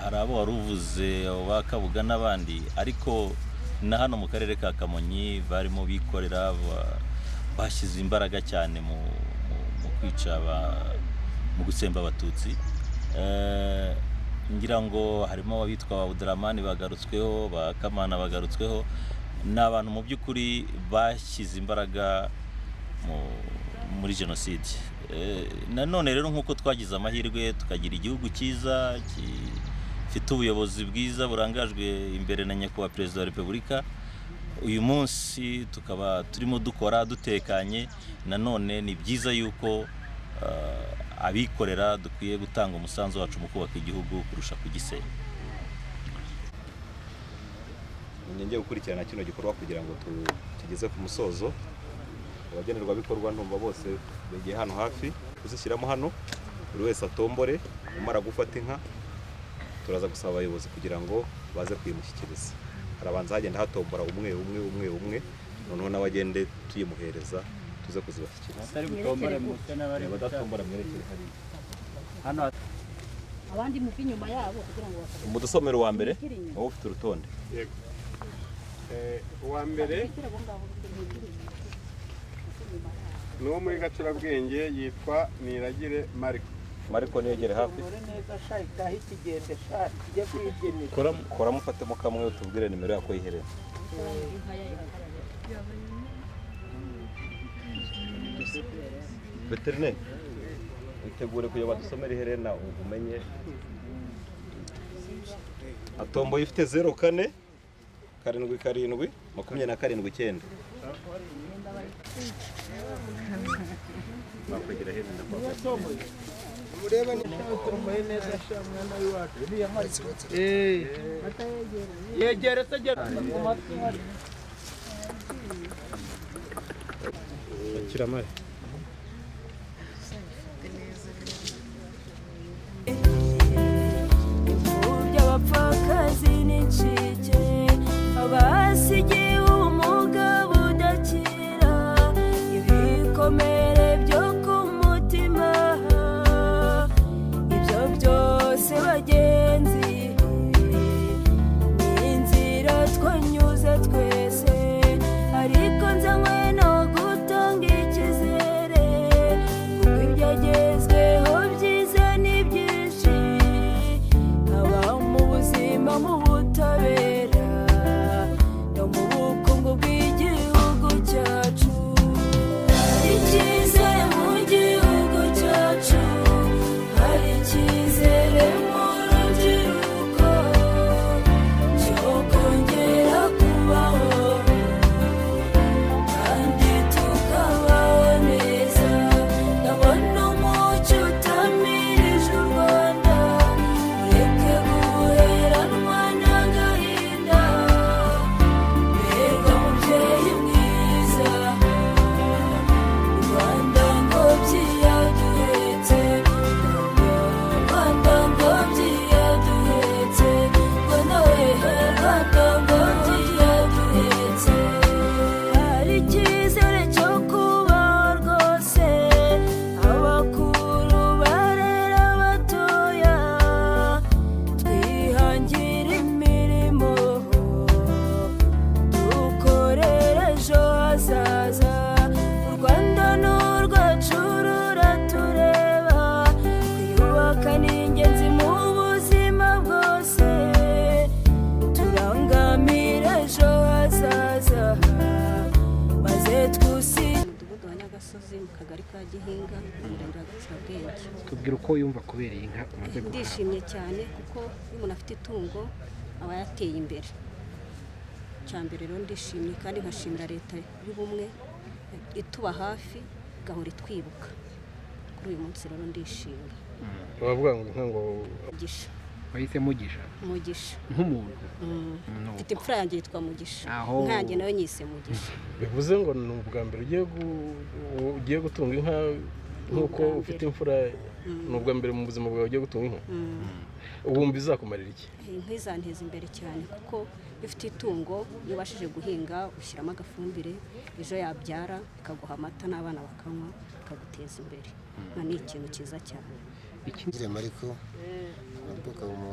Hari abo wari uvuze ba Kabuga n'abandi, ariko na hano mu karere ka Kamonyi barimo bikorera, bashyize imbaraga cyane mu kwica, mu gutsemba abatutsi. Ngira ngo harimo abitwa Abudramani bagarutsweho, ba Kamana bagarutsweho, n'abantu mu by'ukuri bashyize imbaraga muri jenoside. Nanone rero nk'uko twagize amahirwe tukagira igihugu cyiza gifite ubuyobozi bwiza burangajwe imbere na nyakubahwa Perezida wa Repubulika, uyu munsi tukaba turimo dukora dutekanye. Nanone ni byiza yuko abikorera dukwiye gutanga umusanzu wacu mu kubaka igihugu kurusha kugisenya. Ngiye gukurikirana kino gikorwa kugira ngo tugeze ku musozo. Abagenerwabikorwa ntumva bose begiye hano hafi kuzishyiramo hano, buri wese atombore. Umara gufata inka turaza gusaba abayobozi kugira ngo baze kuyimushyikiriza. Harabanza hagenda hatombora umwe, noneho n'abagende tuyimuhereza tuze kuzibashyikiriza. Badatombora mwerekere hano abandi mu inyuma yabo kugira ngo mudusomero wa mbere wowe ufite urutonde. Yego. Uwa mbere n'uwo muri Gacurabwenge yitwa Niragire Mariko niyegere hafi. Kora mufatemo kamwe utubwire nimero yako yiherera. Veterineri witegure kuyo badusomera iherena umenye. Atombo ifite 04 7 27 bakwegera herena kwa mureba ni tomboye neza shamwana w'iwacu yegere tegera mu matwi kiramare abapfakazi n'incike, abasigiye ubumuga budakira, ibikomere byo ku mutima, ibyo byose bagenzi ni inzira twanyuze twese, ariko nzanywe no gutanga icyizere, kuko ibyagezweho byiza ni byinshi, mu butabera no mu bukungu bw'igihugu cyacu. Hari icyizere mu gihugu cyacu, hari icyizere mu rubyiruko cyo kongera kubaho kandi tukabaho neza. Ndabona umucyo utamirije u Rwanda, ureke guheranwa n'agahinda, mbega mubyeyi mwiza, u Rwanda ngobyi yaduhetse, Rwanda ngobyi yaduhetse, Rwanda wehe Rwanda ngobyi yaduhetse. Hari icyizere cyo kubaho rwose, abakuru barera abatoya, twihangira imirimo, dukorera ejo hazaza. U Rwanda ni urwacu ruratureba, kwiyubaka ni ingenzi mu buzima bwose, turangamira ejo hazaza maze twusi. umudugudu wa Nyagasozi mu kagari ka Gihinga mu murenge wa Gacurabwenge. Tubwira uko yumva kubereye inka umaze guhaha. Ndishimye cyane kuko iyo umuntu afite itungo aba yateye imbere. Cyambere rero ndishimye kandi nkashimira leta y'ubumwe ituba hafi gahora itwibuka. Kuri uyu munsi rero ndishimye. Bavuga ngo inka ngo gisha wahise Mugisha nk'umuntu mfite imfura yanjye yitwa Mugisha Aho. nkanjye nawe nyise Mugisha bivuze ngo ni ubwa mbere ugiye gutunga inka nk'uko ufite imfura ni ubwa mbere mu buzima bwawe ugiye gutunga inka wumva izakumarira iki? inka izanteza imbere cyane kuko iyo ufite itungo iyo ubashije guhinga ushyiramo agafumbire ejo yabyara ikaguha amata n'abana bakanywa ikaguteza imbere ni ikintu cyiza cyane. Ikindi mariko mvuka mu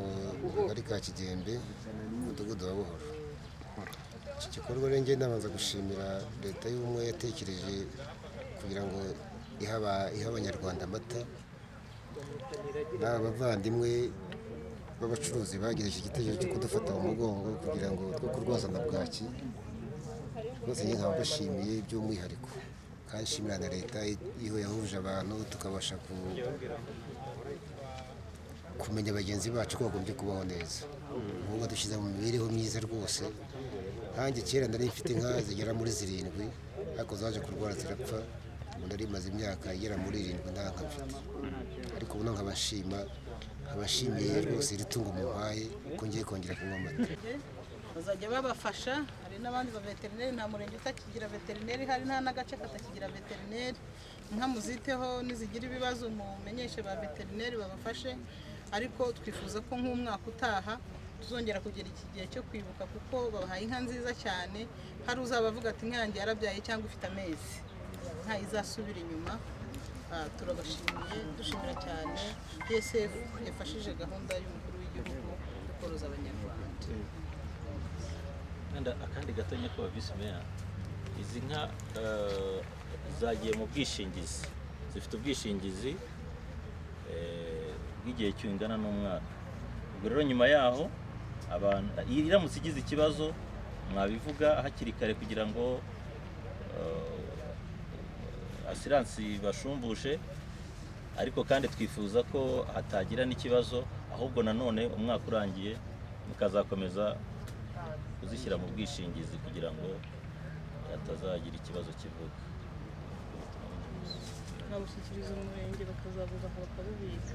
kagari ka Kigembe umudugudu wa Buhoro. Iki gikorwa rero ngenda nabanza gushimira leta y'ubumwe yatekereje kugira ngo iha abanyarwanda amata n'abavandimwe b'abacuruzi bagize iki gitekerezo cyo kudufata mu mugongo kugira ngo two kurwazana bwaki rwose njye nkaba mbashimiye by'umwihariko kandi nshimira na leta iyo yahuje abantu tukabasha kumenya bagenzi bacu ko bagombye kubaho neza nk'ubu dushyize mu mibereho myiza rwose. Nkanjye kera nari mfite inka zigera muri 7 ariko zaje kurwara zirapfa ubu nari maze imyaka igera muri 7 nta nka mfite ariko ubu nkabashimiye rwose iri tungo muhaye ko ngiye kongera kunywa amata. bazajya babafasha. Hari n'abandi ba veterineri, nta murenge utakigira veterineri, hari nta n'agace katakigira veterineri. Inka muziteho nizigira ibibazo mumenyeshe ba veterineri babafashe, ariko twifuza ko nk'umwaka utaha tuzongera kugera iki gihe cyo kwibuka kuko babahaye inka nziza cyane. Hari uzaba avuga ati inka yanjye yarabyaye cyangwa ifite amezi, nta izasubira inyuma. Turabashimiye, dushimira cyane PSF yafashije gahunda y'umukuru w'igihugu yo koroza abanyarwanda. Akandi gatonya ko Vice Mayor, izi nka zagiye mu bwishingizi, zifite ubwishingizi bw'igihe cy'ingana n'umwaka. Ubwo rero nyuma yaho abantu iramutse igize ikibazo mwabivuga hakiri kare kugira ngo asiransi bashumbushe, ariko kandi twifuza ko hatagira n'ikibazo, ahubwo nanone umwaka urangiye mukazakomeza kuzishyira mu bwishingizi kugira ngo hatazagira ikibazo kivuka. Nabushyikiriza umurenge bakazabubaha bakabubika.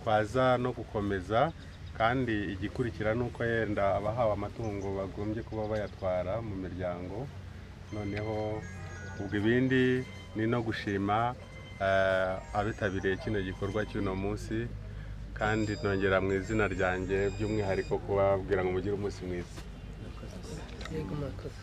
Twaza no gukomeza kandi igikurikira nuko yenda abahawe amatungo bagombye kuba bayatwara mu miryango. Noneho ubwo ibindi ni no gushima abitabiriye kino gikorwa cy'uno munsi, kandi nongera mu izina ryanjye by'umwihariko kubabwira ngo mugire umunsi mwiza. Yego murakoze.